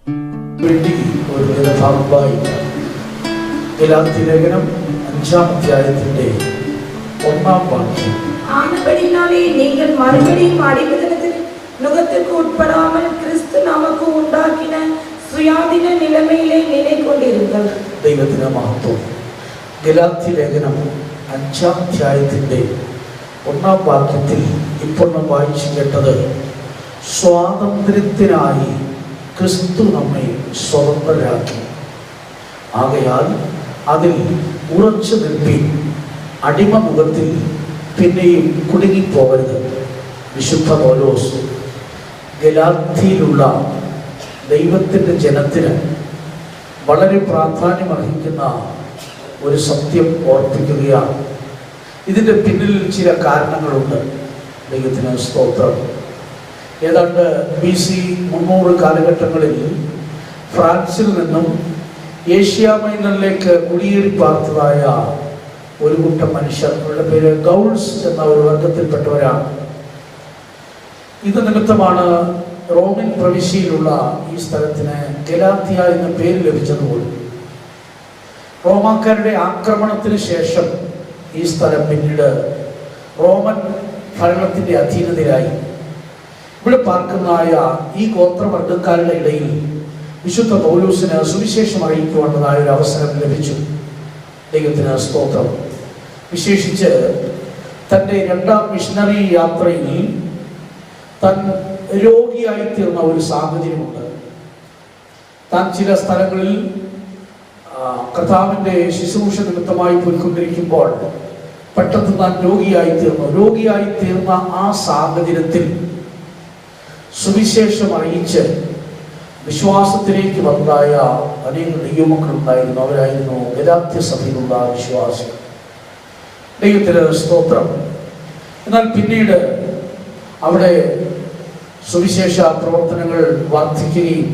വേണ്ടി ഒരു വേദഭാഗം വായിക്കാം. ഗലാത്യ ലേഖനം 5-ാം അധ്യായത്തിന്റെ 1-ാം വാക്യം. ஆனபடினாலே நீங்கள் மறுபடியும் அடிமைத்தனத்தின் நுகத்திற்கு உட்படாமல் கிறிஸ்து நமக்கு உண்டாக்கின சுயாதீன நிலைமையிலே நிலை கொண்டிருங்கள். ദൈവത്തിന് മഹത്വം. ഗലാത്യ ലേഖനം 5-ാം അധ്യായത്തിന്റെ 1-ാം വാക്യത്തിൽ ഇപ്പോൾ നാം വായിച്ചു കേട്ടത്, സ്വാതന്ത്ര്യത്തിനായി ക്രിസ്തു നമ്മെ സ്വതന്ത്രരാക്കി, ആകയാൽ അതിൽ ഉറച്ചു നിൽപ്പി, അടിമ മുഖത്തിൽ പിന്നെയും കുടുങ്ങിപ്പോകരുത്. വിശുദ്ധ പൗലോസ് ഗലാത്യയിലുള്ള ദൈവത്തിൻ്റെ ജനത്തിന് വളരെ പ്രാധാന്യമർഹിക്കുന്ന ഒരു സത്യം ഓർപ്പിക്കുകയാണ്. ഇതിൻ്റെ പിന്നിൽ ചില കാരണങ്ങളുണ്ട്. ദൈവത്തിന് സ്തോത്രം. ഏതാണ്ട് BC 300 കാലഘട്ടങ്ങളിൽ ഫ്രാൻസിൽ നിന്നും ഏഷ്യ മൈനറിലേക്ക് കുടിയേറി പാർത്തതായ ഒരു കൂട്ടം മനുഷ്യർ, അവരുടെ പേര് ഗൗൾസ് എന്ന ഒരു വർഗത്തിൽപ്പെട്ടവരാണ്. ഇത് നിമിത്തമാണ് റോമൻ പ്രവിശ്യയിലുള്ള ഈ സ്ഥലത്തിന് ഗലാത്യ എന്ന പേര് ലഭിച്ചതുപോലും. റോമാക്കാരുടെ ആക്രമണത്തിന് ശേഷം ഈ സ്ഥലം പിന്നീട് റോമൻ ഭരണത്തിൻ്റെ അധീനതയിലായി. ഇവിടെ പാർക്കുന്നതായ ഈ ഗോത്രവർഗക്കാരുടെ ഇടയിൽ വിശുദ്ധ പൗലോസിന് സുവിശേഷം അറിയിക്കുവാനുള്ളതായ ഒരു അവസരം ലഭിച്ചു. ദൈവത്തിന് സ്തോത്രം. വിശേഷിച്ച് തൻ്റെ 2ാം മിഷണറി യാത്രയിൽ താൻ രോഗിയായിത്തീർന്ന ഒരു സാഹചര്യമുണ്ട്. താൻ ചില സ്ഥലങ്ങളിൽ കർത്താവിൻ്റെ ശുശ്രൂഷ നിമിത്തമായി പോയിക്കൊണ്ടിരിക്കുമ്പോൾ പെട്ടെന്ന് താൻ രോഗിയായിത്തീർന്ന ആ സാഹചര്യത്തിൽ സുവിശേഷം അറിയിച്ച് വിശ്വാസത്തിലേക്ക് വന്നതായ അനേക ദൈവമക്കളുണ്ടായിരുന്നു. അവരായിരുന്നു ഗലാത്യ സഭയിലുള്ള വിശ്വാസികൾ. ദൈവത്തിന് സ്തോത്രം. എന്നാൽ പിന്നീട് അവിടെ സുവിശേഷ പ്രവർത്തനങ്ങൾ വർദ്ധിക്കുകയും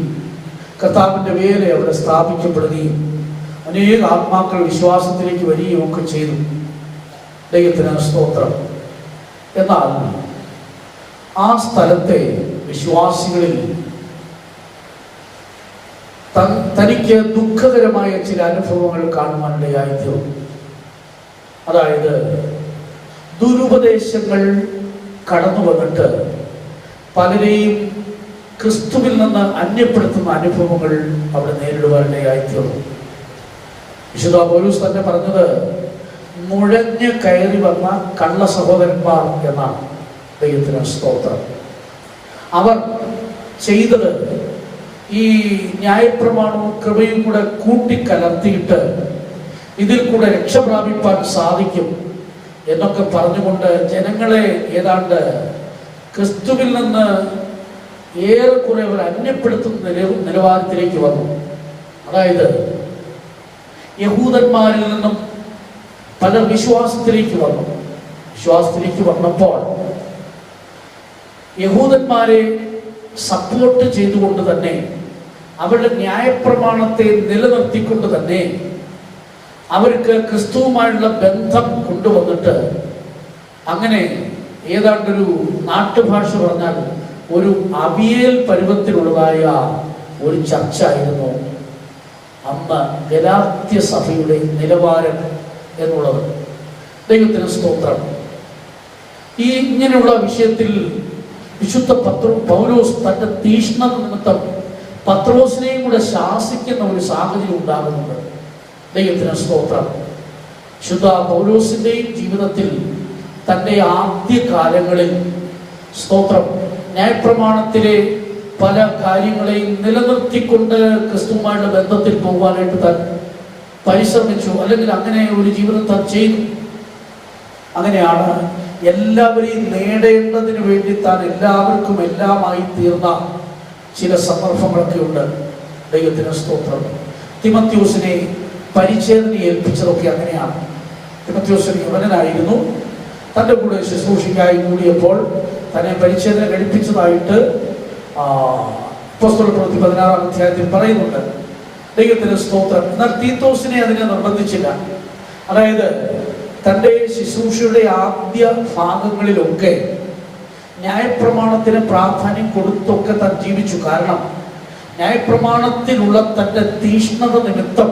കർത്താവിൻ്റെ വേല അവിടെ സ്ഥാപിക്കപ്പെടുകയും അനേക ആത്മാക്കൾ വിശ്വാസത്തിലേക്ക് വരികയും ഒക്കെ ചെയ്തു. ദൈവത്തിന് സ്തോത്രം. എന്നാൽ ആ സ്ഥലത്തെ വിശ്വാസികളിൽ തനിക്ക് ദുഃഖകരമായ ചില അനുഭവങ്ങൾ കാണുവാനിടയായിത്തീർന്നു. അതായത് ദുരുപദേശങ്ങൾ കടന്നു വന്നിട്ട് പലരെയും ക്രിസ്തുവിൽ നിന്ന് അന്യപ്പെടുത്തുന്ന അനുഭവങ്ങൾ അവിടെ നേരിടുവാനിടയായിത്തീർന്നു. വിശുദ്ധ പൗലോസ് തന്നെ പറഞ്ഞത് നുഴഞ്ഞ് കയറി വന്ന കള്ള സഹോദരന്മാർ എന്നാണ്. ദൈവത്തിന് സ്തോത്രം. അവർ ചെയ്തത് ഈ ന്യായപ്രമാണവും കൃപയും കൂടെ കൂട്ടിക്കലർത്തിയിട്ട് ഇതിൽ കൂടെ രക്ഷ പ്രാപിപ്പാൻ സാധിക്കും എന്നൊക്കെ പറഞ്ഞുകൊണ്ട് ജനങ്ങളെ ഏതാണ്ട് ക്രിസ്തുവിൽ നിന്ന് ഏറെക്കുറെ അവർ അന്യപ്പെടുത്തുന്ന നിലവാരത്തിലേക്ക് വന്നു. അതായത് യഹൂദന്മാരിൽ നിന്നും പല വിശ്വാസത്തിലേക്ക് വന്നപ്പോൾ യഹൂദന്മാരെ സപ്പോർട്ട് ചെയ്തുകൊണ്ട് തന്നെ, അവരുടെ ന്യായപ്രമാണത്തെ നിലനിർത്തിക്കൊണ്ട് തന്നെ അവർക്ക് ക്രിസ്തുവുമായുള്ള ബന്ധം കൊണ്ടുവന്നിട്ട് അങ്ങനെ ഏതാണ്ടൊരു നാട്ടുഭാഷ പറഞ്ഞാൽ ഒരു അവിയൽ പരുവത്തിലുള്ളതായ ഒരു ചർച്ച ആയിരുന്നു അന്ന് ഗലാത്യ സഭയുടെ നിലവാരം എന്നുള്ളത്. ദൈവത്തിന് സ്തോത്രം. ഈ ഇങ്ങനെയുള്ള വിഷയത്തിൽ വിശുദ്ധ പൗലോസ് തന്റെ തീഷ്ണത നിമിത്തം പത്രോസിനെയും കൂടെ ശാസിക്കുന്ന ഒരു സാഹചര്യം ഉണ്ടാകുന്നുണ്ട്. ദൈവത്തിന് സ്തോത്രം. വിശുദ്ധ പൗലോസിന്റെയും ജീവിതത്തിൽ തൻ്റെ ആദ്യ കാലങ്ങളിൽ സ്തോത്രം ന്യായപ്രമാണത്തിലെ പല കാര്യങ്ങളെയും നിലനിർത്തിക്കൊണ്ട് ക്രിസ്തുവുമായുള്ള ബന്ധത്തിൽ പോകുവാനായിട്ട് താൻ പരിശ്രമിച്ചു, അല്ലെങ്കിൽ അങ്ങനെ ഒരു ജീവിതം താൻ ചെയ്തു. അങ്ങനെയാണ് എല്ലാവരെയും നേടേണ്ടതിന് വേണ്ടി താൻ എല്ലാവർക്കും എല്ലാമായി തീർന്ന ചില സന്ദർഭങ്ങളൊക്കെ ഉണ്ട്. ദൈവത്തിന് സ്തോത്രം. തിമോഥെയോസിനെ പരിച്ഛേദന ഏൽപ്പിച്ചതൊക്കെ അങ്ങനെയാണ്. തിമോഥെയോസ് യവനനായിരുന്നു. തൻ്റെ കൂടെ ശുശ്രൂഷയ്ക്കായി കൂടിയപ്പോൾ തന്നെ പരിച്ഛേദന കഴിപ്പിച്ചതായിട്ട് അപ്പോസ്തലപ്രവൃത്തി 16-ാം അധ്യായത്തിൽ പറയുന്നുണ്ട്. ദൈവത്തിന് സ്തോത്രം. എന്നാൽ തീത്തോസിനെ അതിനെ നിർബന്ധിച്ചില്ല. അതായത് തൻ്റെ ശുശ്രൂഷയുടെ ആദ്യ ഭാഗങ്ങളിലൊക്കെ ന്യായപ്രമാണത്തിന് പ്രാധാന്യം കൊടുത്തൊക്കെ താൻ ജീവിച്ചു. കാരണം ന്യായപ്രമാണത്തിലുള്ള തൻ്റെ തീഷ്ണത നിമിത്തം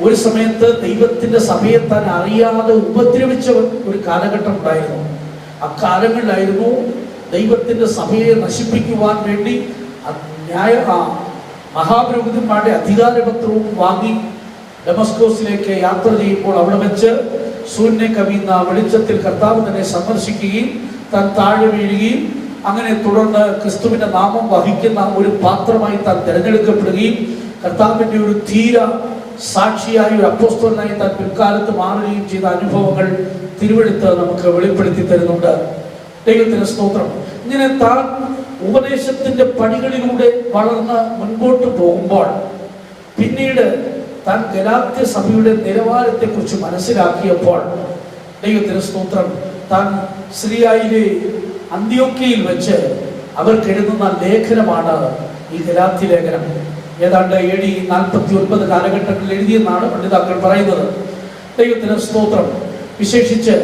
ഒരു സമയത്ത് ദൈവത്തിൻ്റെ സഭയെ താൻ അറിയാതെ ഉപദ്രവിച്ച ഒരു കാലഘട്ടം ഉണ്ടായിരുന്നു. അക്കാലങ്ങളിലായിരുന്നു ദൈവത്തിൻ്റെ സഭയെ നശിപ്പിക്കുവാൻ വേണ്ടി മഹാപുരോഹിതന്മാരുടെ അധികാരപത്രവും വാങ്ങി ഡമസ്കോസിലേക്ക് യാത്ര ചെയ്യുമ്പോൾ അവിടെ വെച്ച് സൂര്യനെ കവിയുന്ന വെളിച്ചത്തിൽ കർത്താവ് തന്നെ സന്ദർശിക്കുകയും താൻ താഴെ വീഴുകയും അങ്ങനെ തുടർന്ന് ക്രിസ്തുവിന്റെ നാമം വഹിക്കുന്ന ഒരു പാത്രമായി താൻ തിരഞ്ഞെടുക്കപ്പെടുകയും കർത്താവിന്റെ ഒരു ധീര സാക്ഷിയായി ഒരു അപ്പോസ്തലനായി താൻ പിൽക്കാലത്ത് മാറുകയും ചെയ്ത അനുഭവങ്ങൾ തിരുവെടുത്ത് നമുക്ക് വെളിപ്പെടുത്തി തരുന്നുണ്ട്. ദൈവത്തിന് സ്തോത്രം. ഇങ്ങനെ താൻ ഉപദേശത്തിന്റെ പടികളിലൂടെ വളർന്ന് മുൻപോട്ട് പോകുമ്പോൾ പിന്നീട് താൻ ഗലാത്യ സഭയുടെ നിലവാരത്തെക്കുറിച്ച് മനസ്സിലാക്കിയപ്പോൾ ദൈവത്തിന് സ്തോത്രം, താൻ സിറിയയിലെ അന്ത്യോക്യയിൽ വെച്ച് അവർക്ക് എഴുതുന്ന ലേഖനമാണ് ഈ ഗലാത്യ ലേഖനം. ഏതാണ്ട് AD 49 കാലഘട്ടങ്ങളിൽ എഴുതിയെന്നാണ് പണ്ഡിതാക്കൾ പറയുന്നത്. ദൈവത്തിന് സ്തോത്രം. വിശേഷിച്ച്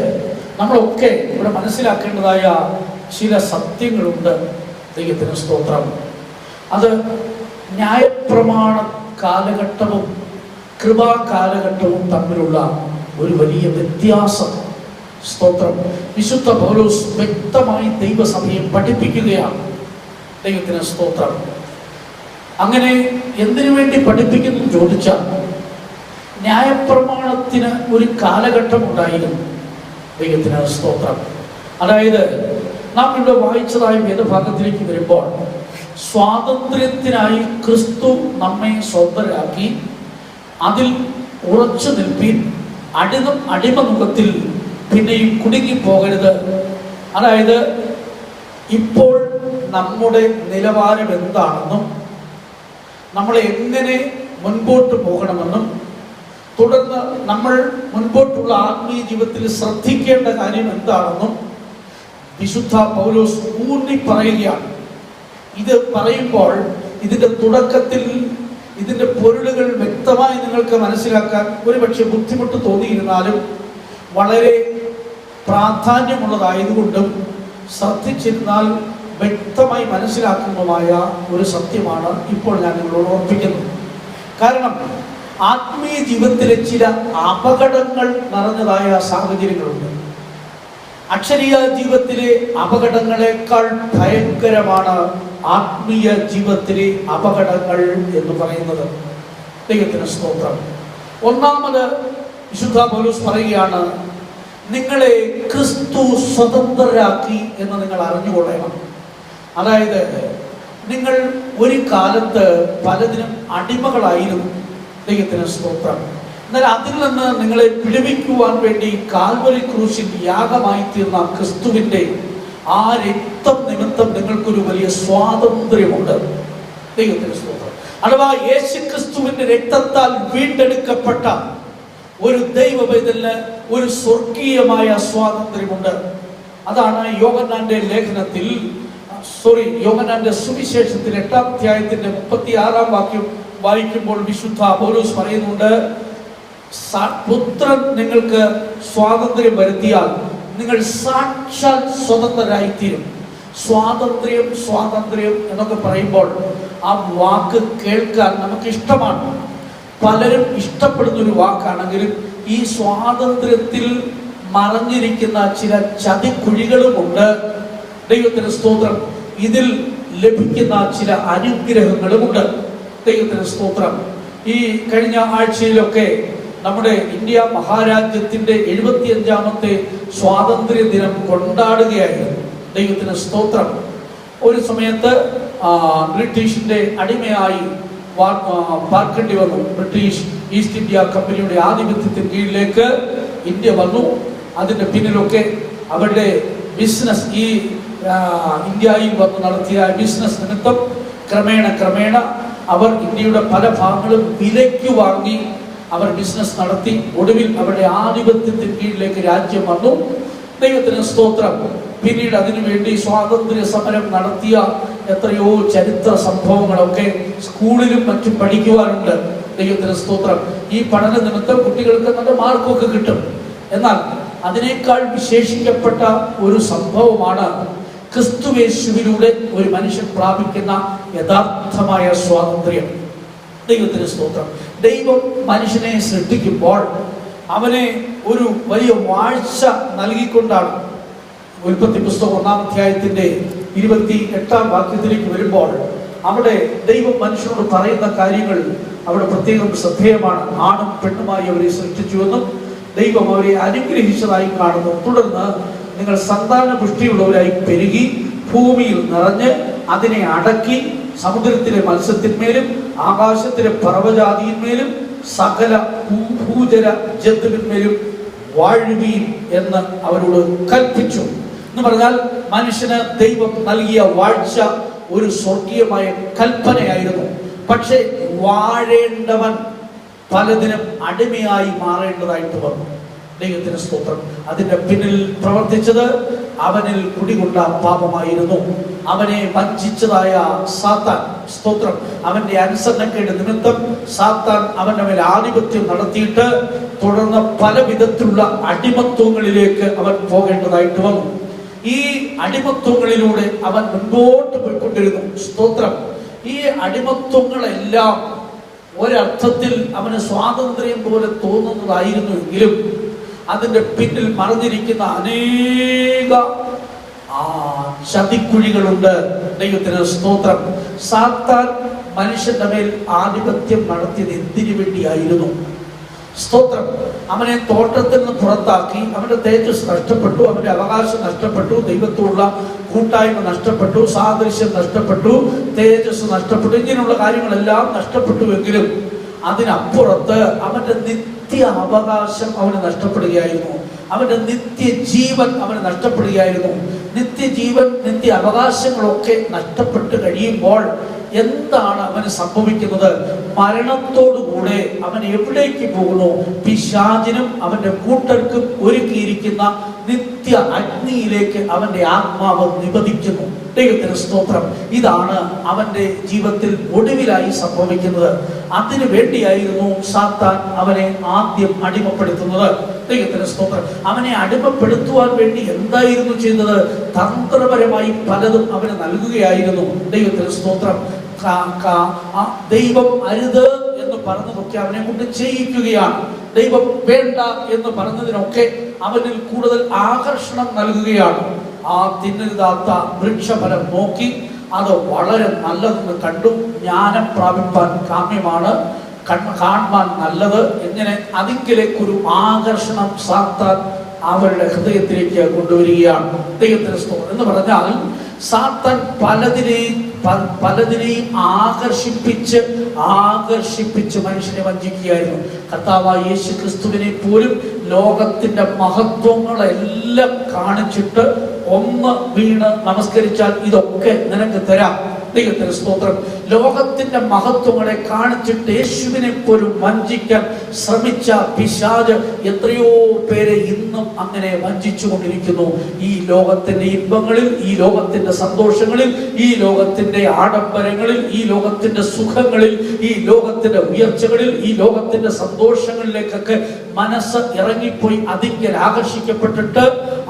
നമ്മളൊക്കെ ഇവിടെ മനസ്സിലാക്കേണ്ടതായ ചില സത്യങ്ങളുണ്ട്. ദൈവത്തിന് സ്തോത്രം. അത് ന്യായപ്രമാണ കാലഘട്ടവും കൃപാ കാലഘട്ടവും തമ്മിലുള്ള ഒരു വലിയ വ്യത്യാസം. സ്തോത്രം. വിശുദ്ധ പൗലോസ് വ്യക്തമായി ദൈവസഭയെ പഠിപ്പിക്കുകയാണ്. ദൈവത്തിന് സ്തോത്രം. അങ്ങനെ എന്തിനു വേണ്ടി പഠിപ്പിക്കുന്നു ചോദിച്ചാൽ, ന്യായപ്രമാണത്തിന് ഒരു കാലഘട്ടം ഉണ്ടായിരുന്നു. ദൈവത്തിന് സ്തോത്രം. അതായത് നാം ഇവിടെ വായിച്ചതായ വേദഭാഗത്തിലേക്ക് വരുമ്പോൾ, സ്വാതന്ത്ര്യത്തിനായി ക്രിസ്തു നമ്മെ സ്വതന്ത്രരാക്കി, അതിൽ ഉറച്ചു നിൽപ്പീൻ, അടിമമുഖത്തിൽ പിന്നെയും കുടുങ്ങിപ്പോകരുത്. അതായത് ഇപ്പോൾ നമ്മുടെ നിലവാരം എന്താണെന്നും നമ്മൾ എങ്ങനെ മുൻപോട്ട് പോകണമെന്നും തുടർന്ന് നമ്മൾ മുൻപോട്ടുള്ള ആത്മീയ ജീവിതത്തിൽ ശ്രദ്ധിക്കേണ്ട കാര്യം എന്താണെന്നും വിശുദ്ധ പൗലോസ് ഊന്നി പറയുകയാണ്. ഇത് പറയുമ്പോൾ ഇതിൻ്റെ തുടക്കത്തിൽ ഇതിൻ്റെ പൊരുളുകൾ വ്യക്തമായി നിങ്ങൾക്ക് മനസ്സിലാക്കാൻ ഒരുപക്ഷെ ബുദ്ധിമുട്ട് തോന്നിയിരുന്നാലും വളരെ പ്രാധാന്യമുള്ളതായതുകൊണ്ടും ശ്രദ്ധിച്ചിരുന്നാൽ വ്യക്തമായി മനസ്സിലാക്കുന്നതുമായ ഒരു സത്യമാണ് ഇപ്പോൾ ഞാൻ നിങ്ങളോട് ഓർപ്പിക്കുന്നത്. കാരണം ആത്മീയ ജീവിതത്തിലെ ചില അപകടങ്ങൾ നിറഞ്ഞതായ സാഹചര്യങ്ങളുണ്ട്. അക്ഷരീയ ജീവിതത്തിലെ അപകടങ്ങളെക്കാൾ ഭയങ്കരമാണ് ആത്മീയ ജീവിതത്തിലെ അപകടങ്ങൾ എന്ന് പറയുന്നത്. ദൈവത്തിന് സ്തോത്രം. ഒന്നാമത് വിശുദ്ധ പൗലോസ് പറയുകയാണ്, നിങ്ങളെ ക്രിസ്തു സ്വതന്ത്രരാക്കി എന്ന് നിങ്ങൾ അറിഞ്ഞുകൊള്ളണം. അതായത് നിങ്ങൾ ഒരു കാലത്ത് പലതിനും അടിമകളായിരുന്നു. ദൈവത്തിന് സ്തോത്രം. എന്നാൽ അതിൽ നിന്ന് നിങ്ങളെ വിടുവിക്കുവാൻ വേണ്ടി കാൽവരി ക്രൂശിൽ യാഗമായി തീർന്ന ക്രിസ്തുവിൻ്റെ ആ രക്തം നിമിത്തം നിങ്ങൾക്കൊരു വലിയ സ്വാതന്ത്ര്യമുണ്ട്. ദൈവത്തിന് സ്തോത്രം. അഥവാ യേശു ക്രിസ്തുവിന്റെ രക്തത്താൽ വീണ്ടെടുക്കപ്പെട്ട ഒരു ദൈവപൈതലിന് ഒരു സ്വർഗീയമായ സ്വാതന്ത്ര്യമുണ്ട്. അതാണ് യോഹന്നാന്റെ സുവിശേഷത്തിൽ 8-ാം അധ്യായത്തിന്റെ 36-ാം വാക്യം വായിക്കുമ്പോൾ വിശുദ്ധ പൗലോസ് പറയുന്നുണ്ട്, പുത്രൻ നിങ്ങൾക്ക് സ്വാതന്ത്ര്യം വരുത്തിയാൽ നിങ്ങൾ സാക്ഷാൽ സ്വതന്ത്രരായിത്തീരും. സ്വാതന്ത്ര്യം സ്വാതന്ത്ര്യം എന്നൊക്കെ പറയുമ്പോൾ ആ വാക്ക് കേൾക്കാൻ നമുക്ക് ഇഷ്ടമാണ്, പലരും ഇഷ്ടപ്പെടുന്നൊരു വാക്കാണെങ്കിലും ഈ സ്വാതന്ത്ര്യത്തിൽ മറഞ്ഞിരിക്കുന്ന ചില ചതിക്കുഴികളുമുണ്ട്. ദൈവത്തിന് സ്തോത്രം. ഇതിൽ ലഭിക്കുന്ന ചില അനുഗ്രഹങ്ങളുമുണ്ട്. ദൈവത്തിന് സ്തോത്രം. ഈ കഴിഞ്ഞ ആഴ്ചയിലൊക്കെ നമ്മുടെ ഇന്ത്യ മഹാരാജ്യത്തിന്റെ 75-ാമത്തെ സ്വാതന്ത്ര്യ ദിനം കൊണ്ടാടുകയായിരുന്നു. ദൈവത്തിന് സ്തോത്രം. ഒരു സമയത്ത് ബ്രിട്ടീഷിന്റെ അടിമയായി പാർക്കേണ്ടി വന്നു. ബ്രിട്ടീഷ് ഈസ്റ്റ് ഇന്ത്യ കമ്പനിയുടെ ആധിപത്യത്തിന് കീഴിലേക്ക് ഇന്ത്യ വന്നു. അതിന്റെ പിന്നിലൊക്കെ അവരുടെ ബിസിനസ്, ഈ ഇന്ത്യയിൽ വന്ന് നടത്തിയ ബിസിനസ് നിമിത്തം ക്രമേണ അവർ ഇന്ത്യയുടെ പല ഭാഗങ്ങളും വിലയ്ക്ക് വാങ്ങി അവർ ബിസിനസ് നടത്തി. ഒടുവിൽ അവരുടെ ആധിപത്യത്തിന് കീഴിലേക്ക് രാജ്യം വന്നു. ദൈവത്തിന് സ്തോത്രം. പിന്നീട് അതിനുവേണ്ടി സ്വാതന്ത്ര്യ സമരം നടത്തിയ എത്രയോ ചരിത്ര സംഭവങ്ങളൊക്കെ സ്കൂളിലും മറ്റും പഠിക്കുവാനുണ്ട്. ദൈവത്തിന് സ്തോത്രം. ഈ പഠന നിമിത്തം കുട്ടികൾക്ക് നല്ല മാർക്കൊക്കെ കിട്ടും. എന്നാൽ അതിനേക്കാൾ വിശേഷിക്കപ്പെട്ട ഒരു സംഭവമാണ് ക്രിസ്തുയേശുവിലൂടെ ഒരു മനുഷ്യൻ പ്രാപിക്കുന്ന യഥാർത്ഥമായ സ്വാതന്ത്ര്യം. ദൈവത്തിന് സ്തോത്രം. ദൈവം മനുഷ്യനെ സൃഷ്ടിക്കുമ്പോൾ അവനെ ഒരു വലിയ വാഴ്ച നൽകിക്കൊണ്ടാണ്. ഉൽപ്പത്തി പുസ്തകം 1-ാം അധ്യായത്തിന്റെ 28-ാം വാക്യത്തിലേക്ക് വരുമ്പോൾ അവിടെ ദൈവം മനുഷ്യനോട് പറയുന്ന കാര്യങ്ങൾ അവിടെ പ്രത്യേകം ശ്രദ്ധേയമാണ്. ആണും പെണ്ണുമായി അവരെ സൃഷ്ടിച്ചുവെന്നും ദൈവം അവരെ അനുഗ്രഹിച്ചതായി കാണുന്നു. തുടർന്ന് നിങ്ങൾ സന്താന പുഷ്ടിയുള്ളവരായി പെരുകി ഭൂമിയിൽ നിറഞ്ഞ് അതിനെ അടക്കി സമുദ്രത്തിലെ മത്സ്യത്തിന്മേലും ആകാശത്തിലെ പർവ്വജാതിയിന്മേലും സകല ഭൂചര ജന്തുവിന്മേലും വാഴുവീൻ എന്ന് അവരോട് കൽപ്പിച്ചു. എന്ന് പറഞ്ഞാൽ മനുഷ്യന് ദൈവം നൽകിയ വാഴ്ച ഒരു സ്വർഗീയമായ കൽപ്പനയായിരുന്നു. പക്ഷെ വാഴേണ്ടവൻ പലതിനും അടിമയായി മാറേണ്ടതായിട്ട് വന്നു. ദൈവത്തിന് സ്തോത്രം. അതിന്റെ പിന്നിൽ പ്രവർത്തിച്ചത് അവനിൽ കുടികൊണ്ട പാപമായിരുന്നു. അവനെ വഞ്ചിച്ചതായ സാത്താൻ, സ്തോത്രം, അവന്റെ അനുസരണക്കേട് നിമിത്തം സാത്താൻ അവന്റെ മേൽ ആധിപത്യം നടത്തിയിട്ട് തുടർന്ന് പല വിധത്തിലുള്ള അടിമത്വങ്ങളിലേക്ക് അവൻ പോകേണ്ടതായിട്ട് വന്നു. ഈ അടിമത്വങ്ങളിലൂടെ അവൻ മുൻപോട്ട് പോയിക്കൊണ്ടിരുന്നു. സ്തോത്രം. ഈ അടിമത്വങ്ങളെല്ലാം ഒരർത്ഥത്തിൽ അവന് സ്വാതന്ത്ര്യം പോലെ തോന്നുന്നതായിരുന്നുവെങ്കിലും അതിന്റെ പിന്നിൽ മറഞ്ഞിരിക്കുന്ന അനേക ചതിക്കുഴികളുണ്ട്. ദൈവത്തിന് സ്തോത്രം. സാത്താൻ മനുഷ്യന്റെ മേൽ ആധിപത്യം നടത്തിയത് എന്തിനു വേണ്ടിയായിരുന്നു? സ്തോത്രം. അവനെ തോട്ടത്തിൽ നിന്ന് പുറത്താക്കി, അവന്റെ തേജസ് നഷ്ടപ്പെട്ടു, അവന്റെ അവകാശം നഷ്ടപ്പെട്ടു, ദൈവത്തോടുള്ള കൂട്ടായ്മ നഷ്ടപ്പെട്ടു, സാദൃശ്യം നഷ്ടപ്പെട്ടു, തേജസ് നഷ്ടപ്പെട്ടു, ഇങ്ങനെയുള്ള കാര്യങ്ങളെല്ലാം നഷ്ടപ്പെട്ടുവെങ്കിലും അതിനപ്പുറത്ത് അവന്റെ നിത്യ അവകാശം അവന് നഷ്ടപ്പെടുകയായിരുന്നു. അവന്റെ നിത്യജീവൻ അവന് നഷ്ടപ്പെടുകയായിരുന്നു. നിത്യജീവൻ, നിത്യ അവകാശങ്ങളൊക്കെ നഷ്ടപ്പെട്ട് കഴിയുമ്പോൾ എന്താണ് അവന് സംഭവിക്കുന്നത്? മരണത്തോടുകൂടെ അവൻ എവിടേക്ക് പോകുന്നു? പിശാചിനും അവന്റെ കൂട്ടർക്കും ഒരുക്കിയിരിക്കുന്ന നിത്യ അഗ്നിയിലേക്ക് അവന്റെ ആത്മാവ് നിപതിക്കുന്നു. ദൈവത്തിന് സ്തോത്രം. ഇതാണ് അവന്റെ ജീവിതത്തിൽ ഒടുവിലായി സംഭവിക്കുന്നത്. അതിനു വേണ്ടിയായിരുന്നു സാത്താൻ അവനെ ആദ്യം അടിമപ്പെടുത്തുന്നത്. ദൈവത്തിന് സ്തോത്രം. അവനെ അടിമപ്പെടുത്തുവാൻ വേണ്ടി എന്തായിരുന്നു ചെയ്തത്? തന്ത്രപരമായി പലതും അവന് നൽകുകയായിരുന്നു. ദൈവത്തിന് സ്തോത്രം. ദൈവം അരുത് എന്ന് പറഞ്ഞതൊക്കെ അവനെ കൊണ്ട് ചെയ്യിക്കുകയാണ്. ദൈവം വേണ്ട എന്ന് പറഞ്ഞതിനൊക്കെ അവനിൽ കൂടുതൽ ആകർഷണം നൽകുകയാണ്. ആ തിന്നരുതാത്ത വൃക്ഷഫലം നോക്കി അത് വളരെ നല്ലതെന്ന് കണ്ടു, ജ്ഞാനം പ്രാപിപ്പാൻ കാമ്യമാണ്, കാണുവാൻ നല്ലത്, ഇങ്ങനെ അതിങ്കിലേക്കൊരു ആകർഷണം സാത്താൻ അവരുടെ ഹൃദയത്തിലേക്ക് കൊണ്ടുവരികയാണ്. ദൈവത്തിന് സ്തോത്രം. എന്ന് പറഞ്ഞാൽ സാത്താൻ പലതിനെയും ആകർഷിപ്പിച്ച് മനുഷ്യനെ വഞ്ചിക്കുകയായിരുന്നു. കർത്താവായ യേശു ക്രിസ്തുവിനെ പോലും ലോകത്തിന്റെ മഹത്വങ്ങളെല്ലാം കാണിച്ചിട്ട് ഒന്ന് വീണ് നമസ്കരിച്ചാൽ ഇതൊക്കെ നിനക്ക് തരാം. ദൈവത്തിന് സ്തോത്രം. ലോകത്തിന്റെ മഹത്വങ്ങളെ കാണിച്ചിട്ട് യേശുവിനെ പോലും വഞ്ചിക്കാൻ ശ്രമിച്ച പിശാച് എത്രയോ പേരെ ഇന്നും അങ്ങനെ വഞ്ചിച്ചു കൊണ്ടിരിക്കുന്നു. ഈ ലോകത്തിന്റെ ഇമ്പങ്ങളിൽ, ഈ ലോകത്തിന്റെ സന്തോഷങ്ങളിൽ, ഈ ലോകത്തിന്റെ ആഡംബരങ്ങളിൽ, ഈ ലോകത്തിന്റെ സുഖങ്ങളിൽ, ഈ ലോകത്തിന്റെ ഉയർച്ചകളിൽ, ഈ ലോകത്തിന്റെ സന്തോഷങ്ങളിലേക്കൊക്കെ മനസ്സ് ഇറങ്ങിപ്പോയി അതിങ്കൽ ആകർഷിക്കപ്പെട്ടിട്ട്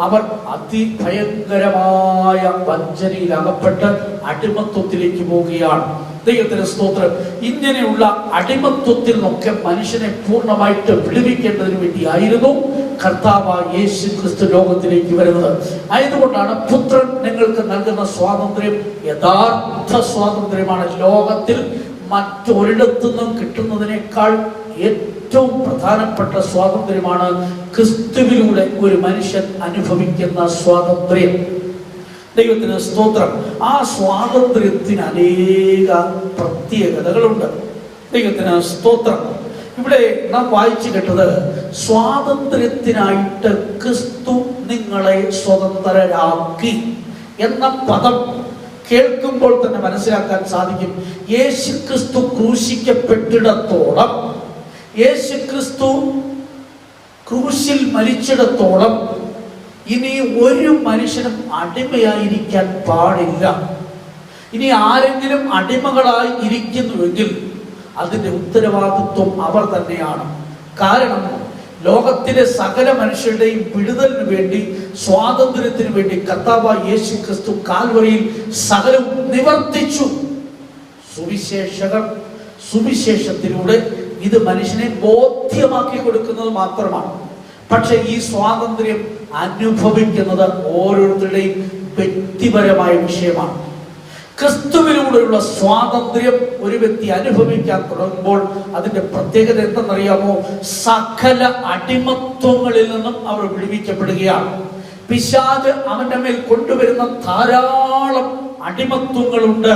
അവർ അതിഭയങ്കരമായ വഞ്ചനയിൽ അകപ്പെട്ട് അടിമത്വത്തിലേക്ക് പോവുകയാണ്. ദൈവത്തിന് സ്തോത്രം. ഇങ്ങനെയുള്ള അടിമത്വത്തിൽ നിന്നൊക്കെ മനുഷ്യനെ പൂർണ്ണമായിട്ട് വിടുവിക്കേണ്ടതിന് വേണ്ടിയായിരുന്നു കർത്താവായ യേശു ക്രിസ്തു ലോകത്തിലേക്ക് വരുന്നത്. ആയതുകൊണ്ടാണ് പുത്രൻ നിങ്ങൾക്ക് നൽകുന്ന സ്വാതന്ത്ര്യം യഥാർത്ഥ സ്വാതന്ത്ര്യമാണ്. ലോകത്തിൽ മറ്റൊരിടത്തുനിന്നും കിട്ടുന്നതിനേക്കാൾ ഏറ്റവും പ്രധാനപ്പെട്ട സ്വാതന്ത്ര്യമാണ് ക്രിസ്തുവിലൂടെ ഒരു മനുഷ്യൻ അനുഭവിക്കുന്ന സ്വാതന്ത്ര്യം. ദൈവത്തിന് സ്തോത്രം. ആ സ്വാതന്ത്ര്യത്തിന് അനേക പ്രത്യേകതകളുണ്ട്. ദൈവത്തിന് സ്തോത്രം. ഇവിടെ നാം വായിച്ചു കേട്ടത് സ്വാതന്ത്ര്യത്തിനായിട്ട് ക്രിസ്തു നിങ്ങളെ സ്വതന്ത്രരാക്കി എന്ന പദം കേൾക്കുമ്പോൾ തന്നെ മനസ്സിലാക്കാൻ സാധിക്കും. യേശു ക്രിസ്തു ക്രൂശിക്കപ്പെട്ടിടത്തോളം, യേശു ക്രിസ്തു ക്രൂശിൽ മരിച്ചിടത്തോളം ഇനി ഒരു മനുഷ്യനും അടിമയായിരിക്കാൻ പാടില്ല. ഇനി ആരെങ്കിലും അടിമകളായി ഇരിക്കുന്നുവെങ്കിൽ അതിന്റെ ഉത്തരവാദിത്വം അവർ തന്നെയാണ്. കാരണം ലോകത്തിലെ സകല മനുഷ്യരുടെയും വിടുതലിന് വേണ്ടി, സ്വാതന്ത്ര്യത്തിന് വേണ്ടി കർത്താവായ യേശു ക്രിസ്തു കാൽവരിയിൽ സകലവും നിവർത്തിച്ചു. സുവിശേഷകർ സുവിശേഷത്തിലൂടെ ഇത് മനുഷ്യനെ ബോധ്യമാക്കി കൊടുക്കുന്നത് മാത്രമാണ്. പക്ഷെ ഈ സ്വാതന്ത്ര്യം അനുഭവിക്കുന്നത് ഓരോരുത്തരുടെയും വ്യക്തിപരമായ വിഷയമാണ്. ക്രിസ്തുവിലൂടെയുള്ള സ്വാതന്ത്ര്യം ഒരു വ്യക്തി അനുഭവിക്കാൻ തുടങ്ങുമ്പോൾ അതിന്റെ പ്രത്യേകത എന്തെന്നറിയാമോ? സകല അടിമത്വങ്ങളിൽ നിന്നും അവർ വിടുവിക്കപ്പെടുകയാണ്. പിശാച് അവന്റെ മേൽ കൊണ്ടുവരുന്ന ധാരാളം അടിമത്വങ്ങളുണ്ട്.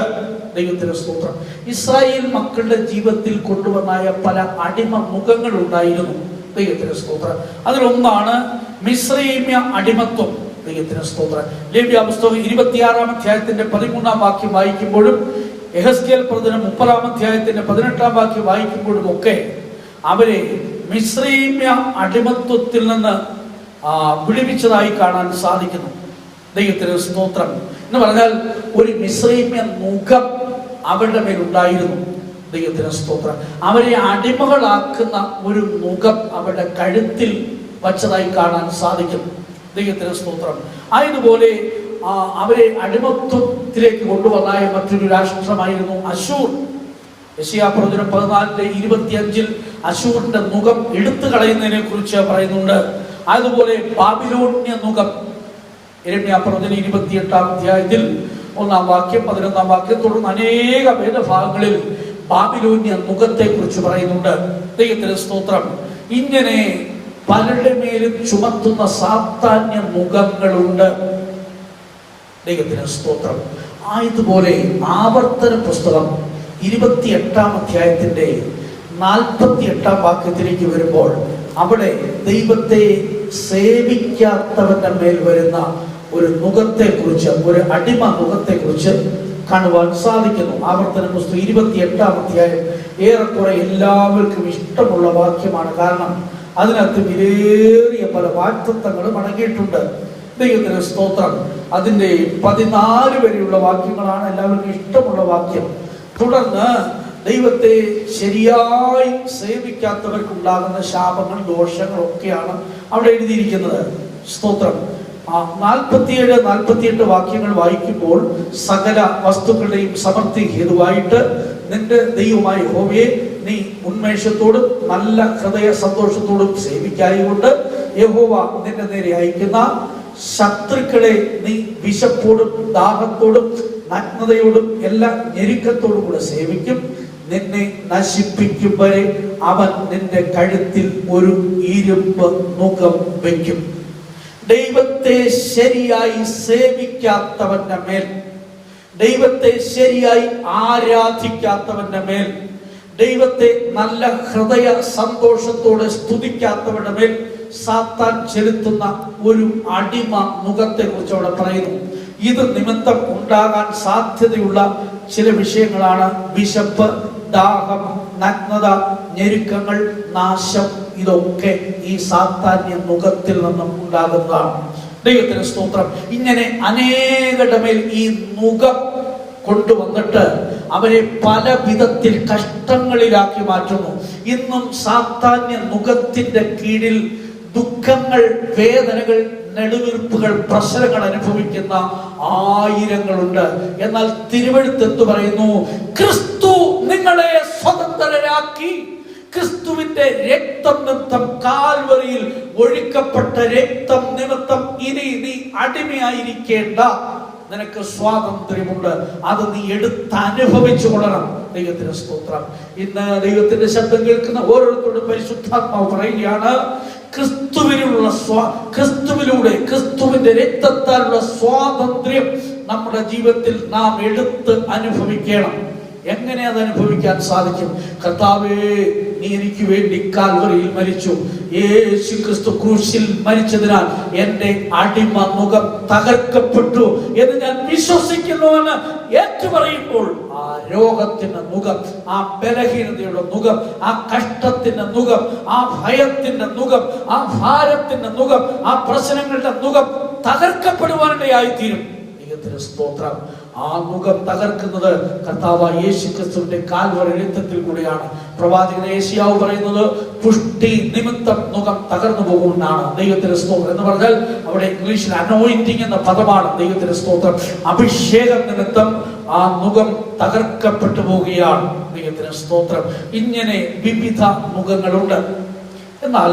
ദൈവത്തിന് സ്തോത്രം. ഇസ്രായേൽ മക്കളുടെ ജീവിതത്തിൽ കൊണ്ടുവന്നായ പല അടിമ മുഖങ്ങൾ ഉണ്ടായിരുന്നു. ദൈവത്തിന് സ്തോത്രം. അതിലൊന്നാണ് മിസ്രൈമ്യ അടിമത്വം. ദൈവത്തിന് സ്തോത്രം. ലേവ്യ പുസ്തകം 26-ാം അധ്യായത്തിന്റെ 13-ാം വാക്യം വായിക്കുമ്പോഴും യെഹെസ്കേൽ പ്രവചനം 30-ാം അധ്യായത്തിന്റെ 18-ാം വാക്യം വായിക്കുമ്പോഴും ഒക്കെ അവരെ മിസ്രൈമ്യ അടിമത്വത്തിൽ നിന്ന് വിടുവിച്ചതായി കാണാൻ സാധിക്കുന്നു. ദൈവത്തിന് സ്തോത്രം. എന്ന് പറഞ്ഞാൽ ഒരു മിസ്രൈമ്യ മുഖം അവരുടെ മേലുണ്ടായിരുന്നു. ദൈവത്തിന് സ്തോത്രം. അവരെ അടിമകളാക്കുന്ന ഒരു മുഖം അവരുടെ കഴുത്തിൽ വച്ചതായി കാണാൻ സാധിക്കും. ദൈവത്തിന് സ്തോത്രം. ആയതുപോലെ അവരെ അടിമത്വത്തിലേക്ക് കൊണ്ടുവന്നായ മറ്റൊരു രാഷ്ട്രമായിരുന്നു അശൂർ. യെശയ്യാ പ്രവചനം 14:25 അശൂറിന്റെ മുഖം എടുത്തു കളയുന്നതിനെ കുറിച്ച് പറയുന്നുണ്ട്. അതുപോലെ ബാബിലോണ്യ മുഖം യിരെമ്യാ പ്രവചനം 28-ാം അധ്യായത്തിൽ 1-ാം വാക്യം 11-ാം വാക്യം തുടർന്ന് അനേക വേദഭാഗങ്ങളിൽ ബാബിലോന്യ മുഖത്തെ കുറിച്ച് പറയുന്നുണ്ട്. ദൈവത്തിന് സ്തോത്രം. ഇങ്ങനെ പലരുടെ മേലും ചുമത്തുന്ന സാത്താന്യ മുഖങ്ങളുണ്ട്. ദൈവത്തിന് സ്തോത്രം. ആയതുപോലെ ആവർത്തന പുസ്തകം 28-ാം അധ്യായത്തിന്റെ 48-ാം വാക്യത്തിലേക്ക് വരുമ്പോൾ അവിടെ ദൈവത്തെ സേവിക്കാത്തവന്റെ മേൽ വരുന്ന ഒരു മുഖത്തെ കുറിച്ച്, ഒരു അടിമ മുഖത്തെ കുറിച്ച് കാണുവാൻ സാധിക്കുന്നു. ആവർത്തന പുസ്തകം 28-ാം അധ്യായം ഏറെക്കുറെ എല്ലാവർക്കും ഇഷ്ടമുള്ള വാക്യമാണ്. കാരണം അതിനകത്ത് വിലയേറിയ പല വാഗ്ദത്തങ്ങളും അടങ്ങിയിട്ടുണ്ട്. ദൈവത്തിന് സ്തോത്രം. അതിന്റെ 14 വരെയുള്ള വാക്യങ്ങളാണ് എല്ലാവർക്കും ഇഷ്ടമുള്ള വാക്യം. തുടർന്ന് ദൈവത്തെ ശരിയായി സേവിക്കാത്തവർക്കുണ്ടാകുന്ന ശാപങ്ങൾ, ദോഷങ്ങളൊക്കെയാണ് അവിടെ എഴുതിയിരിക്കുന്നത്. സ്തോത്രം. 47-48 വാക്യങ്ങൾ വായിക്കുമ്പോൾ സകല വസ്തുക്കളുടെയും സമൃദ്ധി ഹേതുവായിട്ട് നിന്റെ ദൈവമായ യഹോവയെ നീ ഉന്മേഷത്തോടും നല്ല ഹൃദയ സന്തോഷത്തോടും സേവിക്കായകൊണ്ട് യഹോവ നിന്റെ നേരെ അയക്കുന്ന ശത്രുക്കളെ നീ വിശപ്പോടും ദാഹത്തോടും നഗ്നതയോടും എല്ലാ ഞെരുക്കത്തോടും കൂടെ സേവിക്കും. നിന്നെ നശിപ്പിക്കും വരെ അവൻ നിന്റെ കഴുത്തിൽ ഒരു ഇരുമ്പ് മുഖം വയ്ക്കും. ദൈവത്തെ ശരിയായി സേവിക്കാത്തവന്റെ മേൽ, ദൈവത്തെ ശരിയായി ആരാധിക്കാത്തവന്റെ മേൽ, ദൈവത്തെ നല്ല ഹൃദയ സന്തോഷത്തോടെ സ്തുതിക്കാത്തവരുടെ മേൽ സാത്താൻ ചെലുത്തുന്ന ഒരു അടിമ മുഖത്തെ കുറിച്ച് അവിടെ പറയുന്നു. ഇത് നിമിത്തം ഉണ്ടാകാൻ സാധ്യതയുള്ള ചില വിഷയങ്ങളാണ് വിശപ്പ്, ദാഹം, നഗ്നത, ഞെരുക്കങ്ങൾ, നാശം. ഇതൊക്കെ ഈ സാത്താന്യ മുഖത്തിൽ നിന്നും ഉണ്ടാകുന്നതാണ്. ദൈവത്തിന് സ്തോത്രം. ഇങ്ങനെ അനേകരുടെ മേൽ ഈ മുഖം കൊണ്ടുവന്നിട്ട് അവരെ പല വിധത്തിൽ കഷ്ടങ്ങളിലാക്കി മാറ്റുന്നു. ഇന്നും സാത്താന്യ മുഖത്തിന്റെ കീഴിൽ ദുഃഖങ്ങൾ, വേദനകൾ, നെടുവീർപ്പുകൾ, പ്രശ്നങ്ങൾ അനുഭവിക്കുന്ന ആയിരങ്ങളുണ്ട്. എന്നാൽ തിരുവെഴുത്ത് എന്തു പറയുന്നു? ക്രിസ്തു നിങ്ങളെ സ്വതന്ത്രരാക്കി. ക്രിസ്തുവിന്റെ രക്തം നിമിത്തം, കാൽവരിയിൽ ഒഴുക്കപ്പെട്ട രക്തം നിമിത്തം ഇനി നീ അടിമയായിരിക്കേണ്ട, നിനക്ക് സ്വാതന്ത്ര്യമുണ്ട്. അത് നീ എടുത്ത് അനുഭവിച്ചു കൊള്ളണം. ദൈവത്തിന്റെ സ്തോത്രം. ഇന്ന് ദൈവത്തിന്റെ ശബ്ദം കേൾക്കുന്ന ഓരോരുത്തരോടും പരിശുദ്ധാത്മാവ് പറയുകയാണ്, ക്രിസ്തുവിലൂടെ, ക്രിസ്തുവിന്റെ രക്തത്താലുള്ള സ്വാതന്ത്ര്യം നമ്മുടെ ജീവിതത്തിൽ നാം എടുത്ത് അനുഭവിക്കണം. എങ്ങനെ അത് അനുഭവിക്കാൻ സാധിക്കും? കർത്താവേ, നീ എനിക്ക് വേണ്ടി കാൽവരിയിൽ മരിച്ചു. യേശു ക്രിസ്തു ക്രൂശിൽ മരിച്ചതിനാൽ എന്റെ അടിമ മുഖം തകർക്കപ്പെട്ടു എന്ന് ഞാൻ വിശ്വസിക്കുന്നുവെന്ന് ഏറ്റുപറയുമ്പോൾ ആ രോഗത്തിന്റെ മുഖം, ആ ബലഹീനതയുടെ മുഖം, ആ കഷ്ടത്തിന്റെ മുഖം, ആ ഭയത്തിന്റെ മുഖം, ആ ഭാരത്തിന്റെ മുഖം, ആ പ്രശ്നങ്ങളുടെ മുഖം തകർക്കപ്പെടുവാനിടയായിത്തീരും. ദൈവത്തിന് സ്തോത്രം. ആ മുഖം തകർക്കുന്നത് കർത്താവായ യേശു ക്രിസ്തുവിന്റെ കാൽവറി രക്തത്തിൽ കൂടിയാണ്. പ്രവാചകൻ യെശയ്യാവ് പറയുന്നത് പുഷ്ടി നിമിത്തം മുഖം തകർന്നു പോകുമെന്നാണ്. ദൈവത്തിന്റെ സ്തോത്രം എന്ന് പറഞ്ഞാൽ അവിടെ ഇംഗ്ലീഷിൽ അനോയിന്റിംഗ് എന്ന പദമാണ്. ദൈവത്തിന്റെ സ്തോത്രം. അഭിഷേകം നിമിത്തം ആ മുഖം തകർക്കപ്പെട്ടു പോവുകയാണ്. ദൈവത്തിന്റെ സ്തോത്രം. ഇങ്ങനെ വിവിധ മുഖങ്ങളുണ്ട്. എന്നാൽ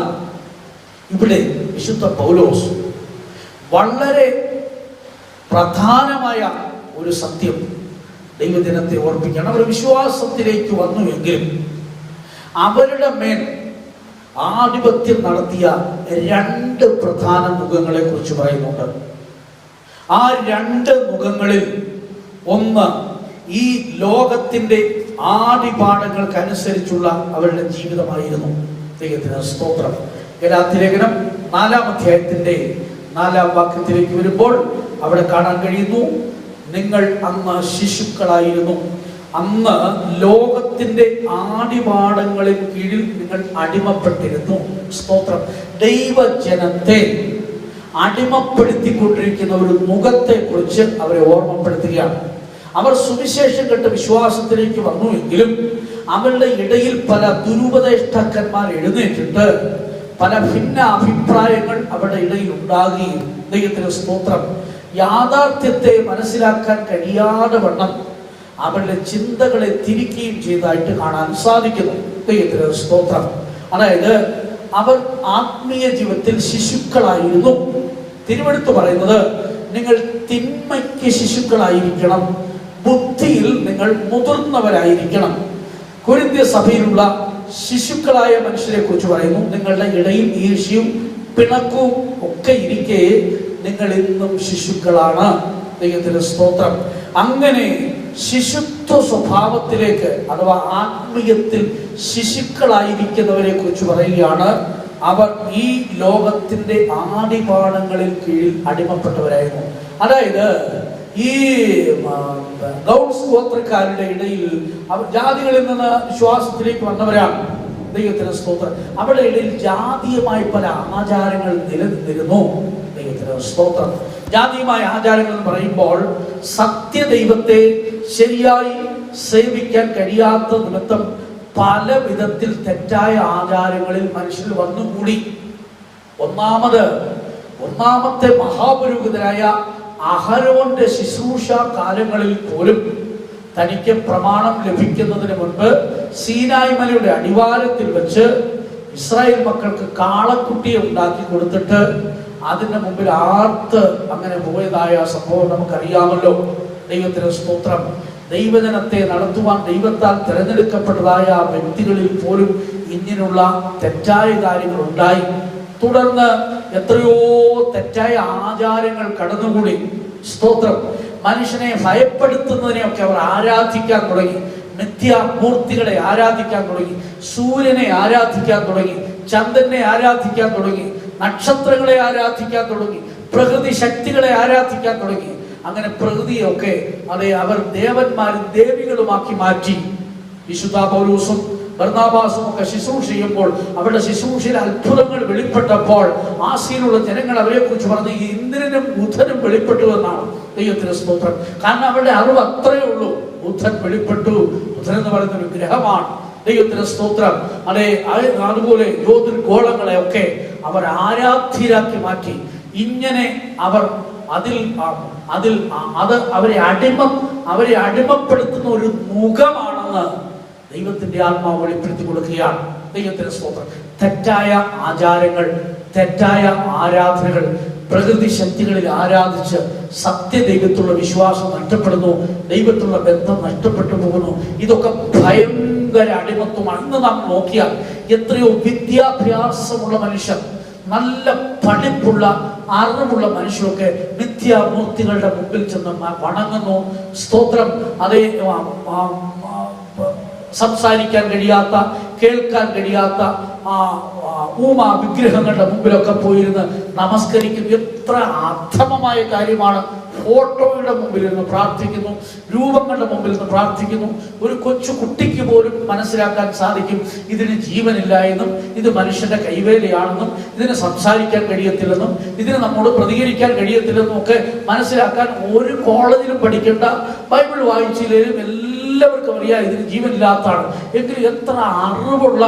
ഇവിടെ വിശുദ്ധ പൗലോസ് വളരെ പ്രധാനമായ ഒരു സത്യം ദൈവജനത്തെ ഓർപ്പിക്കണം. അവർ വിശ്വാസത്തിലേക്ക് വന്നുവെങ്കിലും അവരുടെ മേൽ ആധിപത്യം നടത്തിയ രണ്ട് പ്രധാന മുഖങ്ങളെ കുറിച്ച് പറയുന്നുണ്ട്. ആ രണ്ട് മുഖങ്ങളിൽ ഒന്ന് ഈ ലോകത്തിന്റെ ആദിപാഠങ്ങൾക്കനുസരിച്ചുള്ള അവരുടെ ജീവിതമായിരുന്നു. ദൈവത്തിന് സ്തോത്രം. ഗലാത്യലേഖനം 4-ാം അധ്യായത്തിന്റെ 4-ാം വാക്യത്തിലേക്ക് വരുമ്പോൾ അവിടെ കാണാൻ കഴിയുന്നു, നിങ്ങൾ അന്ന് ശിശുക്കളായിരുന്നു, അന്ന് ലോകത്തിന്റെ ആദിപാഠങ്ങളിൽ കീഴിൽ നിങ്ങൾ അടിമപ്പെട്ടിരുന്നു. സ്തോത്രം. ദൈവജനത്തെ അടിമപ്പെടുത്തിക്കൊണ്ടിരിക്കുന്ന ഒരു മുഖത്തെ കുറിച്ച് അവരെ ഓർമ്മപ്പെടുത്തുകയാണ്. അവർ സുവിശേഷം കേട്ട് വിശ്വാസത്തിലേക്ക് വന്നുവെങ്കിലും അവരുടെ ഇടയിൽ പല ദുരുപദേഷ്ടാക്കന്മാർ എഴുന്നേറ്റിട്ട് പല ഭിന്ന അഭിപ്രായങ്ങൾ അവരുടെ ഇടയിൽ ഉണ്ടാകുകയും ദൈവത്തിന് സ്തോത്രം യാഥാർത്ഥ്യത്തെ മനസ്സിലാക്കാൻ കഴിയാതെ വണ്ണം അവരുടെ ചിന്തകളെ തിരിക്കുകയും ചെയ്തതായിട്ട് കാണാൻ സാധിക്കുന്നു. ദൈവത്തിന് സ്തോത്രം. അതായത് അവർ ആത്മീയ ജീവിതത്തിൽ ശിശുക്കളായിരുന്നു. തിരുവെടുത്ത് പറയുന്നത് നിങ്ങൾ തിന്മയ്ക്ക് ശിശുക്കളായിരിക്കണം, ബുദ്ധിയിൽ നിങ്ങൾ മുതിർന്നവരായിരിക്കണം. കൊരിന്ത്യ സഭയിലുള്ള ശിശുക്കളായ മനുഷ്യരെ കുറിച്ച് പറയുന്നു, നിങ്ങളുടെ ഇടയിൽ ഈർഷ്യയും പിണക്കവും ഒക്കെ ഇരിക്കെ നിങ്ങൾ ഇന്നും ശിശുക്കളാണ്. ദൈവത്തിന്റെ സ്തോത്രം. അങ്ങനെ ശിശുത്വ സ്വഭാവത്തിലേക്ക് അഥവാ ആത്മീയത്തിൽ ശിശുക്കളായിരിക്കുന്നവരെ കുറിച്ച് പറയുകയാണ്. അവർ ഈ ലോകത്തിന്റെ ആദിപാഠങ്ങളിൽ കീഴിൽ അടിമപ്പെട്ടവരായിരുന്നു. അതായത് ഈ ഗൗഡ്സ് ഗോത്രക്കാരുടെ ഇടയിൽ അവർ ജാതികളിൽ നിന്ന് വിശ്വാസത്തിലേക്ക് വന്നവരാണ്. ദൈവത്തിന് സ്തോത്രം. അവരുടെ ഇടയിൽ ജാതീയമായ പല ആചാരങ്ങൾ നിലനിന്നിരുന്നു. ദൈവത്തിന് സ്തോത്രം. ജാതീയമായ ആചാരങ്ങൾ എന്ന് പറയുമ്പോൾ സത്യദൈവത്തെ ശരിയായി സേവിക്കാൻ കഴിയാത്ത നിമിത്തം പല വിധത്തിൽ തെറ്റായ ആചാരങ്ങളിൽ മനുഷ്യർ വന്നുകൂടി. ഒന്നാമത്തെ മഹാപുരോഹിതനായ അഹരോന്റെ ശുശ്രൂഷ കാലങ്ങളിൽ പോലും തനിക്ക് പ്രമാണം ലഭിക്കുന്നതിന് മുൻപ് സീനായ് മലയുടെ അടിവാരത്തിൽ വെച്ച് ഇസ്രായേൽ മക്കൾക്ക് കാളക്കുട്ടിയെ ഉണ്ടാക്കി കൊടുത്തിട്ട് അതിന്റെ മുമ്പിൽ ആർത്ത് അങ്ങനെ പോയതായ സംഭവം നമുക്കറിയാമല്ലോ. ദൈവത്തിന് സ്തോത്രം. ദൈവജനത്തെ നടത്തുവാൻ ദൈവത്താൽ തിരഞ്ഞെടുക്കപ്പെട്ടതായ വ്യക്തികളിൽ പോലും ഇങ്ങനെയുള്ള തെറ്റായ കാര്യങ്ങൾ ഉണ്ടായി. തുടർന്ന് എത്രയോ തെറ്റായ ആചാരങ്ങൾ കടന്നുകൂടി. സ്തോത്രം. മനുഷ്യനെ ഭയപ്പെടുത്തുന്നതിനെയൊക്കെ അവർ ആരാധിക്കാൻ തുടങ്ങി. മിഥ്യാമൂർത്തികളെ ആരാധിക്കാൻ തുടങ്ങി, സൂര്യനെ ആരാധിക്കാൻ തുടങ്ങി, ചന്ദ്രനെ ആരാധിക്കാൻ തുടങ്ങി, നക്ഷത്രങ്ങളെ ആരാധിക്കാൻ തുടങ്ങി, പ്രകൃതി ശക്തികളെ ആരാധിക്കാൻ തുടങ്ങി. അങ്ങനെ പ്രകൃതിയൊക്കെ അവർ ദേവന്മാരും ദേവികളുമാക്കി മാറ്റി. വിശുദ്ധ പൗലോസും ബർന്നാബാസും ഒക്കെ ശുശ്രൂഷ ചെയ്യുമ്പോൾ അവരുടെ ശുശ്രൂഷയിൽ അത്ഭുതങ്ങൾ വെളിപ്പെട്ടപ്പോൾ ആസിയിലുള്ള ജനങ്ങൾ അവരെ കുറിച്ച് പറഞ്ഞ് ഇന്ദ്രനും ബുധനും വെളിപ്പെട്ടു എന്നാണ്. ദൈവത്തിന് സ്തോത്രം. കാരണം അവരുടെ അറിവ് അത്രയേ ഉള്ളൂ. ബുധൻ വെളിപ്പെട്ടു. ബുധൻ എന്ന് പറയുന്ന ഒരു ഗ്രഹമാണ്. ദൈവത്തിന് സ്തോത്രം. അതുപോലെ ജ്യോതിർഗോളങ്ങളെ ഒക്കെ അവർ ആരാധ്യരാക്കി മാറ്റി. ഇങ്ങനെ അവർ അവരെ അടിമപ്പെടുത്തുന്ന ഒരു മുഖമാണെന്ന് ദൈവത്തിന്റെ ആത്മാവ് വെളിപ്പെടുത്തി കൊടുക്കുകയാണ്. ദൈവത്തിന്റെ സ്തോത്രം. തെറ്റായ ആചാരങ്ങൾ, തെറ്റായ ആരാധനകൾ, പ്രകൃതി ശക്തികളിൽ ആരാധിച്ച് സത്യദൈവത്തുള്ള വിശ്വാസം നഷ്ടപ്പെടുന്നു, ദൈവത്തുള്ള ബന്ധം നഷ്ടപ്പെട്ടു പോകുന്നു. ഇതൊക്കെ ഭയങ്കര അടിമത്വമാണ്. ഇന്ന് നാം നോക്കിയാൽ എത്രയോ വിദ്യാഭ്യാസമുള്ള മനുഷ്യർ, നല്ല പഠിപ്പുള്ള അറിവുള്ള മനുഷ്യരൊക്കെ മിഥ്യാമൂർത്തികളുടെ മുമ്പിൽ ചെന്ന് വണങ്ങുന്നു. സ്തോത്രം. അതേ സംസാരിക്കാൻ കഴിയാത്ത, കേൾക്കാൻ കഴിയാത്ത വിഗ്രഹങ്ങളുടെ മുമ്പിലൊക്കെ പോയിരുന്ന് നമസ്കരിക്കുന്നു. എത്ര അധമമായ കാര്യമാണ്. ഫോട്ടോയുടെ മുമ്പിൽ നിന്ന് പ്രാർത്ഥിക്കുന്നു, രൂപങ്ങളുടെ മുമ്പിൽ നിന്ന് പ്രാർത്ഥിക്കുന്നു. ഒരു കൊച്ചു കുട്ടിക്ക് പോലും മനസ്സിലാക്കാൻ സാധിക്കും ഇതിന് ജീവനില്ല എന്നും, ഇത് മനുഷ്യന്റെ കൈവേലയാണെന്നും, ഇതിന് സംസാരിക്കാൻ കഴിയത്തില്ലെന്നും, ഇതിന് നമ്മോട് പ്രതികരിക്കാൻ കഴിയത്തില്ലെന്നും ഒക്കെ മനസ്സിലാക്കാൻ ഒരു കോളേജിലും പഠിക്കേണ്ട, ബൈബിൾ വായിച്ചില്ലേലും എല്ലാവർക്കും അറിയാം ഇതിന് ജീവനില്ലാത്തതാണ്. എങ്കിലും എത്ര അറിവുള്ള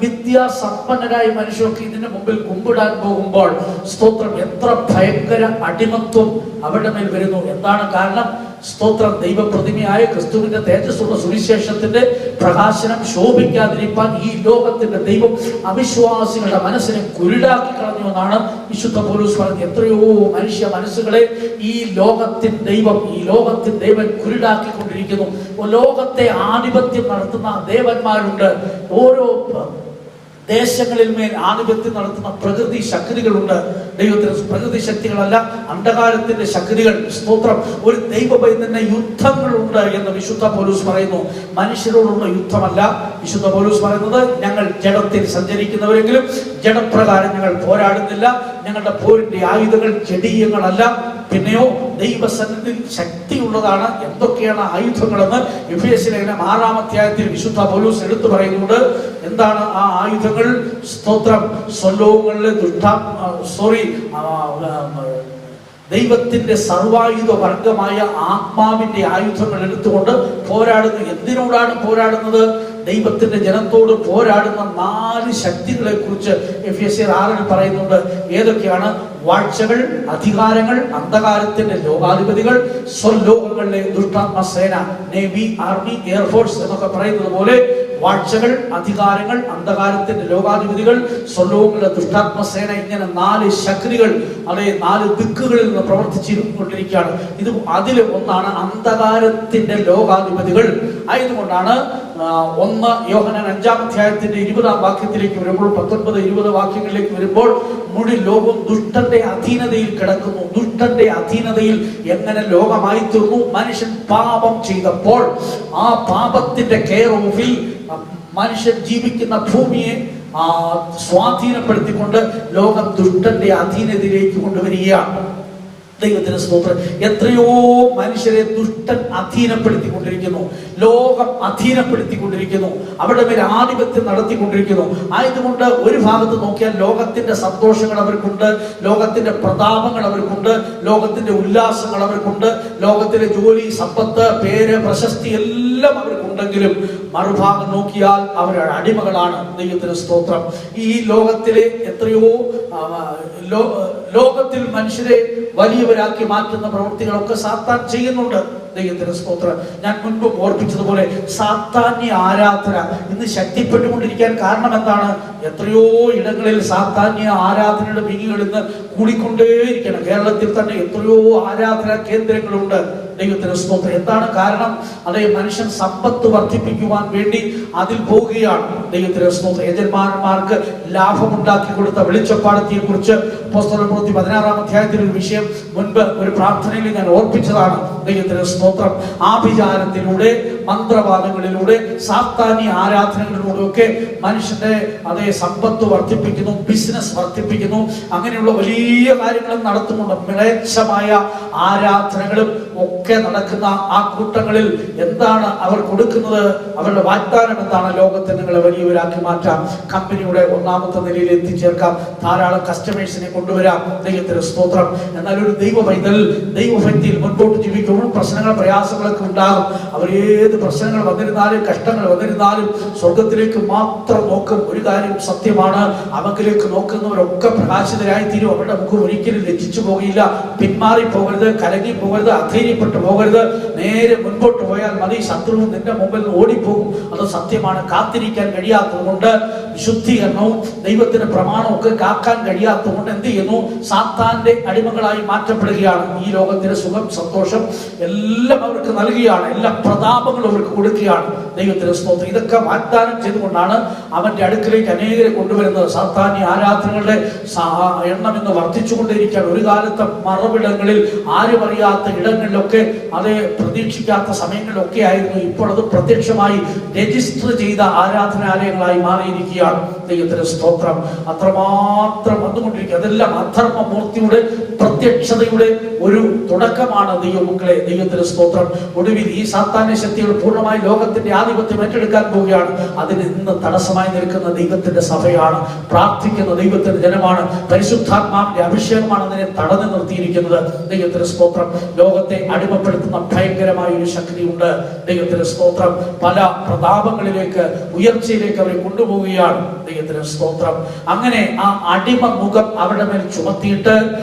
വിദ്യാസമ്പന്നരായ മനുഷ്യർക്ക് ഇതിന്റെ മുമ്പിൽ കുമ്പിടാൻ പോകുമ്പോൾ സ്തോത്രം, എത്ര ഭയങ്കര അടിമത്വം അവരുടെ മേൽ വരുന്നു. എന്താണ് കാരണം? സ്തോത്രം, ദൈവപ്രതിമയായ ക്രിസ്തുവിന്റെ തേജസ്സുള്ള സുവിശേഷത്തിന്റെ പ്രകാശനം ശോഭിക്കാതിരിക്കാൻ ഈ ലോകത്തിന്റെ ദൈവം അവിശ്വാസികളുടെ മനസ്സിനെ കുരുടാക്കി കളഞ്ഞു എന്നാണ് വിശുദ്ധ പൗലോസ് പറഞ്ഞത്. എത്രയോ മനുഷ്യ മനസ്സുകളെ ഈ ലോകത്തിൻ ദൈവം കുരുടാക്കിക്കൊണ്ടിരിക്കുന്നു. ലോകത്തെ ആധിപത്യം നടത്തുന്ന ദേവന്മാരുണ്ട്. ഓരോ ദേശങ്ങളിൽ മേൽ ആധിപത്യം നടത്തുന്ന പ്രകൃതി ശക്തികളുണ്ട്. ദൈവത്തിന് പ്രകൃതി ശക്തികളല്ല, അന്ധകാരത്തിന്റെ ശക്തികൾ. സ്തോത്രം, ഒരു ദൈവഭയത്തിന്റെ യുദ്ധങ്ങളുണ്ട് എന്ന് വിശുദ്ധ പൗലോസ് പറയുന്നു. മനുഷ്യരോടുള്ള യുദ്ധമല്ല. വിശുദ്ധ പൗലോസ് പറയുന്നത്, ഞങ്ങൾ ജഡത്തിൽ സഞ്ചരിക്കുന്നവരെങ്കിലും ജഡപ്രകാരം ഞങ്ങൾ പോരാടുന്നില്ല. ഞങ്ങളുടെ പോരിന്റെ ആയുധങ്ങൾ ജഡീയങ്ങളല്ല, പിന്നെയോ ദൈവസന്നിധിയിൽ ശക്തിയുള്ളതാണ്. എന്തൊക്കെയാണ് ആയുധങ്ങളെന്ന് എഫേസ്യ ലേഖനം 6-ാം അധ്യായത്തിൽ വിശുദ്ധ പൗലോസ് എടുത്തു പറയുന്നുണ്ട്. എന്താണ് ആ ആയുധങ്ങൾ? സ്തോത്രം, സ്വലോകങ്ങളിലെ ദൈവത്തിന്റെ സർവായുധ വർഗമായ ആത്മാവിന്റെ ആയുധങ്ങൾ എടുത്തുകൊണ്ട് പോരാടുന്നു. എന്തിനോടാണ് പോരാടുന്നത്? ദൈവത്തിന്റെ ജനത്തോട് പോരാടുന്ന 4 ശക്തികളെ കുറിച്ച് എഫേസ്യർ 6-ൽ പറയുന്നുണ്ട്. ഏതൊക്കെയാണ്? വാഴ്ചകൾ, അധികാരങ്ങൾ, അന്ധകാരത്തിന്റെ ലോകാധിപതികൾ, സ്വലോകങ്ങളിലെ ദുഷ്ടാത്മസേന. നേവി, ആർമി, എയർഫോഴ്സ് എന്നൊക്കെ പറയുന്നത് പോലെ വാഴ്ചകൾ, അധികാരങ്ങൾ, അന്ധകാരത്തിന്റെ ലോകാധിപതികൾ, സ്വലോകങ്ങളിലെ ദുഷ്ടാത്മസേന, ഇങ്ങനെ 4 ശക്തികൾ, അതേ 4 ദിക്കുകളിൽ നിന്ന് പ്രവർത്തിച്ചുകൊണ്ടിരിക്കുകയാണ്. ഇത് അതിൽ ഒന്നാണ് അന്ധകാരത്തിന്റെ ലോകാധിപതികൾ. ആയതുകൊണ്ടാണ് 1 യോഹന്നാൻ 5-ാം അധ്യായത്തിന്റെ 20-ാം വാക്യത്തിലേക്ക് വരുമ്പോൾ, 19-20 വാക്യങ്ങളിലേക്ക് വരുമ്പോൾ, മുഴു ലോകം ദുഷ്ടന്റെ അധീനതയിൽ കിടക്കുന്നു. ദുഷ്ടന്റെ അധീനതയിൽ എങ്ങനെ ലോകമായി തീർന്നു? മനുഷ്യൻ പാപം ചെയ്തപ്പോൾ ആ പാപത്തിന്റെ കെയർ ഓഫിൽ മനുഷ്യൻ ജീവിക്കുന്ന ഭൂമിയെ സ്വാധീനപ്പെടുത്തിക്കൊണ്ട് ലോകം ദുഷ്ടന്റെ അധീനതയിലേക്ക് കൊണ്ടുവരികയാണ്. ദൈവത്തിന് സ്തോത്രം. എത്രയോ മനുഷ്യരെ ദുഷ്ടൻ അധീനപ്പെടുത്തിക്കൊണ്ടിരിക്കുന്നു, ലോകം അധീനപ്പെടുത്തിക്കൊണ്ടിരിക്കുന്നു, അവരുടെ മേൽ ആധിപത്യം നടത്തിക്കൊണ്ടിരിക്കുന്നു. ആയതുകൊണ്ട് ഒരു ഭാഗത്ത് നോക്കിയാൽ ലോകത്തിന്റെ സന്തോഷങ്ങൾ അവർക്കുണ്ട്, ലോകത്തിന്റെ പ്രതാപങ്ങൾ അവർക്കുണ്ട്, ലോകത്തിന്റെ ഉല്ലാസങ്ങൾ അവർക്കുണ്ട്, ലോകത്തിലെ ജോലി, സമ്പത്ത്, പേര്, പ്രശസ്തി എല്ലാം അവർക്കുണ്ടെങ്കിലും മറുഭാഗം നോക്കിയാൽ അവരുടെ അടിമകളാണ്. ദൈവത്തിന് സ്തോത്രം. ഈ ലോകത്തിലെ എത്രയോ ലോകത്തിൽ മനുഷ്യരെ വലിയവരാക്കി മാറ്റുന്ന പ്രവൃത്തികളൊക്കെ സാത്താൻ ചെയ്യുന്നുണ്ട്. ദൈവത്തിന് സ്തോത്രം. ഞാൻ മുൻപ് ഓർപ്പിച്ചതുപോലെ സാത്താന്യ ആരാധന ഇന്ന് ശക്തിപ്പെട്ടുകൊണ്ടിരിക്കാൻ കാരണം എന്താണ്? എത്രയോ ഇടങ്ങളിൽ സാത്താന്യ ആരാധനയുടെ വിങ്ങികൾ ഇന്ന് കൂടിക്കൊണ്ടേയിരിക്കണം. കേരളത്തിൽ തന്നെ എത്രയോ ആരാധനാ കേന്ദ്രങ്ങളുണ്ട്. ദൈവത്തിന് സ്തോത്രം. എന്താണ് കാരണം? അതേ മനുഷ്യൻ സമ്പത്ത് വർദ്ധിപ്പിക്കുവാൻ വേണ്ടി അതിൽ പോവുകയാണ്. ദൈവത്തിന് സ്തോത്രം. യജമാനന്മാർക്ക് ലാഭമുണ്ടാക്കി കൊടുത്ത വെളിച്ചപ്പാടത്തെ കുറിച്ച് അപ്പോസ്തലപ്രവൃത്തി 16-ാം അധ്യായത്തിൽ ഒരു വിഷയം മുൻപ് ഒരു പ്രാർത്ഥനയിൽ ഞാൻ ഓർപ്പിച്ചതാണ്. ദൈവത്തിന് സ്തോത്രം. ആഭിചാരത്തിലൂടെ, മന്ത്രവാദങ്ങളിലൂടെ, സാത്താന്യ ആരാധനകളിലൂടെ ഒക്കെ മനുഷ്യന്റെ അതേ സമ്പത്ത് വർദ്ധിപ്പിക്കുന്നു, ബിസിനസ് വർദ്ധിപ്പിക്കുന്നു, അങ്ങനെയുള്ള വലിയ കാര്യങ്ങളും നടത്തുന്നുണ്ട്. മികച്ചമായ ആരാധനകളും ഒക്കെ നടക്കുന്ന ആ കൂട്ടങ്ങളിൽ എന്താണ് അവർ കൊടുക്കുന്നത്? അവരുടെ വാഗ്ദാനം എന്താണ്? ലോകത്തെ നിങ്ങളെ വലിയവരാക്കി മാറ്റാം, കമ്പനിയുടെ 1-ാമത്തെ നിലയിൽ എത്തിച്ചേർക്കാം, ധാരാളം കസ്റ്റമേഴ്സിനെ കൊണ്ടുവരാം. ദൈവത്തിന് സ്തോത്രം. എന്നാൽ ഒരു ദൈവ പൈതൽ ദൈവഭക്തിയിൽ മുൻപോട്ട് ജീവിക്കുമ്പോൾ പ്രശ്നങ്ങൾ, പ്രയാസങ്ങളൊക്കെ ഉണ്ടാകും. അവരേത് പ്രശ്നങ്ങൾ വന്നിരുന്നാലും, കഷ്ടങ്ങൾ വന്നിരുന്നാലും സ്വർഗത്തിലേക്ക് മാത്രം നോക്കും. ഒരു കാര്യം സത്യമാണ്, അവങ്കിലേക്ക് നോക്കുന്നവരൊക്കെ പ്രകാശിതരായി തീരും. അവരുടെ മുഖം ഒരിക്കലും ലജ്ജിച്ചു പോകില്ല, പിന്മാറി പോകരുത്, കലങ്ങി പോകരുത്, അധൈര്യപ്പെട്ടു പോകരുത്. നേരെ മുൻപോട്ട് പോയാൽ മതി. ശത്രുവും നിന്റെ മുമ്പിൽ നിന്ന് ഓടിപ്പോകും. അത് സത്യമാണ്. കാത്തിരിക്കാൻ കഴിയാത്തത് കൊണ്ട്, വിശുദ്ധീകരണവും ദൈവത്തിന്റെ പ്രമാണവും ഒക്കെ കാക്കാൻ കഴിയാത്തത് കൊണ്ട് എന്ത് ചെയ്യുന്നു? സാത്താന്റെ അടിമകളായി മാറ്റപ്പെടുകയാണ്. ഈ ലോകത്തിലെ സുഖം, സന്തോഷം എല്ലാം അവർക്ക് നൽകുകയാണ്, എല്ലാ പ്രതാപങ്ങളും അവർക്ക് കൊടുക്കുകയാണ്. ദൈവത്തിന്റെ സ്തോത്രം. ഇതൊക്കെ വാഗ്ദാനം ചെയ്തുകൊണ്ടാണ് അവന്റെ അടുക്കിലേക്ക് അനേകരെ കൊണ്ടുവരുന്നത്. സാത്താന്യ ആരാധനകളുടെ എണ്ണം ഇന്ന് വർദ്ധിച്ചുകൊണ്ടിരിക്കുകയാണ്. ഒരു കാലത്ത് മറവിടങ്ങളിൽ, ആരും അറിയാത്ത ഇടങ്ങളിലൊക്കെ, അത് പ്രതീക്ഷിക്കാത്ത സമയങ്ങളിലൊക്കെ ആയിരുന്നു. ഇപ്പോൾ അത് പ്രത്യക്ഷമായി രജിസ്റ്റർ ചെയ്ത ആരാധനാലയങ്ങളായി മാറിയിരിക്കുകയാണ്. വന്നുകൊണ്ടിരിക്കുകയാണ്. ദൈവത്തിന് സ്തോത്രം. അത്രമാത്രം വന്നുകൊണ്ടിരിക്കുക. അതെല്ലാം അധർമ്മമൂർത്തിയുടെ പ്രത്യക്ഷതയുടെ ഒരു തുടക്കമാണ് ദൈവമക്കളെ. ദൈവത്തിന് സ്തോത്രം. ഒടുവിൽ ഈ സാത്താന്യ ശക്തികൾ പൂർണ്ണമായി ലോകത്തിന്റെ ആധിപത്യം ഏറ്റെടുക്കാൻ പോവുകയാണ്. അതിന് ഇന്ന് തടസ്സമായി നിൽക്കുന്ന ദൈവത്തിന്റെ സഭയാണ്, പ്രാർത്ഥിക്കുന്ന ദൈവത്തിന്റെ ജനമാണ്, പരിശുദ്ധാത്മാവിന്റെ അഭിഷേകമാണ് അതിനെ തടഞ്ഞു നിർത്തിയിരിക്കുന്നത്. ദൈവത്തിന് സ്തോത്രം. ലോകത്തെ അടിമപ്പെടുത്തുന്ന ഭയങ്കരമായ ഒരു ശക്തിയുണ്ട്. ദൈവത്തിന് സ്തോത്രം. പല പ്രതാപങ്ങളിലേക്ക്, ഉയർച്ചയിലേക്ക് അവരെ കൊണ്ടുപോവുകയാണ്. ദൈവത്തിന് സ്തോത്രം. അങ്ങനെ ആ അടിമ മുഖം അവരുടെ മേൽ ചുമത്തിയിട്ട്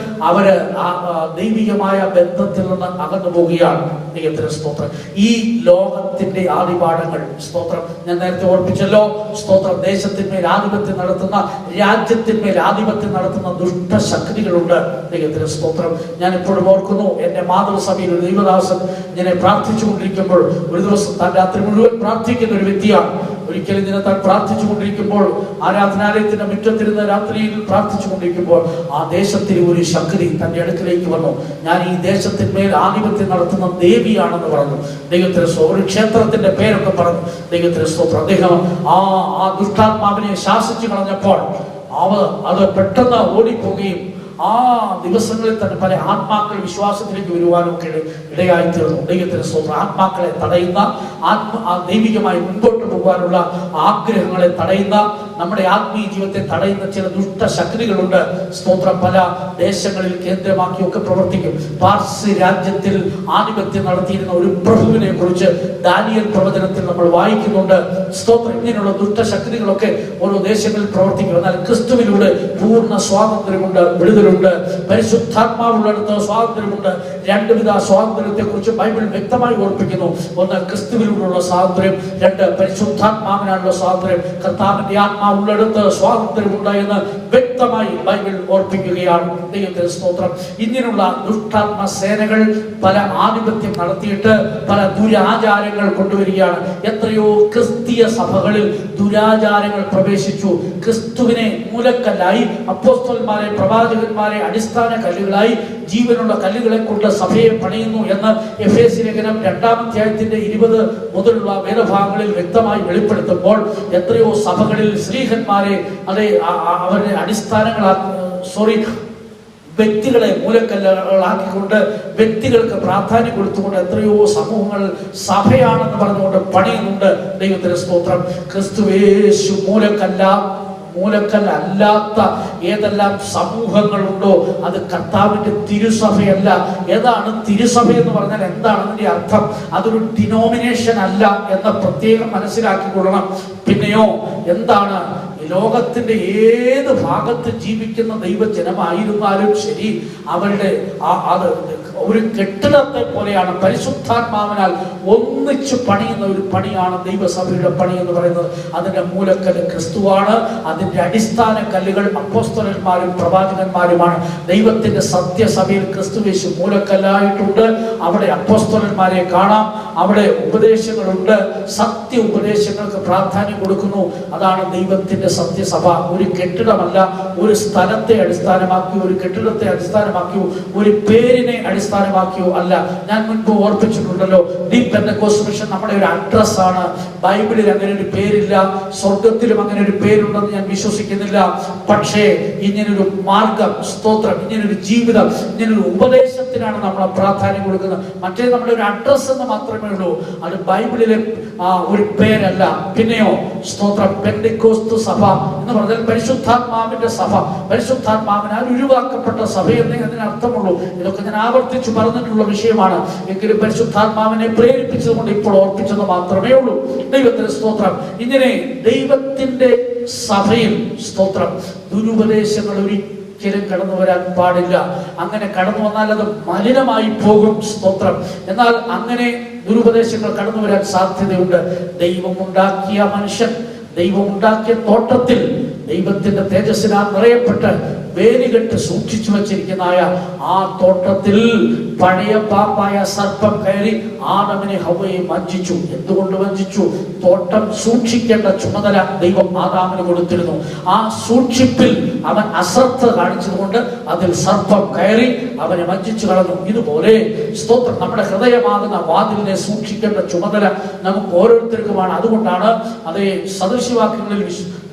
അവര് ആ ദൈവികമായ ബന്ധത്തിൽ നിന്ന് അകന്നു പോവുകയാണ്. ദൈവത്തിന് സ്തോത്രം. ഈ ലോകത്തിന്റെ ആദിപാഠങ്ങൾ, സ്തോത്രം, ഞാൻ നേരത്തെ ഓർപ്പിച്ചല്ലോ, സ്തോത്രം, ദേശത്തിന്മേൽ ആധിപത്യം നടത്തുന്ന, രാജ്യത്തിന്മേൽ ആധിപത്യം നടത്തുന്ന ദുഷ്ടശക്തികളുണ്ട്. ദൈവത്തിന് സ്തോത്രം. ഞാൻ എപ്പോഴും ഓർക്കുന്നു, എന്റെ മാതൃസഭയിൽ ഒരു ദൈവദാസൻ ഇങ്ങനെ പ്രാർത്ഥിച്ചുകൊണ്ടിരിക്കുമ്പോൾ, ഒരു ദിവസം താൻ രാത്രി മുഴുവൻ പ്രാർത്ഥിക്കുന്ന ഒരു വ്യക്തിയാണ്. ഒരിക്കലും ഇതിനെ താൻ പ്രാർത്ഥിച്ചുകൊണ്ടിരിക്കുമ്പോൾ, ആരാധനാലയത്തിന്റെ മുറ്റത്തിരുന്ന് രാത്രിയിൽ പ്രാർത്ഥിച്ചുകൊണ്ടിരിക്കുമ്പോൾ ആ ദേശത്തിൽ ഒരു ശക്തി തന്റെ അടുക്കിലേക്ക് വന്നു. ഞാൻ ഈ ദേശത്തിന്മേൽ ആധിപത്യം നടത്തുന്ന ദേവിയാണെന്ന് പറഞ്ഞു. ദൈവത്തിന് ഒരു ക്ഷേത്രത്തിന്റെ പേരൊക്കെ പറഞ്ഞു. ദൈവത്തിന് സ്തോത്രം. അദ്ദേഹം ആ ദുഷ്ടാത്മാവിനെ ശാസിച്ചു കളഞ്ഞപ്പോൾ അത് പെട്ടെന്ന് ഓടിപ്പോവുകയും ആ ദിവസങ്ങളിൽ തന്നെ പല ആത്മാക്കൾ വിശ്വാസത്തിലേക്ക് വരുവാനൊക്കെ ഇടയായി തീർന്നു. ദൈവത്തിന് സ്തോത്രം. ആത്മാക്കളെ തടയുന്ന, ദൈവികമായി മുൻപോട്ട് പോകാനുള്ള ആഗ്രഹങ്ങളെ തടയുന്ന, നമ്മുടെ ആത്മീയ ജീവിതത്തെ തടയുന്ന ചില ദുഷ്ടശക്തികളുണ്ട്. സ്തോത്രം. പല ദേശങ്ങളിൽ കേന്ദ്രമാക്കിയൊക്കെ പ്രവർത്തിക്കും. പാർസി രാജ്യത്തിൽ ആധിപത്യം നടത്തിയിരുന്ന ഒരു പ്രഭുവിനെ കുറിച്ച് ദാനിയേൽ പ്രവചനത്തിൽ നമ്മൾ വായിക്കുന്നുണ്ട്. സ്തോത്രം. ഇങ്ങനെയുള്ള ദുഷ്ടശക്തികളൊക്കെ ഓരോ ദേശങ്ങളിൽ പ്രവർത്തിക്കും. എന്നാൽ ക്രിസ്തുവിലൂടെ പൂർണ്ണ സ്വാതന്ത്ര്യമുണ്ട്, വിടുതലുണ്ട്. പരിശുദ്ധാത്മാവുള്ളിടത്ത് സ്വാതന്ത്ര്യമുണ്ട്. രണ്ടുവിധ സ്വാതന്ത്ര്യത്തെ കുറിച്ച് ബൈബിൾ വ്യക്തമായി ഓർപ്പിക്കുന്നു. ഒന്ന് ക്രിസ്തുവിലൂടെയുള്ള സ്വാതന്ത്ര്യം, രണ്ട് പരിശുദ്ധാത്മാവിനാലുള്ള സ്വാതന്ത്ര്യം. കർത്താവിന്റെ ആത്മാവുള്ളിടത്ത് സ്വാതന്ത്ര്യമുണ്ട് എന്ന് വ്യക്തമായി ബൈബിൾ ഓർപ്പിക്കുകയാണ്. ദൈവത്തിന്റെ സ്തോത്രം. ഇങ്ങനെയുള്ള ദുഷ്ടാത്മ സേനകൾ പല ആധിപത്യം നടത്തിയിട്ട് പല ദുരാചാരങ്ങൾ കൊണ്ടുവരികയാണ്. എത്രയോ ക്രിസ്തീയ സഭകളിൽ ദുരാചാരങ്ങൾ പ്രവേശിച്ചു. ക്രിസ്തുവിനെ മൂലക്കല്ലായി, അപ്പോസ്തലന്മാരെ, പ്രവാചകന്മാരെ അടിസ്ഥാന കല്ലുകളായി, ജീവനുള്ള കല്ലുകളെ കൊണ്ട് സഭയെ പണിയുന്നു എന്ന് എഫേസ്യ ലേഖനം 2-ാം അധ്യായത്തിന്റെ 20 മുതലുള്ള വേദഭാഗങ്ങളിൽ വ്യക്തമായി വെളിപ്പെടുത്തുമ്പോൾ എത്രയോ സഭകളിൽ സ്ത്രീഹന്മാരെ അവരുടെ വ്യക്തികളെ മൂലക്കല്ലുകളാക്കിക്കൊണ്ട്, വ്യക്തികൾക്ക് പ്രാധാന്യം കൊടുത്തുകൊണ്ട് എത്രയോ സമൂഹങ്ങൾ സഭയാണെന്ന് പറഞ്ഞുകൊണ്ട് പണിയുന്നുണ്ട്. ദൈവത്തിന്റെ സ്തോത്രം. ക്രിസ്തുവേശു മൂലക്കല്ലാത്ത ഏതെല്ലാം സമൂഹങ്ങളുണ്ടോ അത് കർത്താവിന്റെ തിരുസഭയല്ല. ഏതാണ് തിരുസഭ എന്ന് പറഞ്ഞാൽ എന്താണ് അതിന്റെ അർത്ഥം? അതൊരു ഡിനോമിനേഷൻ അല്ല എന്ന് പ്രത്യേകം മനസ്സിലാക്കിക്കൊള്ളണം. പിന്നെയോ എന്താണ്? ലോകത്തിന്റെ ഏത് ഭാഗത്ത് ജീവിക്കുന്ന ദൈവജനമായിരുന്നാലും ശരി, അവരുടെ അത് ഒരു കെട്ടിടത്തെ പോലെയാണ്. പരിശുദ്ധാത്മാവിനാൽ ഒന്നിച്ച് പണിയുന്ന ഒരു പണിയാണ് ദൈവസഭയുടെ പണി എന്ന് പറയുന്നത്. അതിന്റെ മൂലക്കല്ല് ക്രിസ്തുവാണ്. അതിന്റെ അടിസ്ഥാന കല്ലുകൾ അപ്പോസ്തലന്മാരും പ്രവാചകന്മാരുമാണ്. ദൈവത്തിന്റെ സത്യസഭയിൽ ക്രിസ്തുവേശു മൂലക്കല്ലായിട്ടുണ്ട്. അവിടെ അപ്പോസ്തലന്മാരെ കാണാം, അവിടെ ഉപദേശങ്ങളുണ്ട്. സത്യ ഉപദേശങ്ങൾക്ക് പ്രാധാന്യം കൊടുക്കുന്നു. അതാണ് ദൈവത്തിന്റെ സത്യസഭ. ഒരു കെട്ടിടമല്ല, ഒരു സ്ഥലത്തെ അടിസ്ഥാനമാക്കിയോ, ഒരു കെട്ടിടത്തെ അടിസ്ഥാനമാക്കിയോ, ഒരു പേരിനെ അടിസ്ഥാനമാക്കിയോ അല്ല. ഞാൻ മുൻപ് ഓർപ്പിച്ചിട്ടുണ്ടല്ലോ, ദി പെന്തക്കോസ്റ്റ് മിഷൻ നമ്മുടെ ഒരു അഡ്രസ് ആണ്. ബൈബിളിൽ അങ്ങനെ ഒരു പേരില്ല, സ്വർഗത്തിലും അങ്ങനെ ഒരു പേരുണ്ടെന്ന് ഞാൻ വിശ്വസിക്കുന്നില്ല. പക്ഷേ ഇങ്ങനൊരു മാർഗം, സ്തോത്രം, ഇങ്ങനൊരു ജീവിതം, ഇങ്ങനൊരു ഉപദേശത്തിനാണ് നമ്മൾ പ്രാധാന്യം കൊടുക്കുന്നത്. മറ്റേ നമ്മുടെ ഒരു അഡ്രസ് എന്ന് മാത്രമേ ഉള്ളൂ. അത് ബൈബിളിലെ ഒരു പേരല്ല. പിന്നെയോ സ്തോത്രം, പെന്തക്കോസ്ത് സഭ എന്ന് പറഞ്ഞാൽ പരിശുദ്ധാത്മാവിന്റെ സഭ, പരിശുദ്ധാത്മാവിനാൽ ഉരുവാക്കപ്പെട്ട സഭയെന്നേ അതിനർത്ഥമുള്ളൂ. ഇതൊക്കെ ഞാൻ ആവർത്തിച്ചു പറഞ്ഞിട്ടുള്ള വിഷയമാണ്. എങ്കിലും പരിശുദ്ധാത്മാവിനെ പ്രേരിപ്പിച്ചതുകൊണ്ട് ഇപ്പോൾ ഓർപ്പിച്ചത് മാത്രമേ ഉള്ളൂ. ദൈവത്തിന്റെ സ്തോത്രം. ഇങ്ങനെ ദൈവത്തിന്റെ സഭയിൽ സ്തോത്രം ദുരുപദേശങ്ങൾ ഒരിക്കലും കടന്നു വരാൻ പാടില്ല. അങ്ങനെ കടന്നു വന്നാൽ അത് മലിനമായി പോകും. സ്തോത്രം. എന്നാൽ അങ്ങനെ ദുരുപദേശങ്ങൾ കടന്നു വരാൻ സാധ്യതയുണ്ട്. ദൈവമുണ്ടാക്കിയ മനുഷ്യൻ, ദൈവമുണ്ടാക്കിയ തോട്ടത്തിൽ ദൈവത്തിന്റെ തേജസ്സിനാൽ നിറയപ്പെട്ട് വേലികെട്ട് സൂക്ഷിച്ചു വച്ചിരിക്കുന്നതായ ആ തോട്ടത്തിൽ പഴയ പാമ്പായ സർപ്പം കയറി ആദമിനെ ഹവ്വയെ വഞ്ചിച്ചു. എന്തുകൊണ്ട് വഞ്ചിച്ചു? തോട്ടം സൂക്ഷിക്കേണ്ട ചുമതല ദൈവം ആദാമിന് കൊടുത്തിരുന്നു. ആ സൂക്ഷിപ്പിൽ അവൻ അശ്രദ്ധ കാണിച്ചതുകൊണ്ട് അതിൽ സർപ്പം കയറി അവനെ വഞ്ചിച്ചു കളഞ്ഞു. ഇതുപോലെ സ്തോത്രം, നമ്മുടെ ഹൃദയമാകുന്ന വാതിലിനെ സൂക്ഷിക്കേണ്ട ചുമതല നമുക്ക് ഓരോരുത്തർക്കുമാണ്. അതുകൊണ്ടാണ് അതേ സദൃശവാക്യങ്ങളിൽ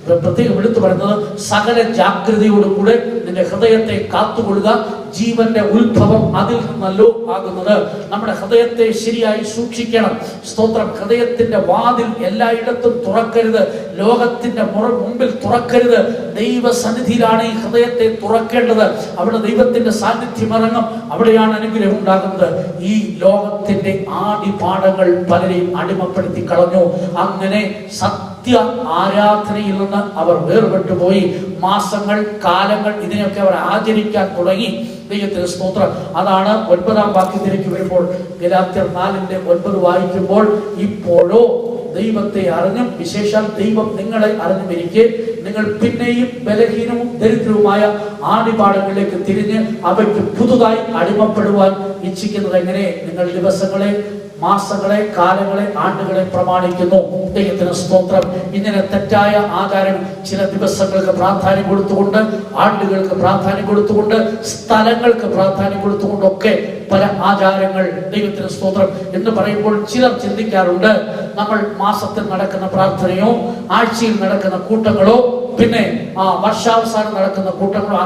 പ്രത്യേകം എടുത്തു പറയുന്നത്, സകല ജാഗ്രതയോടും കൂടെ നിന്റെ ഹൃദയത്തെ കാത്തുകൊള്ളുക, ജീവന്റെ ഉത്ഭവം അതിൽ നിന്നല്ലോ ആകുന്നത്. നമ്മുടെ ഹൃദയത്തെ ശരിയായി സൂക്ഷിക്കണം. സ്തോത്രം. ഹൃദയത്തിന്റെ വാതിൽ എല്ലായിടത്തും തുറക്കരുത്, ലോകത്തിന്റെ മുമ്പിൽ തുറക്കരുത്. ദൈവസന്നിധിയിലാണ് ഈ ഹൃദയത്തെ തുറക്കേണ്ടത്. അവിടെ ദൈവത്തിന്റെ സാന്നിധ്യം ഇറങ്ങും, അവിടെയാണ് അനുഗ്രഹം ഉണ്ടാകുന്നത്. ഈ ലോകത്തിന്റെ ആദിപാഠങ്ങൾ പലരെയും അടിമപ്പെടുത്തി കളഞ്ഞു. അങ്ങനെ സത്യ ആരാധനയിൽ നിന്ന് അവർ വേർപെട്ടു പോയി. മാസങ്ങൾ, കാലങ്ങൾ ഇതിനെയൊക്കെ അവർ ആചരിക്കാൻ തുടങ്ങി. ദൈവത്തിന് സ്തോത്രം. അതാണ് 9-ാം വാക്യത്തിലേക്ക് വരുമ്പോൾ, ഗലാത്യർ 4:9 വായിക്കുമ്പോൾ, ഇപ്പോഴോ ദൈവത്തെ അറിഞ്ഞും വിശേഷാൽ ദൈവം നിങ്ങളെ അറിഞ്ഞുമിരിക്കെ നിങ്ങൾ പിന്നെയും ബലഹീനവും ദരിദ്രവുമായ ആദിപാഠങ്ങളിലേക്ക് തിരിഞ്ഞ് അവയ്ക്ക് പുതുതായി അടിമപ്പെടുവാൻ ഇച്ഛിക്കുന്നത് എങ്ങനെ? നിങ്ങൾ ദിവസങ്ങളെ, മാസങ്ങളെ, കാലങ്ങളെ, ആണ്ടുകളെ പ്രമാണിക്കുന്നു. ദൈവത്തിന് സ്തോത്രം. ഇങ്ങനെ തെറ്റായ ആചാരം, ചില ദിവസങ്ങൾക്ക് പ്രാധാന്യം കൊടുത്തുകൊണ്ട്, ആണ്ടുകൾക്ക് പ്രാധാന്യം കൊടുത്തുകൊണ്ട്, സ്ഥലങ്ങൾക്ക് പ്രാധാന്യം കൊടുത്തുകൊണ്ടൊക്കെ പല ആചാരങ്ങൾ. ദൈവത്തിന് സ്തോത്രം. എന്ന് പറയുമ്പോൾ ചിലർ ചിന്തിക്കാറുണ്ട്, നമ്മൾ മാസത്തിൽ നടക്കുന്ന പ്രാർത്ഥനയോ, ആഴ്ചയിൽ നടക്കുന്ന കൂട്ടങ്ങളോ, പിന്നെ വർഷാവസാനം നടക്കുന്ന കൂട്ടങ്ങളോ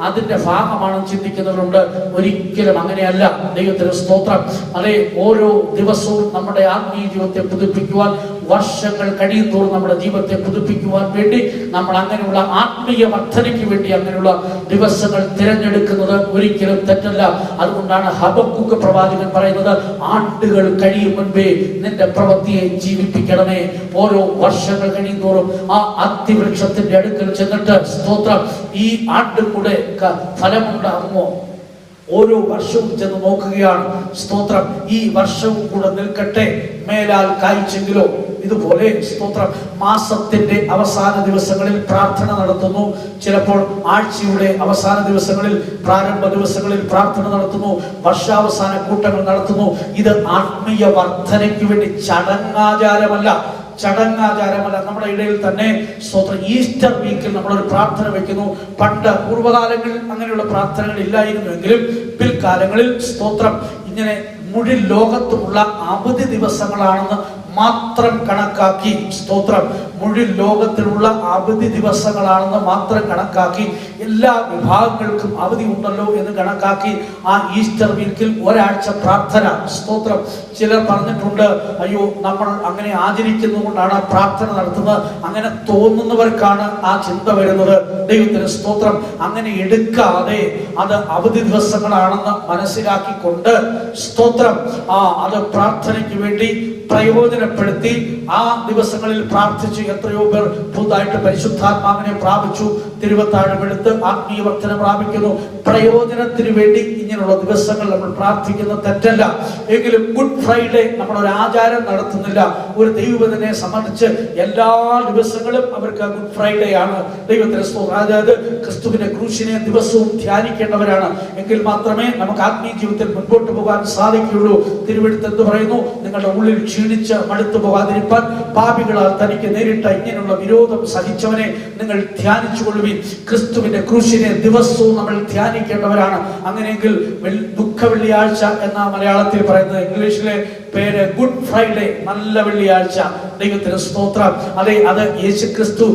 അതിന്റെ ഭാഗമാണെന്ന് ചിന്തിക്കുന്നവരുണ്ട്. ഒരിക്കലും അങ്ങനെയല്ല. ദൈവത്തിന് സ്തോത്രം. അതെ, ഓരോ ദിവസവും നമ്മുടെ ആത്മീയ ജീവിതത്തെ പുതുപ്പിക്കുവാൻ, വർഷങ്ങൾ കഴിയുന്തോറും നമ്മുടെ ജീവിതത്തെ പുതുപ്പിക്കുവാൻ വേണ്ടി നമ്മൾ അങ്ങനെയുള്ള ആത്മീയ വർധനയ്ക്ക് വേണ്ടി അങ്ങനെയുള്ള ദിവസങ്ങൾ തിരഞ്ഞെടുക്കുന്നത് ഒരിക്കലും തെറ്റല്ല. അതുകൊണ്ടാണ് ഹബക്കൂക്ക് പ്രവാചകൻ പറയുന്നത്, ആണ്ടുകൾ കഴിയും മുൻപേ നിന്റെ പ്രവൃത്തിയെ ജീവിപ്പിക്കണമേ. ഓരോ വർഷങ്ങൾ കഴിയുന്തോറും ആ അത്തിവൃക്ഷത്തിന്റെ അടുക്കൽ ചെന്നിട്ട്, സ്തോത്രം, ഈ ആണ്ടും കൂടെ ഫലമുണ്ടാകുമോ? ഓരോ വർഷവും ചെന്ന് നോക്കുകയാണ്. സ്തോത്രം. ഈ വർഷവും കൂടെ നിൽക്കട്ടെ, മേലാൽ കായ്ച്ചെങ്കിലോ. ഇതുപോലെ സ്തോത്രം, മാസത്തിന്റെ അവസാന ദിവസങ്ങളിൽ പ്രാർത്ഥന നടത്തുന്നു. ചിലപ്പോൾ ആഴ്ചയുടെ അവസാന ദിവസങ്ങളിൽ, പ്രാരംഭ ദിവസങ്ങളിൽ പ്രാർത്ഥന നടത്തുന്നു. വർഷാവസാന കൂട്ടങ്ങൾ നടത്തുന്നു. ഇത് ആത്മീയ വർധനയ്ക്ക് വേണ്ടി, ചടങ്ങാചാരമല്ല. നമ്മുടെ ഇടയിൽ തന്നെ സ്തോത്രം, ഈസ്റ്റർ വീക്കിൽ നമ്മളൊരു പ്രാർത്ഥന വെക്കുന്നു. പണ്ട് പൂർവ്വകാലങ്ങളിൽ അങ്ങനെയുള്ള പ്രാർത്ഥനകൾ ഇല്ലായിരുന്നുവെങ്കിലും പിൽക്കാലങ്ങളിൽ സ്തോത്രം ഇങ്ങനെ മുഴുവൻ ലോകത്തുമുള്ള അവധി ദിവസങ്ങളാണെന്ന് മാത്രം കണക്കാക്കി, സ്തോത്രം, മുഴുവൻ ലോകത്തിലുള്ള അവധി ദിവസങ്ങളാണെന്ന് മാത്രം കണക്കാക്കി, എല്ലാ വിഭാഗങ്ങൾക്കും അവധി ഉണ്ടല്ലോ എന്ന് കണക്കാക്കി ആ ഈസ്റ്റർ വീക്കിൽ ഒരാഴ്ച പ്രാർത്ഥന. സ്തോത്രം. ചിലർ പറഞ്ഞിട്ടുണ്ട്, അയ്യോ നമ്മൾ അങ്ങനെ ആചരിക്കുന്നതുകൊണ്ടാണ് പ്രാർത്ഥന നടത്തുന്നത്. അങ്ങനെ തോന്നുന്നവർക്കാണ് ആ ചിന്ത വരുന്നത്. ദൈവത്തിന് സ്തോത്രം. അങ്ങനെ എടുക്കാതെ അത് അവധി ദിവസങ്ങളാണെന്ന് മനസ്സിലാക്കിക്കൊണ്ട്, സ്തോത്രം, അത് പ്രാർത്ഥനയ്ക്ക് വേണ്ടി പ്രയോജനപ്പെടുത്തി ആ ദിവസങ്ങളിൽ പ്രാർത്ഥിച്ചു. എത്രയോ പേർ പുതുതായിട്ട് പരിശുദ്ധാത്മാവിനെ പ്രാപിച്ചു, തിരുവത്താഴമെടുത്ത് ആത്മീയ വർധന പ്രാപിക്കുന്നു. പ്രയോജനത്തിന് വേണ്ടി ഇങ്ങനെയുള്ള ദിവസങ്ങൾ നമ്മൾ പ്രാർത്ഥിക്കുന്നത് തെറ്റല്ല. എങ്കിലും ഗുഡ് ഫ്രൈഡേ നമ്മളൊരു ആചാരം നടത്തുന്നില്ല. ഒരു ദൈവത്തിനെ സംബന്ധിച്ച് എല്ലാ ദിവസങ്ങളും അവർക്ക് ഗുഡ് ഫ്രൈഡേ ആണ്. ദൈവത്തിന് സ്തോത്രം. അതായത് ക്രിസ്തുവിന്റെ ക്രൂശിനെ ദിവസവും ധ്യാനിക്കേണ്ടവരാണ്. എങ്കിൽ മാത്രമേ നമുക്ക് ആത്മീയ ജീവിതത്തിൽ മുൻപോട്ട് പോകാൻ സാധിക്കുകയുള്ളൂ. തിരുവെടുത്ത് എന്ത് പറയുന്നു? നിങ്ങളുടെ ഉള്ളിൽ ക്ഷീണിച്ച് മടുത്തു പോകാതിരിപ്പാൻ പാപികളാൽ തനിക്ക് നേരിട്ട ഇങ്ങനെയുള്ള വിരോധം സഹിച്ചവനെ നിങ്ങൾ ധ്യാനിച്ചു കൊള്ളുവിൻ. ക്രിസ്തുവിന്റെ ക്രൂശിനെ ദിവസവും നമ്മൾ ധ്യാനിക്കേണ്ടവരാണ്. അങ്ങനെയെങ്കിൽ ദുഃഖ വെള്ളിയാഴ്ച എന്ന മലയാളത്തിൽ പറയുന്നത്, ഇംഗ്ലീഷിലെ പേര് ഗുഡ് ഫ്രൈഡേ, നല്ല വെള്ളിയാഴ്ച. ദൈവത്തിന് സ്തോത്രം. അതെ, അത് യേശുക്രിസ്തു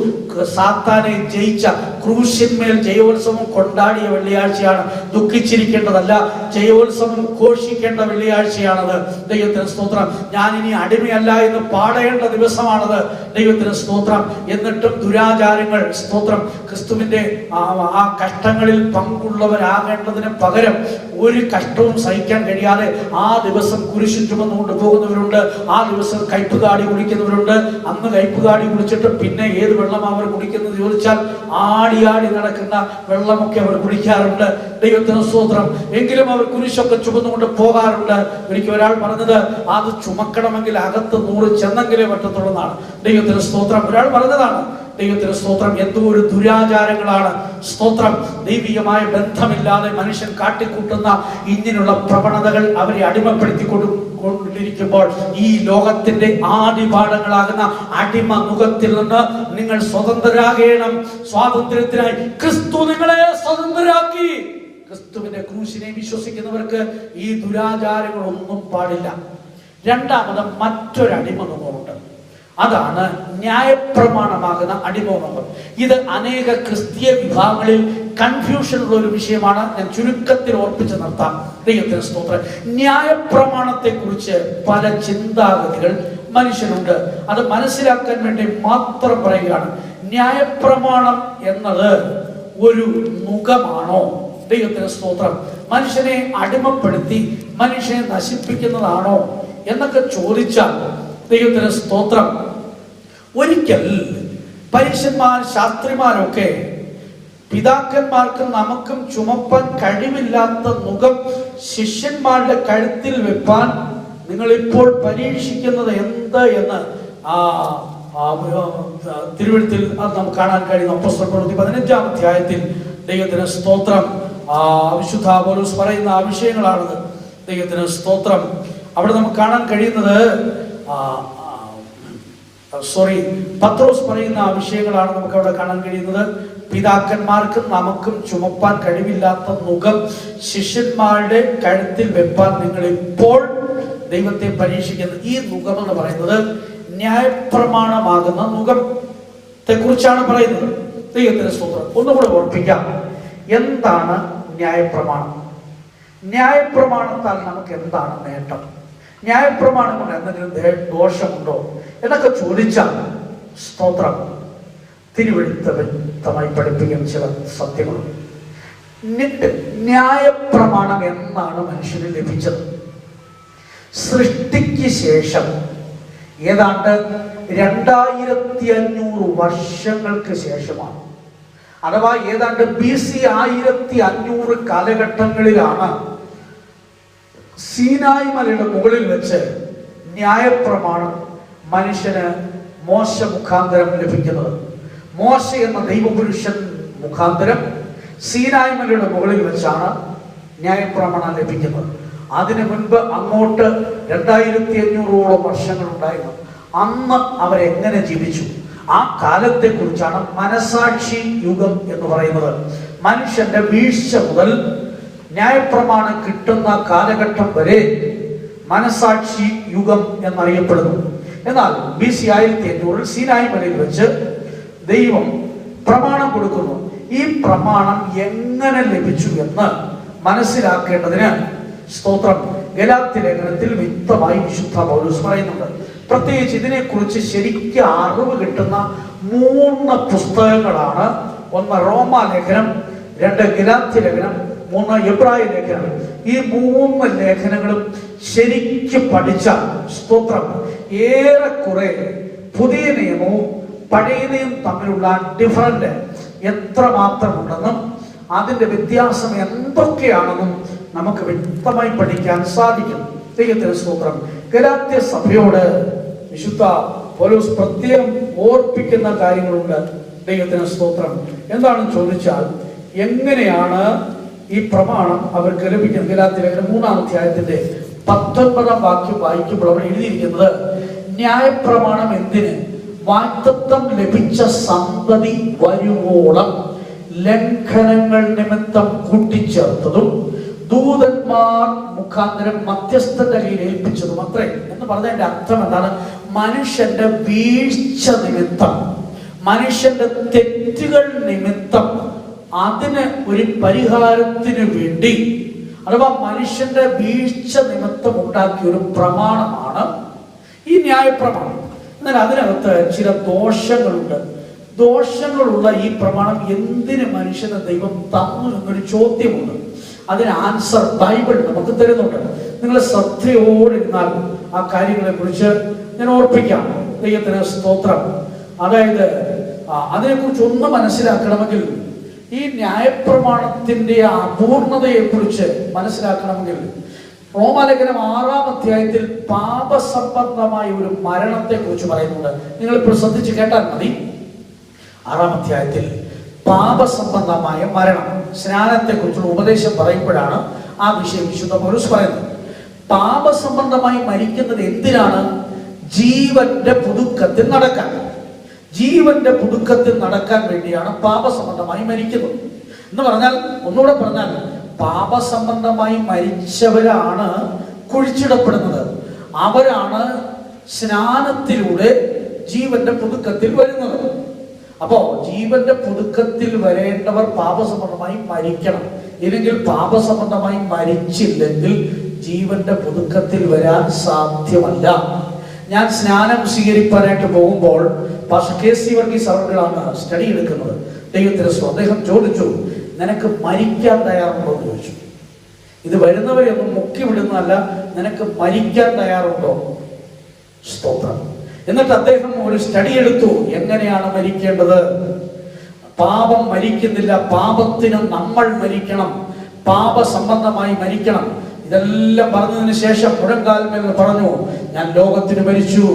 സാത്താനെ ജയിച്ച, ക്രൂശിന്മേൽ ജയോത്സവം കൊണ്ടാടിയ വെള്ളിയാഴ്ചയാണ്. ദുഃഖിച്ചിരിക്കേണ്ടതല്ല, ജയോത്സവം ഘോഷിക്കേണ്ട വെള്ളിയാഴ്ചയാണത്. ദൈവത്തിന് സ്തോത്രം. ഞാൻ ഇനി അടിമയല്ല എന്ന് പാടേണ്ട ദിവസമാണത്. ദൈവത്തിന് സ്തോത്രം. എന്നിട്ടും ദുരാചാരങ്ങൾ, സ്തോത്രം, ക്രിസ്തുവിന്റെ ആ കഷ്ടങ്ങളിൽ പങ്കുള്ളവരാകേണ്ടതിന് പകരം ഒരു കഷ്ടവും സഹിക്കാൻ കഴിയാതെ ആ ദിവസം കുരിശിൽ ചുമന്നുകൊണ്ട് പോകുന്നവരുണ്ട്. ആ ദിവസം കയ്പുകാടി കുടിക്കുന്നവരുണ്ട്. അന്ന് കയ്പുകാടി കുടിച്ചിട്ട് പിന്നെ ഏത് വെള്ളം അവർ കുടിക്കുന്നത് ചോദിച്ചാൽ ആടി നടക്കുന്ന വെള്ളമൊക്കെ അവർ കുടിക്കാറുണ്ട്. ദൈവത്തിന് സ്തോത്രം. എങ്കിലും അവർ കുരിശൊക്കെ ചുമന്നുകൊണ്ട് പോകാറുണ്ട്. ഒരിക്കൽ ഒരാൾ പറഞ്ഞത്, അത് ചുമക്കണമെങ്കിൽ അകത്ത് 100 ചെന്നെങ്കിലേ പറ്റത്തുള്ളൂ എന്നാണ്. ദൈവത്തിന് സ്തോത്രം. ഒരാൾ പറഞ്ഞതാണ്. ദൈവത്തിന് സ്തോത്രം. എന്തോ ഒരു ദുരാചാരങ്ങളാണ്. സ്തോത്രം. ദൈവികമായ ബന്ധമില്ലാതെ മനുഷ്യൻ കാട്ടിക്കൂട്ടുന്ന ഇങ്ങനെയുള്ള പ്രവണതകൾ അവരെ അടിമപ്പെടുത്തി കൊണ്ടിരിക്കുമ്പോൾ ഈ ലോകത്തിന്റെ ആദിപാഠങ്ങളാകുന്ന അടിമ മുഖത്തിൽ നിന്ന് നിങ്ങൾ സ്വതന്ത്രരാകണം. സ്വാതന്ത്ര്യത്തിനായി ക്രിസ്തു നിങ്ങളെ സ്വതന്ത്രരാക്കി. ക്രിസ്തുവിന്റെ ക്രൂശിനെ വിശ്വസിക്കുന്നവർക്ക് ഈ ദുരാചാരങ്ങളൊന്നും പാടില്ല. രണ്ടാമത് മറ്റൊരടിമ മുഖമുണ്ട്. അതാണ് ന്യായപ്രമാണമാകുന്ന അടിമോഹം. ഇത് അനേക ക്രിസ്തീയ വിഭാഗങ്ങളിൽ കൺഫ്യൂഷൻ ഉള്ള ഒരു വിഷയമാണ്. ഞാൻ ചുരുക്കത്തിൽ ഓർപ്പിച്ച് നിർത്താം. ദൈവത്തിന് സ്തോത്രം. ന്യായപ്രമാണത്തെ കുറിച്ച് പല ചിന്താഗതികൾ മനുഷ്യനുണ്ട്. അത് മനസ്സിലാക്കാൻ വേണ്ടി മാത്രം പറയുകയാണ്. ന്യായപ്രമാണം എന്നത് ഒരു നുകമാണോ? ദൈവത്തിന് സ്തോത്രം. മനുഷ്യനെ അടിമപ്പെടുത്തി മനുഷ്യനെ നശിപ്പിക്കുന്നതാണോ എന്നൊക്കെ ചോദിച്ചാൽ ദൈവത്തിന് സ്തോത്രം, ഒരിക്കൽ പരീശന്മാർ ശാസ്ത്രിമാരൊക്കെ പിതാക്കന്മാർക്കും നമുക്കും ചുമപ്പാൻ കഴിവില്ലാത്ത നുകം ശിഷ്യന്മാരുടെ കഴുത്തിൽ വെപ്പാൻ നിങ്ങൾ ഇപ്പോൾ പരീക്ഷിക്കുന്നത് എന്ത് എന്ന് തിരുവഴുത്തിൽ അത് നമുക്ക് കാണാൻ കഴിയുന്നു. അപ്പോസ്തലപ്രവൃത്തി 15-ാം അധ്യായത്തിൽ ദൈവത്തിന് സ്തോത്രം വിശുദ്ധ പൗലോസ് പറയുന്ന ആ വിഷയങ്ങളാണത്. ദൈവത്തിന് സ്തോത്രം. അവിടെ നമുക്ക് കാണാൻ കഴിയുന്നത് പത്രോസ് പറയുന്ന ആ വിഷയങ്ങളാണ് നമുക്ക് അവിടെ കാണാൻ കഴിയുന്നത്. പിതാക്കന്മാർക്കും നമുക്കും ചുമപ്പാൻ കഴിവില്ലാത്ത നുകം ശിഷ്യന്മാരുടെ കഴുത്തിൽ വെപ്പാൻ നിങ്ങൾ ഇപ്പോൾ ദൈവത്തെ പരീക്ഷിക്കുന്നത്. ഈ നുകം എന്ന് പറയുന്നത് ന്യായപ്രമാണമാകുന്ന നുകത്തെ കുറിച്ചാണ് പറയുന്നത്. ദൈവത്തിന് സ്തോത്രം. ഒന്നുകൂടെ ഓർപ്പിക്കാം, എന്താണ് ന്യായപ്രമാണം? ന്യായപ്രമാണത്താൽ നമുക്ക് എന്താണ് നേട്ടം? ന്യായപ്രമാണം കൊണ്ട് എന്തെങ്കിലും ദോഷമുണ്ടോ എന്നൊക്കെ ചോദിച്ചാൽ സ്തോത്രം, തിരുവെഴുത്ത് വ്യക്തമായി പഠിപ്പിക്കുന്ന ചില സത്യങ്ങളുണ്ട്. ന്യായപ്രമാണം എന്നാണ് മനുഷ്യന് ലഭിച്ചത്? സൃഷ്ടിക്ക് ശേഷം ഏതാണ്ട് 2500 വർഷങ്ങൾക്ക് ശേഷമാണ്. അഥവാ ഏതാണ്ട് BC 1500 കാലഘട്ടങ്ങളിലാണ് സീനായി മലയുടെ മുകളിൽ വെച്ച് ന്യായപ്രമാണം മനുഷ്യന് മോശ മുഖാന്തരം ലഭിക്കുന്നത്. മോശ എന്ന ദൈവപുരുഷൻ മുഖാന്തരം സീനായി മലയുടെ മുകളിൽ വെച്ചാണ് ന്യായപ്രമാണം ലഭിക്കുന്നത്. അതിനു മുൻപ് അങ്ങോട്ട് 2500ഓളം വർഷങ്ങൾ ഉണ്ടായിരുന്നു. അന്ന് അവരെങ്ങനെ ജീവിച്ചു? ആ കാലത്തെ കുറിച്ചാണ് മനസാക്ഷി യുഗം എന്ന് പറയുന്നത്. മനുഷ്യന്റെ വീഴ്ച മുതൽ ന്യായപ്രമാണം കിട്ടുന്ന കാലഘട്ടം വരെ മനസാക്ഷി യുഗം എന്നറിയപ്പെടുന്നു. എന്നാൽ BC 1500 സീനായി മലയിൽ വെച്ച് ദൈവം പ്രമാണം കൊടുക്കുന്നു. ഈ പ്രമാണം എങ്ങനെ ലഭിച്ചു എന്ന് മനസ്സിലാക്കേണ്ടതിന് സ്തോത്രം ഗലാത്യ ലേഖനത്തിൽ വ്യക്തമായി വിശുദ്ധ പൗലോസ് പറയുന്നുണ്ട്. പ്രത്യേകിച്ച് ഇതിനെക്കുറിച്ച് ശരിക്കും അറിവ് കിട്ടുന്ന 3 പുസ്തകങ്ങളാണ്. 1 റോമാലേഖനം, 2 ഗലാത്യ ലേഖനം, 3 എബ്രായ ലേഖനം. ഈ 3 ലേഖനങ്ങളും ശരിക്കും പഠിച്ച സ്തോത്രം ഏറെക്കുറെ പുതിയ നിയമവും പഴയ നിയമവും തമ്മിലുള്ള ഡിഫറൻറ്റ് എത്രമാത്രം ഉണ്ടെന്നും അതിൻ്റെ വ്യത്യാസം എന്തൊക്കെയാണെന്നും നമുക്ക് വ്യക്തമായി പഠിക്കാൻ സാധിക്കും. ദൈവത്തിന് സ്തോത്രം. ഗലാത്യ സഭയോട് വിശുദ്ധ പൗലോസ് പ്രത്യേകം ഓർപ്പിക്കുന്ന കാര്യങ്ങളുണ്ട്. ദൈവത്തിന് സ്തോത്രം. എന്താണെന്ന് ചോദിച്ചാൽ, എങ്ങനെയാണ് ഈ പ്രമാണം അവർക്ക് ലഭിക്കുന്നത്? ഗലാത്യ ലേഖനം 3-ാം അധ്യായത്തിന്റെ 19-ാം വാക്യം വായിക്കുമ്പോൾ അവിടെ എഴുതിയിരിക്കുന്നത്, ന്യായപ്രമാണം എന്തിന്? വാഗ്ദത്തം ലഭിച്ച സന്തതി വരുവോളം ലംഘനങ്ങൾ നിമിത്തം കൂട്ടിച്ചേർത്തതും ദൂതന്മാർ മുഖാന്തരം മധ്യസ്ഥന്റെ കയ്യിൽ ഏൽപ്പിച്ചതും അത്രേ. എന്ന് പറഞ്ഞതിന്റെ അർത്ഥം എന്താണ്? മനുഷ്യന്റെ വീഴ്ച നിമിത്തം, മനുഷ്യന്റെ തെറ്റുകൾ നിമിത്തം അതിന് ഒരു പരിഹാരത്തിന് വേണ്ടി, അഥവാ മനുഷ്യന്റെ വീഴ്ച നിമിത്തം ഉണ്ടാക്കിയ ഒരു പ്രമാണമാണ് ഈ ന്യായപ്രമാണം. എന്നാൽ അതിനകത്ത് ചില ദോഷങ്ങളുണ്ട്. ദോഷങ്ങളുള്ള ഈ പ്രമാണം എന്തിന് മനുഷ്യന് ദൈവം തന്നു എന്നൊരു ചോദ്യമുണ്ട്. അതിന് ആൻസർ ബൈബിൾ നമുക്ക് തരുന്നുണ്ട്. നിങ്ങൾ ശ്രദ്ധയോടിരുന്നാൽ ആ കാര്യങ്ങളെ കുറിച്ച് ഞാൻ ഓർപ്പിക്കാം. ദൈവത്തിന് സ്തോത്രം. അതായത് അതിനെക്കുറിച്ച് ഒന്ന് മനസ്സിലാക്കണമെങ്കിൽ, ഈ ന്യായപ്രമാണത്തിന്റെ അപൂർണതയെ കുറിച്ച് മനസ്സിലാക്കണമെങ്കിൽ, റോമാലേഖനം 6-ാം അധ്യായത്തിൽ പാപസംബന്ധമായ ഒരു മരണത്തെ കുറിച്ച് പറയുന്നുണ്ട്. നിങ്ങളിപ്പോൾ ശ്രദ്ധിച്ച് കേട്ടാൽ മതി. 6-ാം അധ്യായത്തിൽ പാപസംബന്ധമായ മരണം, സ്നാനത്തെ കുറിച്ചുള്ള ഉപദേശം പറയുമ്പോഴാണ് ആ വിഷയം വിശുദ്ധ പൗലോസ് പറയുന്നത്. പാപസംബന്ധമായി മരിക്കുന്നത് എന്തിനാണ്? ജീവന്റെ പുതുക്കത്തിൽ നടക്കാൻ. ജീവന്റെ പുതുക്കത്തിൽ നടക്കാൻ വേണ്ടിയാണ് പാപസംബന്ധമായി മരിക്കുന്നത്. എന്ന് പറഞ്ഞാൽ, ഒന്നുകൂടെ പറഞ്ഞാൽ, പാപസംബന്ധമായി മരിച്ചവരാണ് കുഴിച്ചിടപ്പെടുന്നത്. അവരാണ് സ്നാനത്തിലൂടെ ജീവന്റെ പുതുക്കത്തിൽ വരുന്നത്. അപ്പോ ജീവന്റെ പുതുക്കത്തിൽ വരേണ്ടവർ പാപസംബന്ധമായി മരിക്കണം. ഇല്ലെങ്കിൽ പാപസംബന്ധമായി മരിച്ചില്ലെങ്കിൽ ജീവന്റെ പുതുക്കത്തിൽ വരാൻ സാധ്യമല്ല. ഞാൻ സ്നാനം സ്വീകരിക്കാനായിട്ട് പോകുമ്പോൾ പാസ്റ്റർ കെ സി വർഗീസ് അവர்களാണ് സ്റ്റഡി എടുക്കുന്നത്. ദൈവത്തിന് അദ്ദേഹം ചോദിച്ചു, നിനക്ക് മരിക്കാൻ തയ്യാറുണ്ടോ എന്ന് ചോദിച്ചു. ഇത് വരുന്നവരെയൊന്നും മുക്കി വിടുന്നതല്ല, നിനക്ക് മരിക്കാൻ തയ്യാറുണ്ടോ? സ്തോത്രം. എന്നിട്ട് അദ്ദേഹം ഒരു സ്റ്റഡി എടുത്തു, എങ്ങനെയാണ് മരിക്കേണ്ടത്. പാപം മരിക്കുന്നില്ല, പാപത്തിന് നമ്മൾ മരിക്കണം, പാപ സംബന്ധമായി മരിക്കണം. ഇതെല്ലാം പറഞ്ഞതിന് ശേഷം മുഴങ്കാൽമേൽ പറഞ്ഞു, ഞാൻ ലോകത്തിന് മരിച്ചു,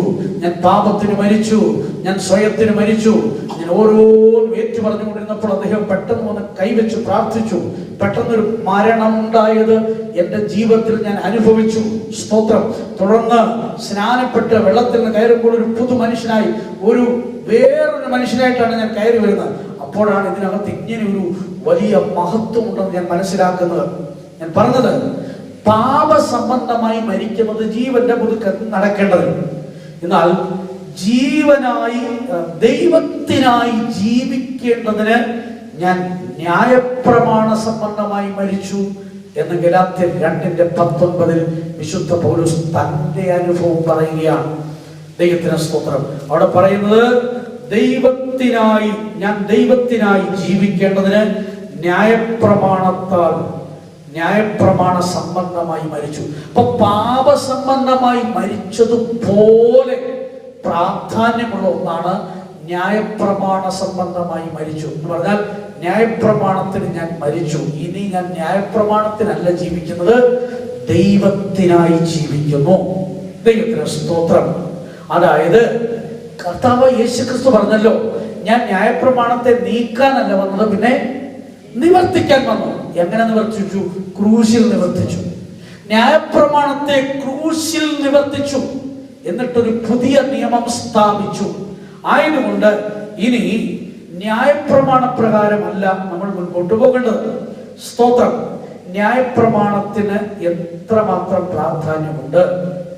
ഞാൻ പാപത്തിന് മരിച്ചു, ഞാൻ സ്വയത്തിന് മരിച്ചു. ഞാൻ ഓരോന്നും ഏറ്റു പറഞ്ഞുകൊണ്ടിരുന്നപ്പോൾ അദ്ദേഹം പെട്ടെന്ന് വന്ന് കൈവച്ച് പ്രാർത്ഥിച്ചു. പെട്ടെന്നൊരു മരണം ഉണ്ടായത് എൻ്റെ ജീവിതത്തിൽ ഞാൻ അനുഭവിച്ചു. സ്തോത്രം. തുടർന്ന് സ്നാനപ്പെട്ട് വെള്ളത്തിൽ നിന്ന് കയറുമ്പോൾ ഒരു പുതു മനുഷ്യനായി, വേറൊരു മനുഷ്യനായിട്ടാണ് ഞാൻ കയറി വരുന്നത്. അപ്പോഴാണ് ഇതിനകത്ത് ഇങ്ങനെ ഒരു വലിയ മഹത്വം ഉണ്ടെന്ന് ഞാൻ മനസ്സിലാക്കുന്നത്. ഞാൻ പറഞ്ഞത്, പാപസംബന്ധമായി മരിക്കുന്നത് ജീവന്റെ പുതുക്കത്തിൽ നടക്കേണ്ടത്. എന്നാൽ ജീവനായി ദൈവത്തിനായി ജീവിക്കേണ്ടതിന് ഞാൻ ന്യായപ്രമാണ സംബന്ധമായി മരിച്ചു എന്ന് ഗലാത്യർ 2:19 വിശുദ്ധ പൗലോസ് തന്റെ അനുഭവം പറയുകയാണ്. ദൈവത്തിന് സ്തോത്രം. അവിടെ പറയുന്നത്, ഞാൻ ദൈവത്തിനായി ജീവിക്കേണ്ടതിന് ന്യായപ്രമാണ സംബന്ധമായി മരിച്ചു. അപ്പൊ പാപസംബന്ധമായി മരിച്ചതുപോലെ പ്രാധാന്യമുള്ള ഒന്നാണ് ന്യായപ്രമാണ സംബന്ധമായി മരിച്ചു എന്ന് പറഞ്ഞാൽ, ന്യായപ്രമാണത്തിന് ഞാൻ മരിച്ചു, ഇനി ഞാൻ ന്യായപ്രമാണത്തിനല്ല ജീവിക്കുന്നത്, ദൈവത്തിനായി ജീവിക്കുന്നു. ദൈവത്തിന് സ്തോത്രം. അതായത് കർത്താവ് യേശുക്രിസ്തു പറഞ്ഞല്ലോ, ഞാൻ ന്യായപ്രമാണത്തെ നീക്കാനല്ല വന്നത്, പിന്നെ നിവർത്തിക്കാൻ വന്നു. എങ്ങനെ നിവർത്തിച്ചു? ക്രൂശിൽ നിവർത്തിച്ചു. ന്യായപ്രമാണത്തെ ക്രൂശിൽ നിവർത്തിച്ചു, എന്നിട്ടൊരു പുതിയ നിയമം സ്ഥാപിച്ചു. ആയതുകൊണ്ട് ഇനി ന്യായപ്രമാണ പ്രകാരമല്ല നമ്മൾ മുൻപോട്ട് പോകേണ്ടത്. സ്തോത്രം. ന്യായപ്രമാണത്തിന് എത്രമാത്രം പ്രാധാന്യമുണ്ട്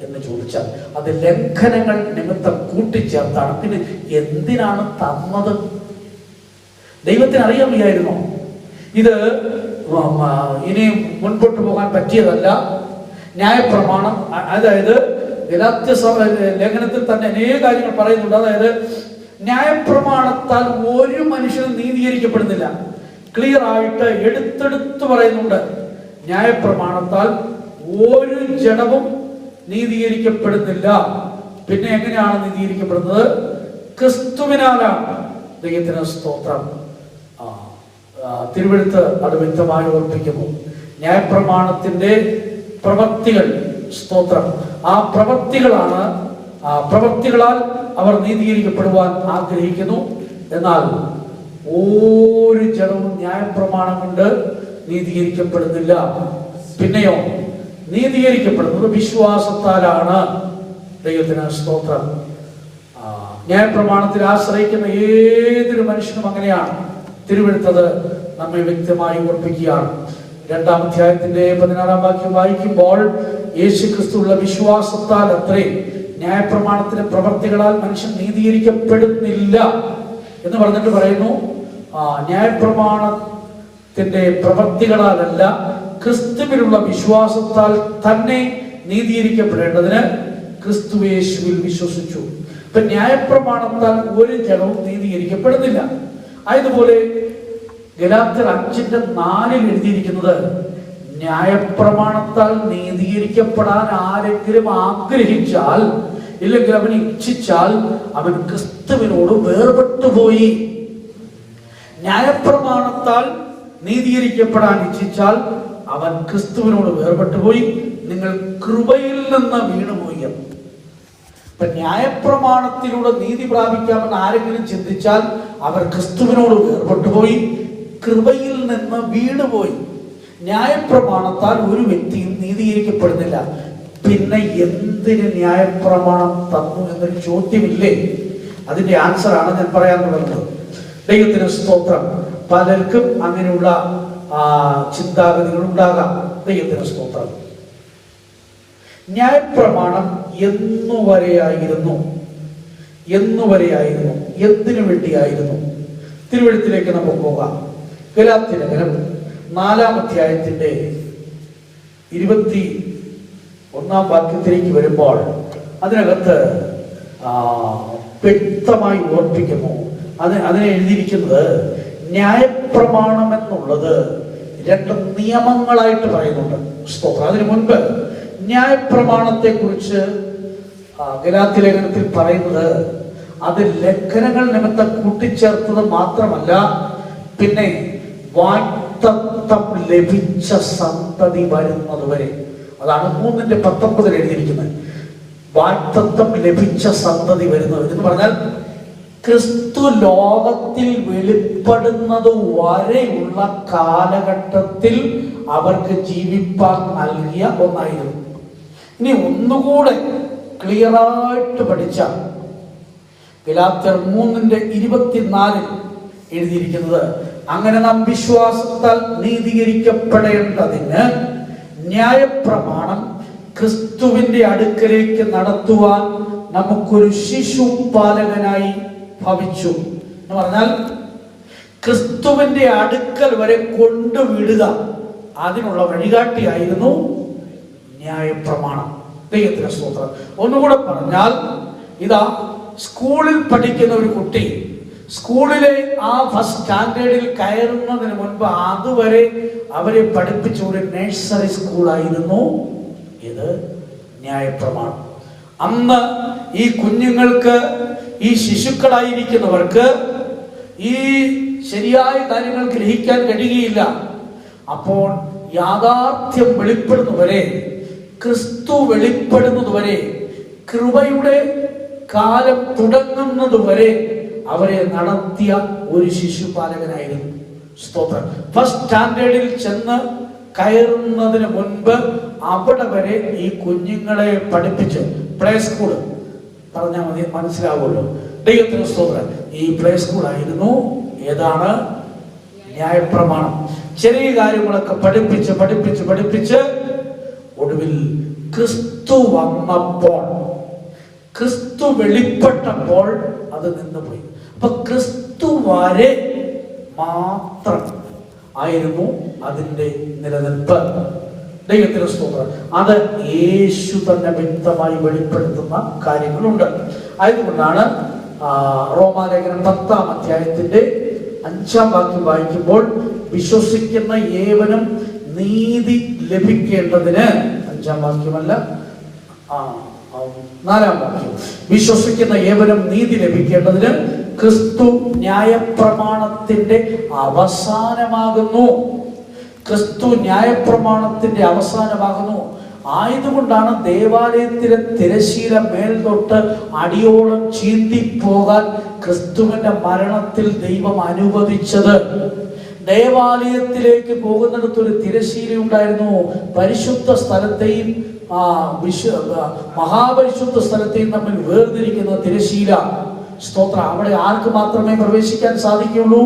എന്ന് ചോദിച്ചാൽ, അത് ലംഘനങ്ങൾ നിമിത്തം കൂട്ടിച്ചേർത്താണ്. പിന്നെ എന്തിനാണ് തന്നത്? ദൈവത്തിന് അറിയാൻ വയ്യായിരുന്നോ ഇത് ഇനി മുൻപോട്ട് പോകാൻ പറ്റിയതല്ല? ന്യായപ്രമാണം, അതായത് ഗലാത്യ ലേഖനത്തിൽ തന്നെ അനേക കാര്യങ്ങൾ പറയുന്നുണ്ട്. അതായത് ന്യായപ്രമാണത്താൽ ഒരു മനുഷ്യനും നീതീകരിക്കപ്പെടുന്നില്ല. ക്ലിയർ ആയിട്ട് എടുത്തെടുത്ത് പറയുന്നുണ്ട്, ന്യായപ്രമാണത്താൽ ഒരു ജഡവും നീതീകരിക്കപ്പെടുന്നില്ല. പിന്നെ എങ്ങനെയാണ് നീതീകരിക്കപ്പെടുന്നത്? ക്രിസ്തുവിനാലാണ്. ദൈവത്തിന് സ്തോത്രം. തിരുവെഴുത്ത് അത് വ്യക്തമായി ഓർപ്പിക്കുന്നു. ന്യായപ്രമാണത്തിന്റെ പ്രവൃത്തികൾ, സ്തോത്രം, ആ പ്രവൃത്തികളാൽ അവർ നീതീകരിക്കപ്പെടുവാൻ ആഗ്രഹിക്കുന്നു. എന്നാൽ ഒരു ജഡവും ന്യായപ്രമാണം കൊണ്ട് നീതീകരിക്കപ്പെടുന്നില്ല. പിന്നെയോ നീതീകരിക്കപ്പെടുന്നത് വിശ്വാസത്താലാണ്. ദൈവത്തിന് സ്തോത്രം. ന്യായപ്രമാണത്തിൽ ആശ്രയിക്കുന്ന ഏതൊരു മനുഷ്യനും അങ്ങനെയാണ്. തിരുവെഴുത്തത് നമ്മെ വ്യക്തമായി ഓർപ്പിക്കുകയാണ്. 2-ാം അധ്യായത്തിന്റെ 16-ാം വാക്യം വായിക്കുമ്പോൾ, യേശുക്രിസ്തുവിലുള്ള വിശ്വാസത്താൽ അത്രേ, ന്യായപ്രമാണത്തിന്റെ പ്രവർത്തികളാൽ മനുഷ്യൻ നീതീകരിക്കപ്പെടുന്നില്ല എന്ന് പറഞ്ഞിട്ട് പറയുന്നു, ന്യായപ്രമാണത്തിന്റെ പ്രവർത്തികളാലല്ല, ക്രിസ്തുവിലുള്ള വിശ്വാസത്താൽ തന്നെ നീതീകരിക്കപ്പെടേണ്ടതിന് ക്രിസ്തുയേശുവിൽ വിശ്വസിച്ചു. ഇപ്പൊ ന്യായപ്രമാണത്താൽ ഒരു ജഡവും നീതീകരിക്കപ്പെടുന്നില്ല. ആയതുപോലെ ഗലാത്യർ 5:4 എഴുതിയിരിക്കുന്നത്, ന്യായപ്രമാണത്താൽ നീതീകരിക്കപ്പെടാൻ ആരെങ്കിലും ആഗ്രഹിച്ചാൽ, ഇല്ലെങ്കിൽ അവൻ ഇച്ഛിച്ചാൽ, അവൻ ക്രിസ്തുവിനോട് വേർപെട്ടുപോയി. ന്യായപ്രമാണത്താൽ നീതീകരിക്കപ്പെടാൻ ഇച്ഛിച്ചാൽ അവൻ ക്രിസ്തുവിനോട് വേർപെട്ടുപോയി, നിങ്ങൾ കൃപയിൽ നിന്ന് വീണുപോയി. ഇപ്പൊ ന്യായപ്രമാണത്തിലൂടെ നീതി പ്രാപിക്കാമെന്ന് ആരെങ്കിലും ചിന്തിച്ചാൽ അവർ ക്രിസ്തുവിനോട് വേർപെട്ടുപോയി, കൃപയിൽ നിന്ന് വീണുപോയി. ന്യായപ്രമാണത്താൽ ഒരു വ്യക്തിയും നീതീകരിക്കപ്പെടുന്നില്ല. പിന്നെ എന്തിന് ന്യായപ്രമാണം തന്നു എന്നൊരു ചോദ്യമില്ലേ? അതിന്റെ ആൻസറാണ് ഞാൻ പറയാൻ തുടങ്ങുന്നത്. ദൈവത്തിന് സ്തോത്രം. പലർക്കും അങ്ങനെയുള്ള ചിന്താഗതികൾ ഉണ്ടാകാം. ദൈവത്തിന് സ്തോത്രം. ന്യായപ്രമാണം എന്നുവരെയായിരുന്നു? എന്നുവരെയായിരുന്നു? എന്തിനു വേണ്ടിയായിരുന്നു? തിരുവെഴുത്തിലേക്ക് നമുക്ക് പോകാം. ഗലാത്യലേഖനം 4-ാം അധ്യായത്തിന്റെ 21-ാം വാക്യത്തിലേക്ക് വരുമ്പോൾ അതിനകത്ത് വ്യക്തമായി ഓർപ്പിക്കുന്നു. അതിനെ എഴുതിയിരിക്കുന്നത് ന്യായപ്രമാണം എന്നുള്ളത് 2 നിയമങ്ങളായിട്ട് പറയുന്നുണ്ട്. സ്തോത്രം. അതിനു മുൻപ് ന്യായപ്രമാണത്തെ കുറിച്ച് ഗലാത്യലേഖനത്തിൽ പറയുന്നത് അത് ലംഘനങ്ങൾ നിമിത്തം കൂട്ടിച്ചേർത്തത് മാത്രമല്ല, പിന്നെ വാഗ്ദത്തം ലഭിച്ച സന്തതി വരുന്നത് വരെ. അതാണ് 3:19 എഴുതിയിരിക്കുന്നത്. വാഗ്ദത്തം ലഭിച്ച സന്തതി വരുന്നത് എന്ന് പറഞ്ഞാൽ ക്രിസ്തു ലോകത്തിൽ വെളിപ്പെടുന്നത് വരെയുള്ള കാലഘട്ടത്തിൽ അവർക്ക് ജീവിപ്പാൻ നൽകിയ ഒന്നായിരുന്നു. ഇനി ഒന്നുകൂടെ ക്ലിയറായിട്ട് പഠിച്ച ഗലാത്യർ 3:24 എഴുതിയിരിക്കുന്നത്, അങ്ങനെ നാം വിശ്വാസത്താൽ നീതീകരിക്കപ്പെടേണ്ടതിന് ന്യായപ്രമാണം ക്രിസ്തുവിന്റെ അടുക്കലേക്ക് നടത്തുവാൻ നമുക്കൊരു ശിശുപാലകനായി ഭവിച്ചു. എന്ന് പറഞ്ഞാൽ ക്രിസ്തുവിന്റെ അടുക്കൽ വരെ കൊണ്ടുവിടുക, അതിനുള്ള വഴികാട്ടിയായിരുന്നു ന്യായപ്രമാണം. ദൈവത്തിന് സ്തോത്രം. ഒന്നുകൂടെ പറഞ്ഞാൽ, ഇതാ സ്കൂളിൽ പഠിക്കുന്ന ഒരു കുട്ടി സ്കൂളിലെ ആ ഫസ്റ്റ് സ്റ്റാൻഡേർഡിൽ കയറുന്നതിന് മുൻപ് അതുവരെ അവരെ പഠിപ്പിച്ച ഒരു നഴ്സറി സ്കൂളായിരുന്നു ഇത് ന്യായപ്രമാണം. അന്ന് ഈ കുഞ്ഞുങ്ങൾക്ക്, ഈ ശിശുക്കളായിരിക്കുന്നവർക്ക് ഈ ശരിയായ കാര്യങ്ങൾ ഗ്രഹിക്കാൻ കഴിയുകയില്ല. അപ്പോൾ യാഥാർത്ഥ്യം വെളിപ്പെടുന്നതുവരെ, ക്രിസ്തു വെളിപ്പെടുന്നതുവരെ, കൃപയുടെ കാലം തുടങ്ങുന്നതുവരെ അവരെ നടത്തിയ ഒരു ശിശുപാലകനായിരുന്നു. സ്തോത്രം. ഫസ്റ്റ് സ്റ്റാൻഡേർഡിൽ ചെന്ന് കയറുന്നതിന് മുൻപ് അവിടെ വരെ ഈ കുഞ്ഞുങ്ങളെ പഠിപ്പിച്ച്, പ്ലേ സ്കൂൾ പറഞ്ഞാൽ മതി, മനസ്സിലാവുമല്ലോ. ദൈവത്തിന് സ്തോത്രം. ഈ പ്ലേ സ്കൂൾ ആയിരുന്നു ഏതാണ്? ന്യായപ്രമാണം. ചെറിയ കാര്യങ്ങളൊക്കെ പഠിപ്പിച്ച് പഠിപ്പിച്ച് പഠിപ്പിച്ച് ഒടുവിൽ ക്രിസ്തു വന്നപ്പോൾ, ക്രിസ്തു വെളിപ്പെട്ടപ്പോൾ അത് നിന്നുപോയി. അപ്പൊ ക്രിസ്തു വരെ മാത്രം ആയിരുന്നു അതിന്റെ നിലനിൽപ്പ്. ദൈവത്തിന് സ്തോത്രം. അത് യേശു തന്നെ വ്യക്തമായി വെളിപ്പെടുത്തുന്ന കാര്യങ്ങളുണ്ട്. ആയതുകൊണ്ടാണ് റോമാലേഖനം 10-ാം അധ്യായത്തിന്റെ 5-ാം വാക്യം വായിക്കുമ്പോൾ, വിശ്വസിക്കുന്ന ഏവനും നീതി ലഭിക്കേണ്ടതിന്, 5-ാം വാക്യമല്ല 4-ാം വാക്യം, വിശ്വസിക്കുന്ന ഏവനും നീതി ലഭിക്കേണ്ടതിന് ക്രിസ്തു ന്യായപ്രമാണത്തിന്റെ അവസാനമാകുന്നു. ക്രിസ്തു ന്യായപ്രമാണത്തിന്റെ അവസാനമാകുന്നു. ആയതുകൊണ്ടാണ് ദേവാലയത്തിലെ തിരശീല മേൽ തൊട്ട് അടിയോളം ചീന്തിപ്പോകാൻ ക്രിസ്തുവിന്റെ മരണത്തിൽ ദൈവം അനുവദിച്ചത്. ദേവാലയത്തിലേക്ക് പോകുന്നിടത്തൊരു തിരശീല ഉണ്ടായിരുന്നു. പരിശുദ്ധ സ്ഥലത്തെയും മഹാപരിശുദ്ധ സ്ഥലത്തെയും തമ്മിൽ വേർതിരിക്കുന്ന തിരശീല. സ്തോത്രം. അവിടെ ആർക്ക് മാത്രമേ പ്രവേശിക്കാൻ സാധിക്കുള്ളൂ?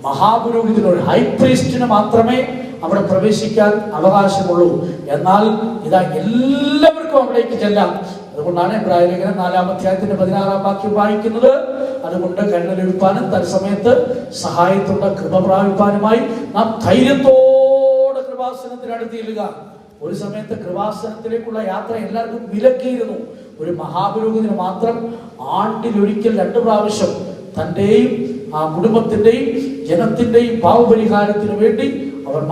മഹാപുരോഹിതനോട്, ഹൈപ്രീസ്റ്റിന് മാത്രമേ അവിടെ പ്രവേശിക്കാൻ അവകാശമുള്ളൂ. എന്നാൽ ഇതാ എല്ലാവർക്കും അവിടേക്ക് ചെല്ലാം. അതുകൊണ്ടാണ് എബ്രായലേഖനം 4-ാം അധ്യായത്തിന്റെ 16-ാം വാക്യം വായിക്കുന്നത്. അതുകൊണ്ട് കരുണലഭിപ്പാനും തത്സമയത്ത് സഹായത്തുള്ള കൃപ പ്രാപിപ്പാനുമായി നാം ധൈര്യത്തോടെ കൃപാസനത്തിനടുത്ത് ചെല്ലുക. ഒരു സമയത്ത് കൃപാസനത്തിലേക്കുള്ള യാത്ര എല്ലാവർക്കും വിലക്കിയിരുന്നു. ഒരു മഹാപുരോഹിതന് മാത്രം ആണ്ടിലൊരിക്കൽ 2 പ്രാവശ്യം തന്റെയും കുടുംബത്തിന്റെയും ജനത്തിന്റെയും പാവപരിഹാരത്തിന് വേണ്ടി അവർ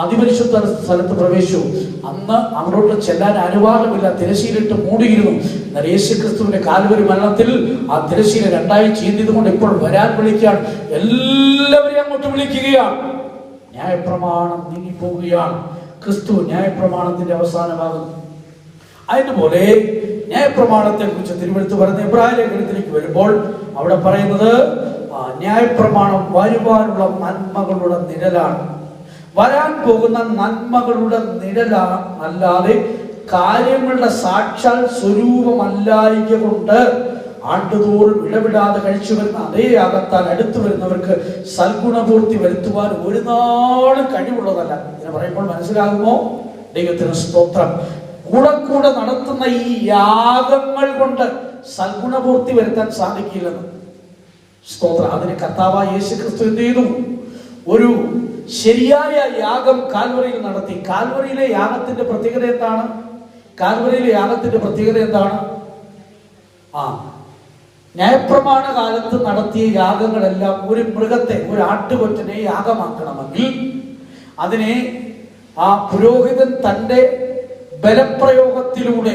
അതിപരിശുദ്ധ സ്ഥലത്ത് പ്രവേശിച്ചു. അന്ന് അവരോട് ചെല്ലാൻ അനുവാദമില്ല, തിരശ്ശീലിട്ട് മൂടിയിരുന്നു. എന്നാൽ യേശുക്രിസ്തുവിന്റെ കാൽവരി മരണത്തിൽ ആ തിരശ്ശീല 2ആയി ചീന്തിയത് കൊണ്ട് ഇപ്പോൾ വരാൻ വിളിക്കുകയാണ്. എല്ലാവരെയും അങ്ങോട്ട് വിളിക്കുകയാണ്. ന്യായപ്രമാണം നീങ്ങിപ്പോവുകയാണ്. ക്രിസ്തു ന്യായപ്രമാണത്തിന്റെ അവസാനമാകുന്നു. അതുപോലെ ന്യായപ്രമാണത്തെ കുറിച്ച് തിരുവെഴുത്ത് പറയുന്ന എബ്രായലേഖനത്തിലേക്ക് വരുമ്പോൾ അവിടെ പറയുന്നത് ന്യായപ്രമാണം വരുവാനുള്ള നന്മകളുടെ നിഴലാണ്. വരാൻ പോകുന്ന നന്മകളുടെ നിഴലാണ്, അല്ലാതെ കാര്യങ്ങളുടെ സാക്ഷാൽ സ്വരൂപമല്ലായിക കൊണ്ട് ആണ്ടുതോറും ഇടപെടാതെ കഴിച്ചു വരുന്ന അതേ യാഗത്താൽ അടുത്തു വരുന്നവർക്ക് സൽഗുണപൂർത്തി വരുത്തുവാൻ ഒരു നാളും കഴിവുള്ളതല്ല. ഇതിനെ പറയുമ്പോൾ മനസ്സിലാകുമോ? ദൈവത്തിന് സ്തോത്രം. കൂടെ കൂടെ നടത്തുന്ന ഈ യാഗങ്ങൾ കൊണ്ട് സൽഗുണപൂർത്തി വരുത്താൻ സാധിക്കില്ലെന്ന്. സ്തോത്രം. അതിന് കർത്താവായ യേശു ക്രിസ്തു എന്ത് ചെയ്തു? ഒരു ശരിയായ യാഗം കാൽവറിയിൽ നടത്തി. കാൽവറിയിലെ യാഗത്തിന്റെ പ്രത്യേകത എന്താണ്? കാൽവറിയിലെ യാഗത്തിന്റെ പ്രത്യേകത എന്താണ്? ന്യായപ്രമാണ കാലത്ത് നടത്തിയ യാഗങ്ങളെല്ലാം ഒരു മൃഗത്തെ, ഒരു ആട്ടുകൊറ്റനെ യാഗമാക്കണമെങ്കിൽ അതിനെ ആ പുരോഹിതൻ തൻ്റെ ബലപ്രയോഗത്തിലൂടെ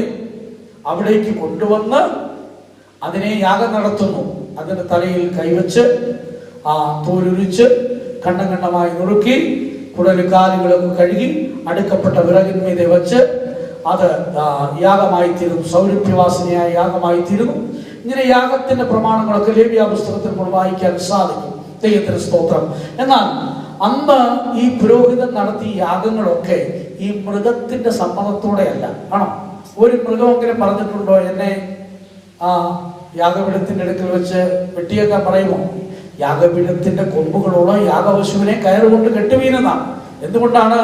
അവിടേക്ക് കൊണ്ടുവന്ന് അതിനെ യാഗം നടത്തുന്നു. അതിന്റെ തലയിൽ കൈവച്ച് തോലുരിച്ച് കണ്ണം കണ്ണമായി നുറുക്കി കുടലുകാലുകളൊക്കെ കഴുകി അടുക്കപ്പെട്ട വിറകിന്മീതെ വെച്ച് അത് യാഗമായി തീരുന്നു. സൗരഭ്യവാസനയായ യാഗമായി തീരുന്നു. ഇങ്ങനെ യാഗത്തിന്റെ പ്രമാണങ്ങളൊക്കെ ലേവ്യ പുസ്തകത്തിൽ നമ്മൾ വായിക്കാൻ സാധിക്കും. ദൈവത്തിന് സ്തോത്രം. എന്നാൽ അന്ന് ഈ പുരോഹിതൻ നടത്തിയ യാഗങ്ങളൊക്കെ ഈ മൃഗത്തിന്റെ സമ്മതത്തോടെയല്ല. ആണോ? ഒരു മൃഗമെങ്കിലും പറഞ്ഞിട്ടുണ്ടോ എന്നെ യാഗപീഠത്തിന്റെ അടുക്കൽ വെച്ച് വെട്ടിയേക്കാൻ പറയുമോ? യാഗപീഠത്തിന്റെ കൊമ്പുകളോട് യാഗപശുവിനെ കയറുകൊണ്ട് കെട്ടുവീനെന്നാണ്. എന്തുകൊണ്ടാണ്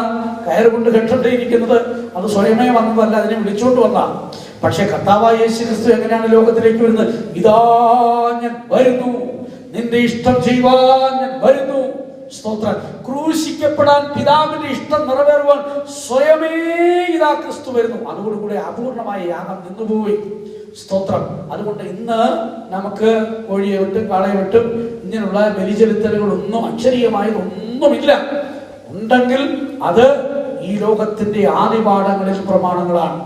കയറുകൊണ്ട് കെട്ടേണ്ടിയിരിക്കുന്നത്? അത് സ്വയമേ വന്നതല്ല, അതിനെ വിളിച്ചുകൊണ്ട് വന്നതാണ്. പക്ഷെ കർത്താവായ യേശു ക്രിസ്തു എങ്ങനെയാണ് ലോകത്തിലേക്ക് വരുന്നത്? ഇതാ ഞാൻ വരുന്നു, നിന്റെ ഇഷ്ടം ചെയ്യുവാൻ ഞാൻ വരുന്നു. സ്തോത്രം. ക്രൂശിക്കപ്പെടാൻ, പിതാവിന്റെ ഇഷ്ടം നിറവേറുവാൻ സ്വയമേ ഇതാ ക്രിസ്തു വരുന്നു. അതോടുകൂടെ അപൂർണമായ യാഗം നിന്നുപോയി. സ്തോത്രം. അതുകൊണ്ട് ഇന്ന് നമുക്ക് കോഴിയെ വിട്ടും കാളയെ വിട്ടും ഇങ്ങനെയുള്ള ബലിചെലുത്തലുകളൊന്നും അക്ഷരീയമായതൊന്നുമില്ല. ഉണ്ടെങ്കിൽ അത് ഈ ലോകത്തിന്റെ ആദിപാഠങ്ങളിൽ പ്രമാണങ്ങളാണ്.